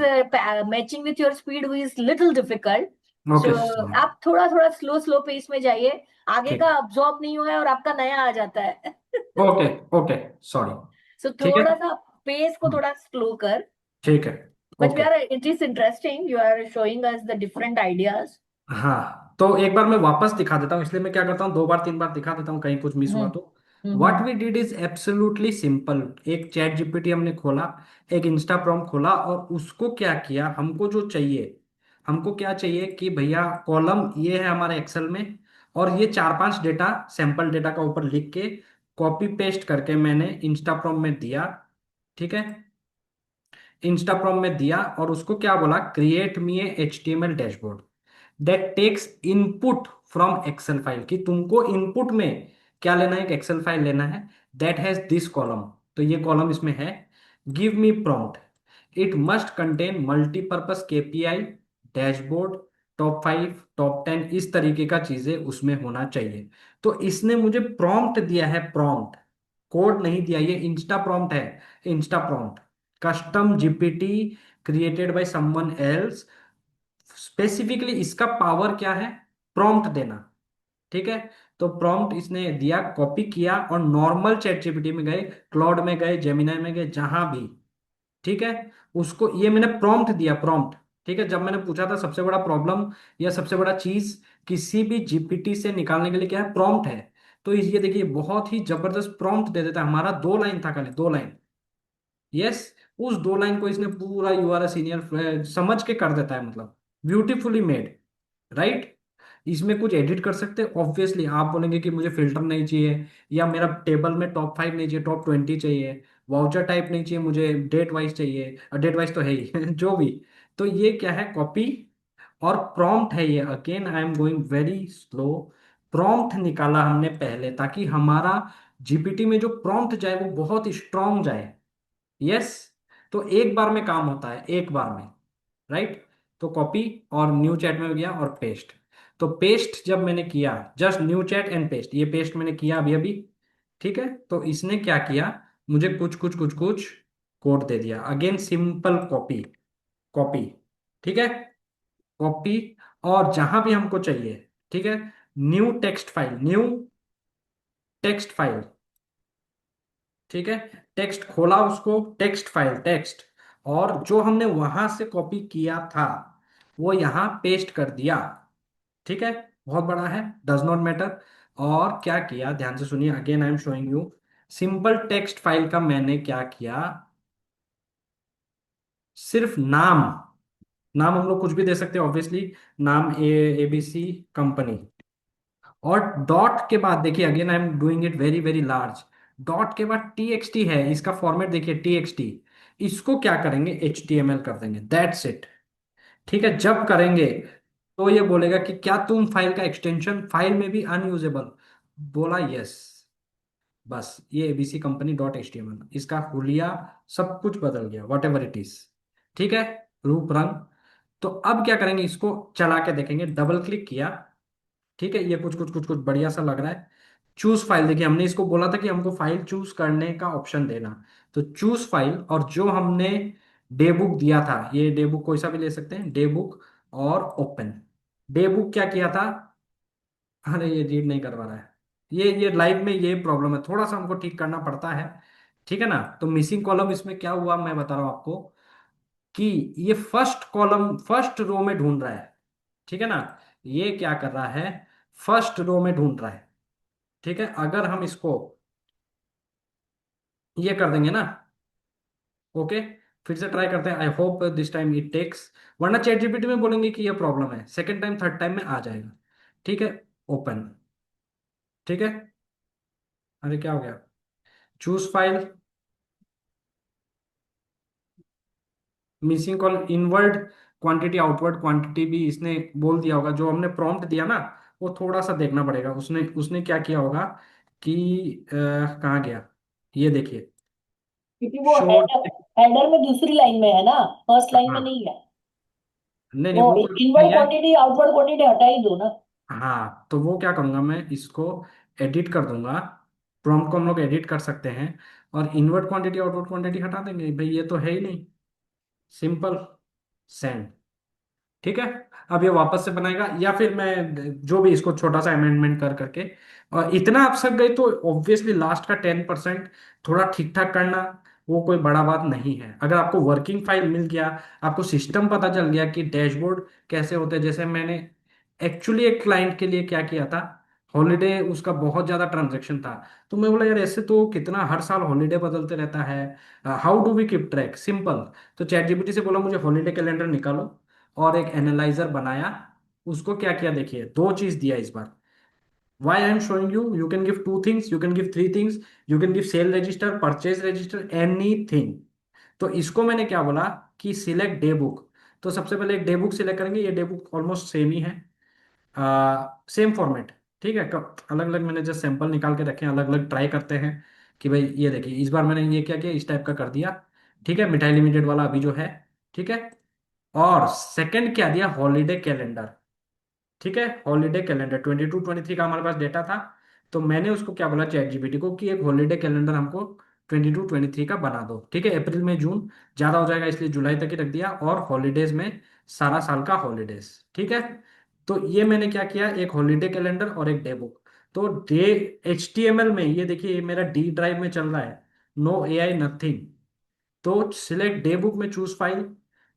matching with your speed is little difficult. Okay So sorry, आप थोड़ा थोड़ा slow pace में जाइए, आगे का ठीक, अब्सॉर्ब नहीं हुआ है और आपका नया आ जाता है। Okay, okay, sorry. सो ठीक है, थोड़ा सा पेस को थोड़ा स्लो कर। ठीक है, but we okay. Are, it is interesting, you are showing us the different ideas. हाँ, तो एक बार मैं वापस दिखा देता हूँ, इसलिए मैं क्या करता हूँ, दो बार तीन बार दिखा देता हूँ, कहीं कुछ मिस हुआ हम्म तो। What hmm we did is absolutely simple. एक चैट जीपीटी हमने खोला, एक इंस्टा प्रॉम्प्ट खोला, और उसको क्या किया, हमको जो चाहिए, हमको क्या चाहिए कि भैया कॉलम ये है हमारे एक्सेल में, और ये चार पांच डेटा, सैंपल डेटा का ऊपर लिख के कॉपी पेस्ट करके मैंने इंस्टा प्रॉम्प्ट में दिया। ठीक है, इंस्टाग्राम में दिया, और उसको क्या बोला, create me a HTML dashboard that takes input from Excel file, कि तुमको इनपुट में क्या लेना है, एक एक्सेल फाइल लेना है दैट हैज दिस कॉलम, तो ये कॉलम इसमें है। Give me prompt, it must contain multipurpose KPI, dashboard, top 5, top 10, इस तरीके का चीजें उसमें होना चाहिए। तो इसने मुझे प्रॉम्प्ट दिया है, प्रॉम्प्ट, कोड नहीं दिया, ये इंस्टा प्रॉम्प्ट है। Insta prompt, custom GPT created by someone else. Specifically इसका पावर क्या है, प्रॉम्प्ट देना। ठीक है, तो प्रॉम्प्ट इसने दिया, कॉपी किया, और नॉर्मल चैट जीपीटी में गए, क्लाउड में गए, जेमिनाई में गए, जहां भी। ठीक है, उसको ये मैंने प्रॉम्प्ट दिया, प्रॉम्प्ट। ठीक है, जब मैंने पूछा था सबसे बड़ा प्रॉब्लम या सबसे बड़ा चीज किसी भी जीपीटी से निकालने के लिए क्या है, प्रॉम्प्ट है। तो ये देखिए बहुत ही जबरदस्त प्रॉम्प्ट दे देता है, हमारा 2 लाइन था, खाली 2 लाइन। यस, उस 2 लाइन को इसने पूरा, यू आर अ सीनियर समझ के कर देता है, मतलब ब्यूटीफुली मेड, राइट। इसमें कुछ एडिट कर सकते हैं, ऑब्वियसली आप बोलेंगे कि मुझे फिल्टर नहीं चाहिए, या मेरा टेबल में टॉप 5 नहीं चाहिए, टॉप 20 चाहिए, वाउचर टाइप नहीं चाहिए मुझे, डेट वाइज चाहिए, डेट वाइज तो है ही जो भी। तो ये क्या है, कॉपी और प्रॉम्प्ट है ये, again I am going very slow. Prompt निकाला हमने पहले, ताकि हमारा जीपीटी में जो प्रॉम्प्ट जाए वो बहुत स्ट्रांग जाए। यस, तो एक बार में काम होता है, एक बार में, राइट। तो कॉपी, और न्यू चैट में गया और पेस्ट। तो पेस्ट जब मैंने किया, just new chat and paste, ये पेस्ट मैंने किया अभी अभी। ठीक है, तो इसने क्या किया, मुझे कुछ कुछ कुछ कुछ कोड दे दिया, अगेन सिंपल कॉपी, कॉपी। ठीक है, कॉपी, और जहां भी हमको चाहिए, ठीक है, new text file, new text file. ठीक है, टेक्स्ट खोला, उसको टेक्स्ट फाइल, टेक्स्ट, और जो हमने वहां से कॉपी किया था वो यहां पेस्ट कर दिया। ठीक है, बहुत बड़ा है, डज नॉट मैटर। और क्या किया, ध्यान से सुनिए, again I am showing you, simple text file का मैंने क्या किया, सिर्फ नाम, नाम हम लोग कुछ भी दे सकते हैं ऑब्वियसली, नाम ABC कंपनी, और डॉट के बाद देखिए, again I am doing it very very large, dot के बाद TXT है, इसका फॉर्मेट देखिए, TXT। इसको क्या करेंगे, HTML कर देंगे, दैट्स इट। ठीक है, जब करेंगे तो ये बोलेगा कि क्या तुम फाइल का एक्सटेंशन फाइल में भी अनयूजेबल, बोला यस, बस ये ABC company dot H T M L, इसका हुलिया सब कुछ बदल गया, वट एवर इट इज। ठीक है, रूप रंग। तो अब क्या करेंगे, इसको चला के देखेंगे, डबल क्लिक किया। ठीक है, ये कुछ कुछ कुछ कुछ बढ़िया सा लग रहा है। चूज फाइल, देखिए हमने इसको बोला था कि हमको फाइल चूज करने का ऑप्शन देना। तो चूज फाइल, और जो हमने डे बुक दिया था, ये डे बुक कोई सा भी ले सकते हैं, डे बुक और ओपन। डे बुक क्या किया था, अरे ये रीड नहीं करवा रहा है, ये लाइव में ये प्रॉब्लम है, थोड़ा सा हमको ठीक करना पड़ता है। ठीक है ना। तो मिसिंग कॉलम इसमें क्या हुआ मैं बता रहा हूं आपको, कि ये फर्स्ट कॉलम फर्स्ट रो में ढूंढ रहा है। ठीक है ना, ये क्या कर रहा है, फर्स्ट रो में ढूंढ रहा है। ठीक है, अगर हम इसको ये कर देंगे ना, ओके, फिर से ट्राई करते हैं, I hope this time it takes, वरना चैट जीपीटी में बोलेंगे कि ये प्रॉब्लम है, सेकंड टाइम थर्ड टाइम में आ जाएगा। ठीक है, ओपन। ठीक है, अरे क्या हो गया, choose file, missing call, inward quantity outward quantity भी इसने बोल दिया होगा, जो हमने प्रॉम्प्ट दिया ना, वो थोड़ा सा देखना पड़ेगा, उसने उसने क्या किया होगा कि कहाँ गया, ये देखिए, क्योंकि वो शो, हेडर हेडर में दूसरी लाइन में है ना, फर्स्ट लाइन में हाँ, नहीं है। नहीं नहीं वो वो कोई बात नहीं इनवर्ड है। क्वांटिटी आउटवर्ड क्वांटिटी हटा ही दो ना। हाँ, तो वो क्या करूंगा मैं, इसको एडिट कर दूंगा, प्रॉम्प्ट को हम लोग एडिट कर सकते हैं, और इनवर्ट क्वांटिटी आउटवर्ड क्वांटिटी हटा देंगे, भाई ये तो है ही नहीं, सिंपल, सेंड। ठीक है, अब ये वापस से बनाएगा, या फिर मैं जो भी इसको छोटा सा अमेंडमेंट कर करके, और इतना आप सक गए तो ऑब्वियसली लास्ट का 10% थोड़ा ठीक ठाक करना, वो कोई बड़ा बात नहीं है। अगर आपको वर्किंग फाइल मिल गया, आपको सिस्टम पता चल गया कि डैशबोर्ड कैसे होते हैं, जैसे मैंने एक्चुअली एक क्लाइंट के लिए क्या किया था, हॉलीडे उसका बहुत ज्यादा ट्रांजेक्शन था, तो मैं बोला यार ऐसे तो कितना हर साल हॉलीडे बदलते रहता है, how do we keep track, simple. तो चैट जीपीटी से बोला मुझे हॉलीडे कैलेंडर निकालो, और एक एनालाइजर बनाया, उसको क्या किया देखिए, दो चीज दिया इस बार। Why I am showing you, you can give two things, you can give three things, you can give sale register, purchase register, anything. तो इसको मैंने क्या बोला कि सिलेक्ट डे बुक। तो सबसे पहले एक डे बुक सिलेक्ट करेंगे, ये डे बुक ऑलमोस्ट सेम ही है, सेम फॉर्मेट। ठीक है, अलग अलग मैंने जस्ट सैंपल निकाल के रखे हैं, अलग अलग ट्राई करते हैं कि भाई ये देखिए, इस बार मैंने ये क्या किया, इस टाइप का कर दिया। ठीक है, मिठाई लिमिटेड वाला अभी जो है। ठीक है, और सेकंड क्या दिया, हॉलीडे कैलेंडर। ठीक है, हॉलीडे कैलेंडर 22-23 का हमारे पास डेटा था, तो मैंने उसको क्या बोला चैट जीपीटी को कि एक हॉलीडे कैलेंडर हमको 22-23 का बना दो। ठीक है, अप्रैल में जून ज्यादा हो जाएगा इसलिए जुलाई तक ही रख दिया, और हॉलीडेज में सारा साल का हॉलीडेज। ठीक है, तो ये मैंने क्या किया, एक हॉलीडे कैलेंडर और एक डे बुक। तो डे HTML में ये देखिए, ये मेरा डी ड्राइव में चल रहा है, नो AI नथिंग। तो सिलेक्ट डे बुक में चूज फाइल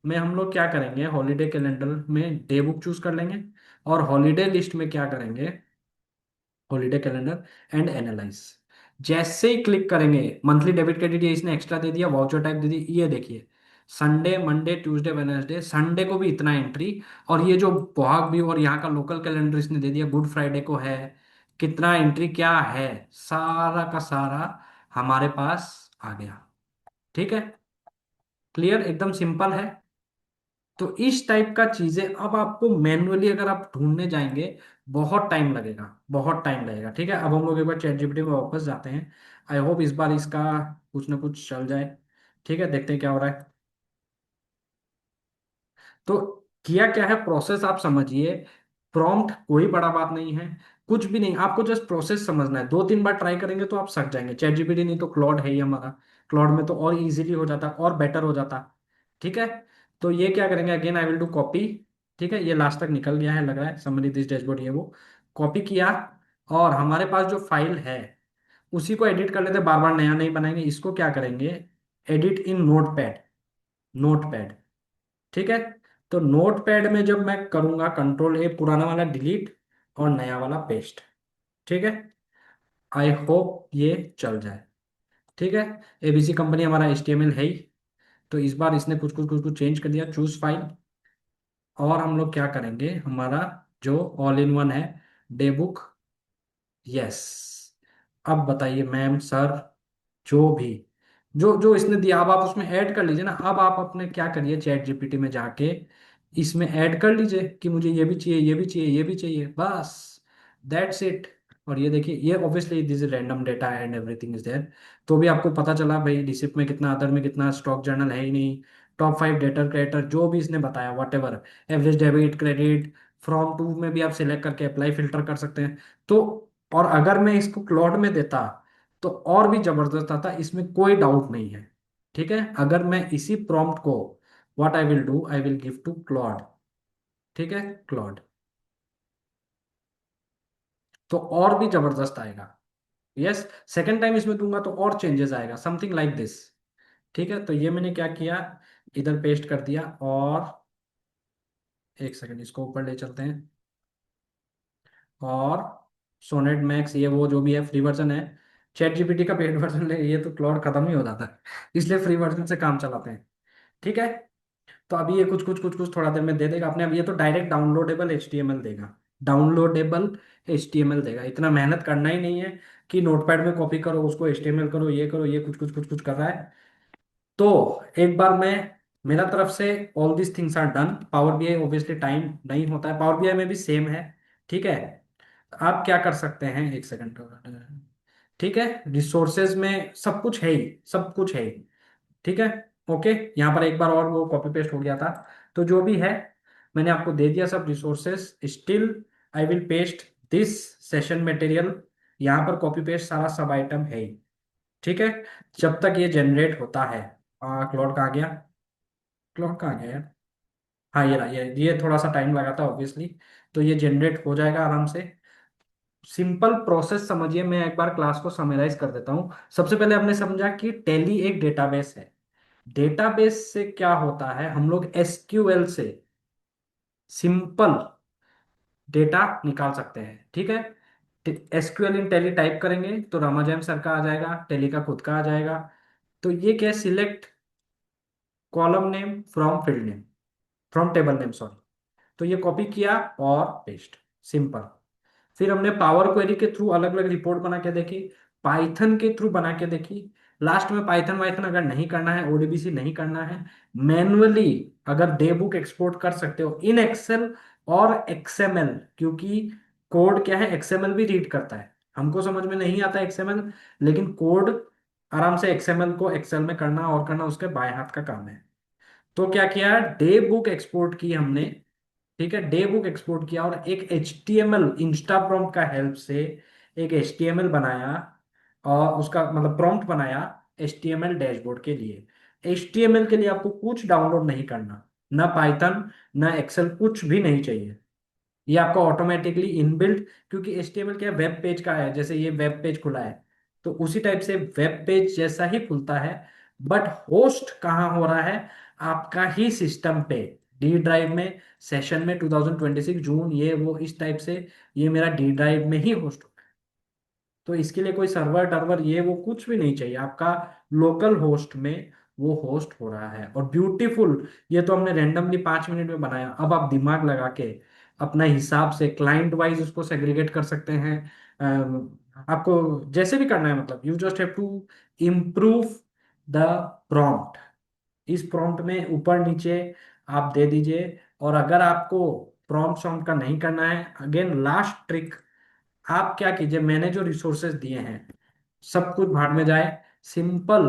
में हम लोग क्या करेंगे, हॉलीडे कैलेंडर में डे बुक चूज कर लेंगे, और हॉलीडे लिस्ट में क्या करेंगे, हॉलीडे कैलेंडर एंड एनालाइज। जैसे ही क्लिक करेंगे, मंथली डेबिट क्रेडिट ये इसने एक्स्ट्रा दे दिया, वाउचर टाइप दे दी, ये देखिए, Sunday Monday Tuesday Wednesday, Sunday को भी इतना एंट्री, और ये जो बोहाग भी और यहाँ का लोकल कैलेंडर इसने दे दिया, गुड फ्राइडे को है, कितना एंट्री क्या है, सारा का सारा हमारे पास आ गया। ठीक है, क्लियर, एकदम सिंपल है। तो इस टाइप का चीजें अब आपको मैन्युअली अगर आप ढूंढने जाएंगे, बहुत टाइम लगेगा, बहुत टाइम लगेगा। ठीक है, अब हम लोग एक बार चैट जीपीटी में वापस जाते हैं, आई होप इस बार इसका कुछ ना कुछ चल जाए। ठीक है, देखते हैं क्या हो रहा है। तो किया क्या है, प्रोसेस आप समझिए, प्रॉम्प्ट कोई बड़ा बात नहीं है, कुछ भी नहीं, आपको जस्ट प्रोसेस समझना है, 2-3 बार ट्राई करेंगे तो आप सक जाएंगे। चैट जीपीटी नहीं तो क्लॉड है ही हमारा, क्लॉड में तो और इजीली हो जाता और बेटर हो जाता। ठीक है, तो ये क्या करेंगे, again I will do copy. ठीक है, ये लास्ट तक निकल गया है लग रहा है, समरी दिस डैशबोर्ड, ये वो कॉपी किया, और हमारे पास जो फाइल है उसी को एडिट कर लेते, बार बार नया नहीं बनाएंगे, इसको क्या करेंगे, एडिट इन नोटपैड, नोटपैड। ठीक है, तो नोटपैड में जब मैं करूंगा कंट्रोल A, पुराना वाला डिलीट और नया वाला पेस्ट। ठीक है, आई होप ये चल जाए। ठीक है, एबीसी कंपनी हमारा HTML है ही, तो इस बार इसने कुछ कुछ कुछ कुछ चेंज कर दिया, चूज फाइल, और हम लोग क्या करेंगे, हमारा जो ऑल इन वन है, डे बुक, यस। अब बताइए मैम सर, जो भी जो जो इसने दिया, अब आप उसमें ऐड कर लीजिए ना, अब आप अपने क्या करिए, चैट जीपीटी में जाके इसमें ऐड कर लीजिए कि मुझे ये भी चाहिए, ये भी चाहिए, ये भी चाहिए, बस दैट्स इट। और ये देखिए, ये obviously this is random data and everything is there. तो भी आपको पता चला भाई रिसिप्ट में कितना, अदर में कितना, स्टॉक जर्नल है ही नहीं, टॉप 5 डेटर क्रेडिटर जो भी इसने बताया whatever, average debit credit, from to में भी आप सिलेक्ट करके अप्लाई फिल्टर कर सकते हैं। तो और अगर मैं इसको क्लॉड में देता तो और भी जबरदस्त आता, इसमें कोई डाउट नहीं है। ठीक है, अगर मैं इसी प्रॉम्प्ट को, what I will do, I will give to Claude. ठीक है, क्लॉड, तो और भी जबरदस्त आएगा। यस, सेकंड टाइम इसमें दूंगा तो और चेंजेस आएगा, समथिंग लाइक दिस। ठीक है, तो ये मैंने क्या किया, इधर पेस्ट कर दिया, और एक सेकंड इसको ऊपर ले चलते हैं। और सोनेट मैक्स, ये वो जो भी है फ्री वर्जन है। चैट जीपीटी का पेड वर्जन ले, ये तो क्लाउड खत्म ही हो जाता है, इसलिए फ्री वर्जन से काम चलाते हैं। ठीक है, तो अभी ये कुछ थोड़ा देर में दे देगा अपने। अब ये तो डायरेक्ट डाउनलोडेबल एचटीएमएल देगा, डाउनलोडेबल एचटीएमएल देगा। इतना मेहनत करना ही नहीं है कि नोटपैड में कॉपी करो, उसको एचटीएमएल करो, ये करो, ये कुछ कर रहा है। तो एक बार मैं, मेरा तरफ से all this things are done. Power BI obviously time नहीं होता है, पावर बीआई में भी सेम है। ठीक है, आप क्या कर सकते हैं, एक सेकंड। ठीक है, रिसोर्सेज में सब कुछ है ही, सब कुछ है ही। ठीक है, ओके, यहाँ पर एक बार और वो कॉपी पेस्ट हो गया था, तो जो भी है मैंने आपको दे दिया सब resources. Still I will paste this session material, यहाँ पर कॉपी पेस्ट सारा सब आइटम है ही। ठीक है, जब तक ये जनरेट होता है। क्लॉड कहाँ गया, क्लॉड कहाँ गया यार, हाँ ये रहा, ये थोड़ा सा टाइम लगा था ऑब्वियसली। तो ये जनरेट हो जाएगा आराम से। सिंपल प्रोसेस समझिए, मैं एक बार क्लास को समराइज कर देता हूँ। सबसे पहले हमने समझा कि टेली एक डेटाबेस है। डेटाबेस से क्या होता है, हम लोग एसक्यूएल से सिंपल डेटा निकाल सकते हैं। ठीक है, एसक्यूएल इन टेली टाइप करेंगे तो रामाजैम सर का आ जाएगा, टेली का खुद का आ जाएगा। तो ये क्या है, select column name from field name, from table name sorry. तो ये कॉपी किया और पेस्ट, सिंपल। फिर हमने पावर क्वेरी के थ्रू अलग अलग रिपोर्ट बना के देखी, पाइथन के थ्रू बना के देखी। लास्ट में पाइथन वाइथन अगर नहीं करना है, ओडीबीसी नहीं करना है, मैनुअली अगर डे बुक एक्सपोर्ट कर सकते हो इन एक्सेल और एक्सएमएल, क्योंकि कोड क्या है, एक्सएमएल भी रीड करता है। हमको समझ में नहीं आता एक्सएमएल, लेकिन कोड आराम से एक्सएमएल को एक्सेल में करना और करना उसके बाएं हाथ का काम है। तो क्या किया, डे बुक एक्सपोर्ट की हमने। ठीक है, डे बुक एक्सपोर्ट किया और एक HTML इंस्टा प्रॉम्प्ट का हेल्प से एक HTML बनाया, और उसका मतलब प्रॉम्प्ट बनाया HTML डैशबोर्ड के लिए। HTML के लिए आपको कुछ डाउनलोड नहीं करना, ना पाइथन ना एक्सेल, कुछ भी नहीं चाहिए। ये आपका ऑटोमेटिकली इनबिल्ट, क्योंकि HTML क्या वेब पेज का है, जैसे ये वेब पेज खुला है तो उसी टाइप से वेब पेज जैसा ही खुलता है। बट होस्ट कहाँ हो रहा है, आपका ही सिस्टम पे, डी ड्राइव में, सेशन में 2026 जून, ये वो इस टाइप से ये मेरा डी ड्राइव में ही होस्ट हो। तो इसके लिए कोई सर्वर टर्वर ये वो कुछ भी नहीं चाहिए, आपका लोकल होस्ट में वो होस्ट हो रहा है। और ब्यूटीफुल, ये तो हमने रैंडमली 5 मिनट में बनाया। अब आप दिमाग लगा के अपना हिसाब से क्लाइंट वाइज उसको सेग्रीगेट कर सकते हैं। आपको जैसे भी करना है, मतलब you just have to improve the prompt. इस प्रॉम्प्ट में ऊपर नीचे आप दे दीजिए। और अगर आपको प्रॉम्प्ट सॉम्प्ट का नहीं करना है, अगेन लास्ट ट्रिक, आप क्या कीजिए, मैंने जो रिसोर्सेज दिए हैं सब कुछ भाड़ में जाए। सिंपल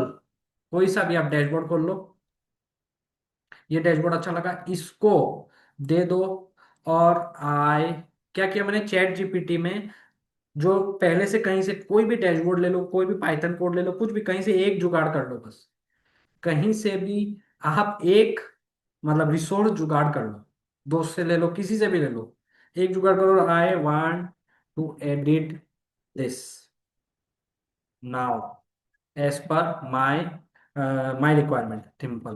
कोई सा भी आप डैशबोर्ड खोल लो, ये डैशबोर्ड अच्छा लगा, इसको दे दो। और आई क्या किया मैंने, चैट जीपीटी में जो पहले से कहीं से कोई भी डैशबोर्ड ले लो, कोई भी पाइथन कोड ले लो, कुछ भी कहीं से एक जुगाड़ कर लो बस। कहीं से भी आप एक मतलब रिसोर्स जुगाड़ कर लो, दोस्त से ले लो, किसी से भी ले लो, एक जुगाड़ करो। I want to edit this now as per my requirement, simple.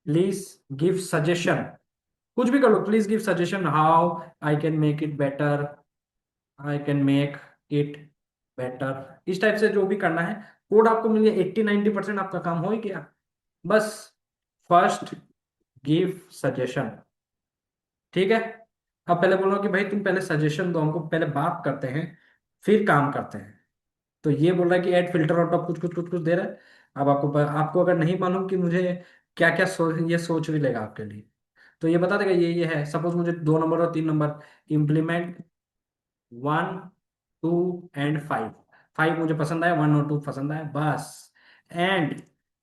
Please give suggestion, कुछ भी कर लो, please give suggestion how I can make it better, I can make it better, इस टाइप से जो भी करना है। कोड आपको मिल गया, 80-90% आपका काम हो ही गया। बस फर्स्ट गिव सजेशन। ठीक है, अब पहले बोलो कि भाई तुम पहले सजेशन दो हमको, पहले बात करते हैं फिर काम करते हैं। तो ये बोल रहा है कि ऐड फिल्टर और टॉप कुछ दे रहा है। अब आपको अगर नहीं मालूम कि मुझे क्या क्या ये सोच भी लेगा आपके लिए, तो ये बता देगा ये है। सपोज मुझे 2 नंबर और 3 नंबर, इम्प्लीमेंट 1 2 and 5। 5 मुझे पसंद आया, 1 और 2 पसंद आया बस। And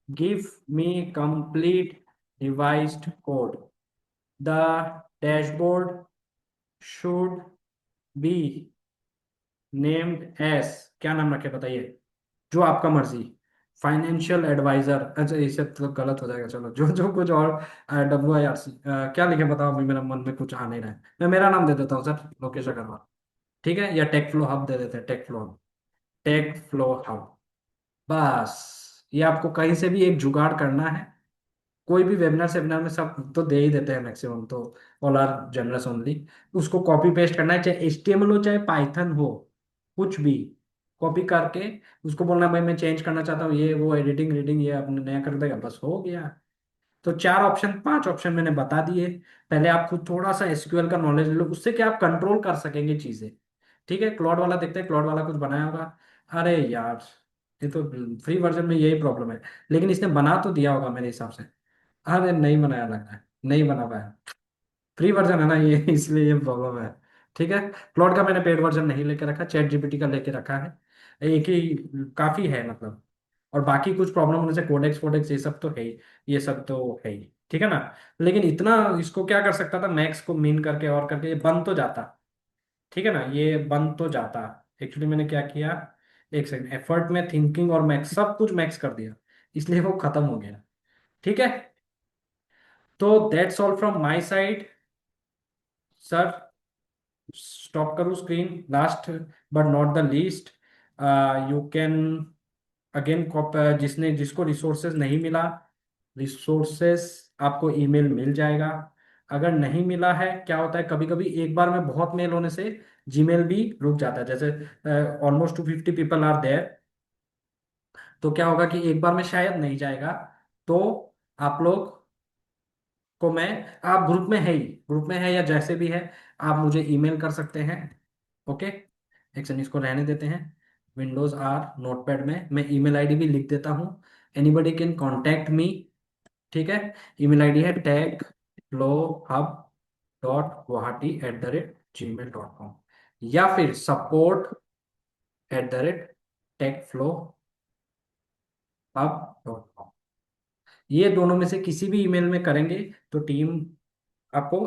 give me complete revised code. The dashboard should be named S, क्या नाम रखे बताइए, जो आपका मर्जी, फाइनेंशियल एडवाइजर। अच्छा इसे तो गलत हो जाएगा, चलो जो जो कुछ और WIRC क्या लिखे बताओ, अभी मेरा मन में कुछ आ नहीं रहा है। मैं मेरा नाम दे देता हूँ सर, लोकेश अग्रवाल, ठीक है, या टेक फ्लो हब दे देते हैं, tech flow hub, tech flow hub. बस ये आपको कहीं से भी एक जुगाड़ करना है, कोई भी वेबिनार सेमिनार में सब तो दे ही देते हैं मैक्सिमम, तो ऑल आर जनरस ओनली। उसको कॉपी पेस्ट करना है, चाहे HTML हो चाहे पाइथन हो, कुछ भी कॉपी करके उसको बोलना भाई मैं चेंज करना चाहता हूँ, ये वो एडिटिंग रीडिंग ये अपने नया कर देगा, बस हो गया। तो 4 ऑप्शन 5 ऑप्शन मैंने बता दिए। पहले आप खुद थोड़ा सा SQL का नॉलेज ले लो, उससे क्या आप कंट्रोल कर सकेंगे चीजें। ठीक है, क्लॉड वाला देखते हैं, क्लॉड वाला कुछ बनाया होगा। अरे यार, ये तो फ्री वर्जन में यही प्रॉब्लम है, लेकिन इसने बना तो दिया होगा मेरे हिसाब से। अरे नहीं बनाया लग रहा है, नहीं बना पाया, फ्री वर्जन है ना ये इसलिए ये प्रॉब्लम है। ठीक है, क्लॉड का मैंने पेड वर्जन नहीं लेके रखा, चैट GPT का लेके रखा है, एक ही काफी है मतलब। और बाकी कुछ प्रॉब्लम होने से कोडेक्स फोडेक्स ये सब तो है ही, ये सब तो है ही, ठीक है ना। लेकिन इतना इसको क्या कर सकता था, मैक्स को मीन करके और करके ये बन तो जाता, ठीक है ना, ये बन तो जाता। एक्चुअली मैंने क्या किया, एक सेकंड, एफर्ट में थिंकिंग और मैक्स सब कुछ मैक्स कर दिया, इसलिए वो खत्म हो गया। ठीक है, तो that's all from my side sir. Stop करूँ screen, last but not the least, you can again, जिसने जिसको रिसोर्सेज नहीं मिला, रिसोर्सेज आपको ईमेल मिल जाएगा। अगर नहीं मिला है, क्या होता है कभी कभी एक बार में बहुत मेल होने से जीमेल भी रुक जाता है, जैसे ऑलमोस्ट 250 पीपल आर देयर, तो क्या होगा कि एक बार में शायद नहीं जाएगा। तो आप लोग को मैं, आप ग्रुप में है ही, ग्रुप में है या जैसे भी है, आप मुझे ईमेल कर सकते हैं। ओके, एक सेकंड इसको रहने देते हैं, विंडोज आर नोटपैड में मैं ईमेल आईडी भी लिख देता हूँ, एनीबडी कैन कांटेक्ट मी। ठीक है, ईमेल आईडी है techflowhub.guwahati@gmail.com, या फिर support@techflowhub.com, ये दोनों में से किसी भी ईमेल में करेंगे तो टीम आपको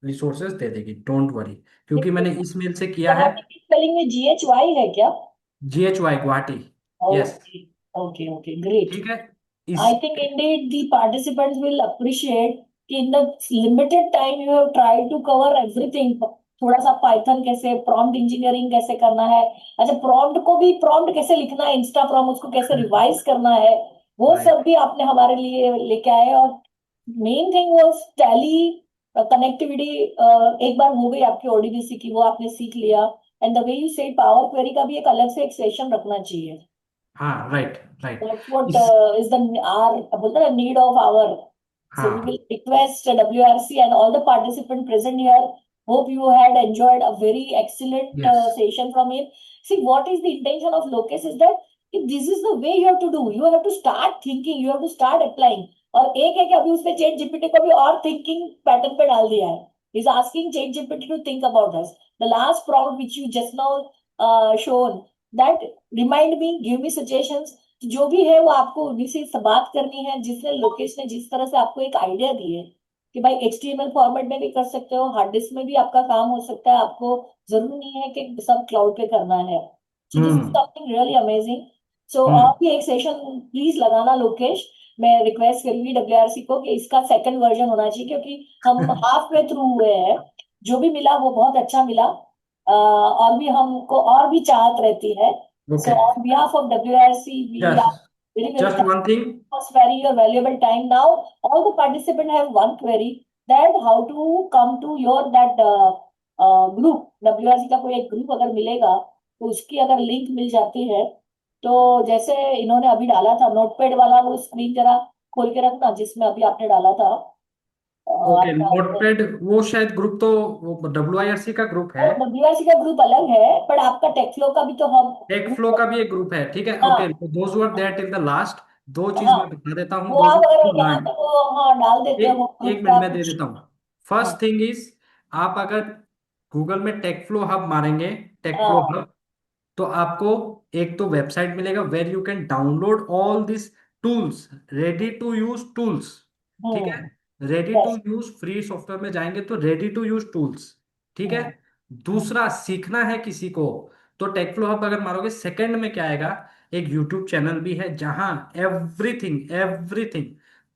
रिसोर्सेज दे देगी, डोंट वरी, क्योंकि मैंने इस मेल से किया है। गुवाहाटी की स्पेलिंग में GHY है क्या? GHY Guwahati, yes, Okay, okay, okay, great. ठीक है। I इस think indeed the participants will appreciate कि in the limited time you have tried to cover everything. थोड़ा सा पाइथन कैसे, प्रॉम्प्ट इंजीनियरिंग कैसे करना है, अच्छा प्रॉम्प्ट को भी, प्रॉम्प्ट कैसे लिखना है, इंस्टा प्रॉम्प्ट उसको कैसे रिवाइज करना है, वो राइट, सब भी आपने हमारे लिए लेके आए। और main thing was tally connectivity, एक बार हो गई आपकी ODBC की, वो आपने सीख लिया। And the way you said power query का भी एक अलग से एक सेशन रखना चाहिए। हाँ राइट राइट, That's what इस is the our बोलते हैं need of our. So we हाँ will request WRC and all the participants present here. Hope you had enjoyed a very excellent yes, session from him. See, what is the intention of Lokesh is that this is the way you have to do. You have to start thinking. You have to start applying. और एक है कि अभी उसने chat GPT को भी और thinking pattern पे डाल दिया है. He's asking chat GPT to think about this. The last prompt which you just now shown, that remind me, give me suggestions. जो भी है वो आपको उन्हीं से बात करनी है, जिसने लोकेश ने जिस तरह से आपको एक आइडिया दी है कि भाई HTML फॉर्मेट में भी कर सकते हो, हार्ड डिस्क में भी आपका काम हो सकता है, आपको जरूरी नहीं है कि सब क्लाउड पे करना है। So this is hmm something really amazing. So और हम्म भी एक सेशन प्लीज लगाना लोकेश, मैं रिक्वेस्ट करूंगी WRC को कि इसका सेकंड वर्जन होना चाहिए, क्योंकि हम हाफ वे थ्रू हुए हैं, जो भी मिला वो बहुत अच्छा मिला। और भी हमको और भी चाहत रहती है। So okay, on behalf of WRC, we are just very, very just one thing, thankful for sparing your valuable time. Now, all the participants have one query, that how to come to your that group. WRC का कोई एक group अगर मिलेगा तो उसकी अगर link मिल जाती है, तो जैसे इन्होंने अभी डाला था नोटपैड वाला, वो स्क्रीन जरा खोल के रखना जिसमें अभी आपने डाला था। ओके, आपका नोटपैड वो शायद ग्रुप तो वो WIRC का ग्रुप है, WRC का ग्रुप अलग है, पर आपका टेक्फ्लो का भी तो हम टेक फ्लो group, का भी एक ग्रुप है, ठीक है। ओके, हाँ those are there till the last, दो चीज हाँ, मैं बता देता हूँ, वो दोज आप अगर टू यहाँ लर्न। पे वो हाँ डाल देते हो एक ग्रुप एक का मिनट मैं दे कुछ। देता हूँ। हाँ फर्स्ट थिंग इज, आप अगर गूगल में टेक फ्लो हब मारेंगे, टेक फ्लो हाँ हब, तो आपको एक तो वेबसाइट मिलेगा where you can download all this tools, ready to use tools. ठीक है, ready to Yes. Use free software में जाएंगे तो रेडी टू यूज टूल्स। ठीक है, दूसरा सीखना है किसी को तो टेकफ्लो हब अगर मारोगे सेकंड में क्या आएगा, एक यूट्यूब चैनल भी है जहां एवरीथिंग एवरीथिंग,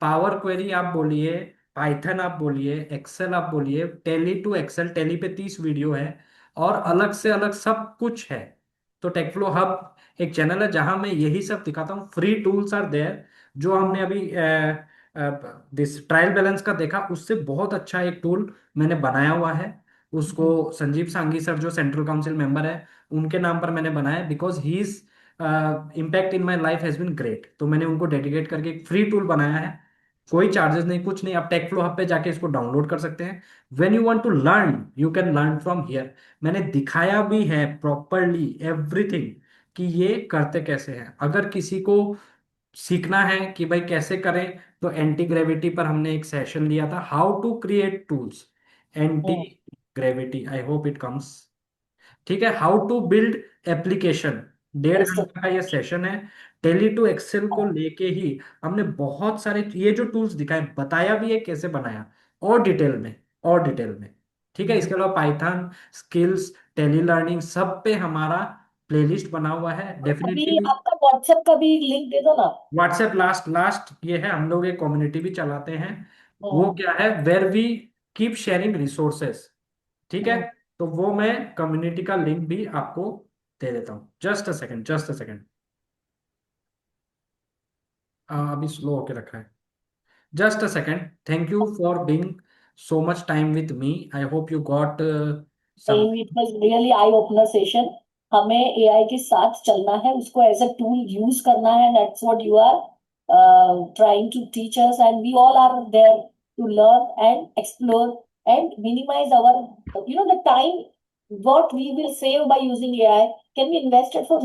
पावर क्वेरी आप बोलिए, पाइथन आप बोलिए, एक्सेल आप बोलिए, टेली टू एक्सेल, टेली पे 30 वीडियो है और अलग से अलग सब कुछ है। तो टेकफ्लो हब एक चैनल है जहां मैं यही सब दिखाता हूँ, फ्री टूल्स आर देयर। जो हमने अभी दिस ट्रायल बैलेंस का देखा, उससे बहुत अच्छा एक टूल मैंने बनाया हुआ है। उसको संजीव सांगी सर जो सेंट्रल काउंसिल मेंबर है उनके नाम पर मैंने बनाया, because he is impact in my life has been great. तो मैंने उनको डेडिकेट करके एक फ्री टूल बनाया है, कोई चार्जेस नहीं, कुछ नहीं। आप टेकफ्लो हब पे जाके इसको डाउनलोड कर सकते हैं। When you want to learn you can learn from here. मैंने दिखाया भी है प्रॉपरली एवरीथिंग कि ये करते कैसे हैं। अगर किसी को सीखना है कि भाई कैसे करें, तो एंटी ग्रेविटी पर हमने एक सेशन लिया था, how to create tools, anti gravity, I hope it comes. ठीक है, हाउ टू बिल्ड एप्लीकेशन, 1.5 घंटा का ये सेशन है। टेली टू एक्सेल को लेके ही हमने बहुत सारे ये जो टूल्स दिखाए, बताया भी है कैसे बनाया, और डिटेल में, और डिटेल में। ठीक है, इसके अलावा पाइथन स्किल्स, टेली लर्निंग सब पे हमारा प्लेलिस्ट बना हुआ है अभी डेफिनेटली। आपका व्हाट्सएप का भी लिंक दे दो ना। व्हाट्सएप लास्ट लास्ट ये है, हम लोग एक कम्युनिटी भी चलाते हैं। वो हम्म, क्या है, where we keep sharing resources. ठीक है, तो वो मैं कम्युनिटी का लिंक भी आपको दे देता हूँ। Just a second, just a second, अभी स्लो होके रखा है। Just a second, thank you for being so much time with me, I hope you got some. नहीं, it was really eye opener session. हमें एआई के साथ चलना है, उसको एज अ टूल यूज करना है, that's what you are trying to teach us, and we all are there to learn and explore and minimize our the time what we will save by using AI can be invested for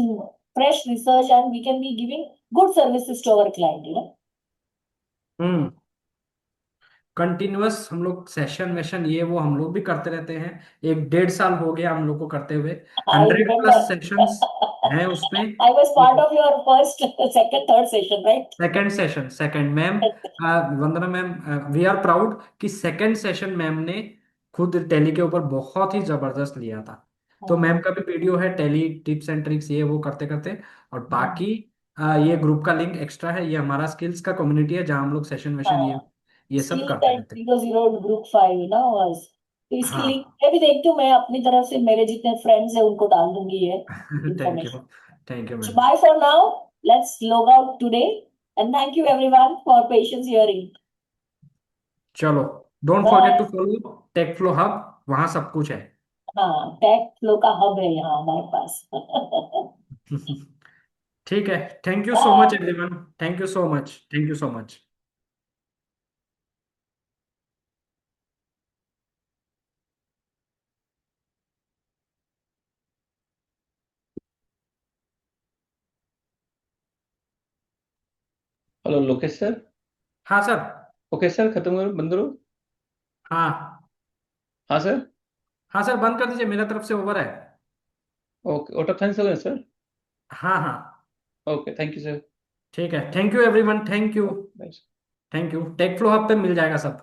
fresh research, and we can be giving good services to our client. Hmm, continuous हम लोग session वेशन ये वो हम लोग भी करते रहते हैं। 1.5 साल हो गया हम लोग को करते हुए, I 100+ remember. सेशंस हैं उसमें। I was part of your first, second, third session, right? Second session, second ma'am, Vandana ma'am, we are proud कि सेकंड सेशन मैम ने खुद टैली के ऊपर बहुत ही जबरदस्त लिया था। तो मैम का भी वीडियो है, टैली टिप्स एंड ट्रिक्स ये वो करते करते। और बाकी ये ग्रुप का लिंक एक्स्ट्रा है, ये हमारा स्किल्स का कम्युनिटी है जहाँ हम लोग सेशन वेशन ये सब स्किल्स करते एंड रहते 0 ग्रुप 5 ना was। तो हैं। इसकी लिंक हाँ, मैं भी देखती हूँ, मैं अपनी तरफ से मेरे जितने फ्रेंड्स हैं उनको डाल दूंगी ये thank you, information. Thank you So ma'am. bye for now. Let's log out today, and thank you everyone for patience hearing. चलो, don't forget to Bye. Follow tech flow hub, वहाँ सब कुछ है। हाँ, टेक फ्लो का hub है यहाँ हमारे पास। ठीक है, thank you so much Bye. Everyone, thank you so much, thank you so much. Hello Lokesh sir. हाँ सर। ओके सर, खत्म करो, बंद करो। हाँ हाँ सर। हाँ सर, बंद कर दीजिए, मेरा तरफ से ओवर है। ओके, आउट ऑफ थैंक्स हो गया सर। हाँ हाँ, ओके, थैंक यू सर। ठीक है, thank you everyone, thank you, bye. Thank you. Tech flow hub पे मिल जाएगा सब।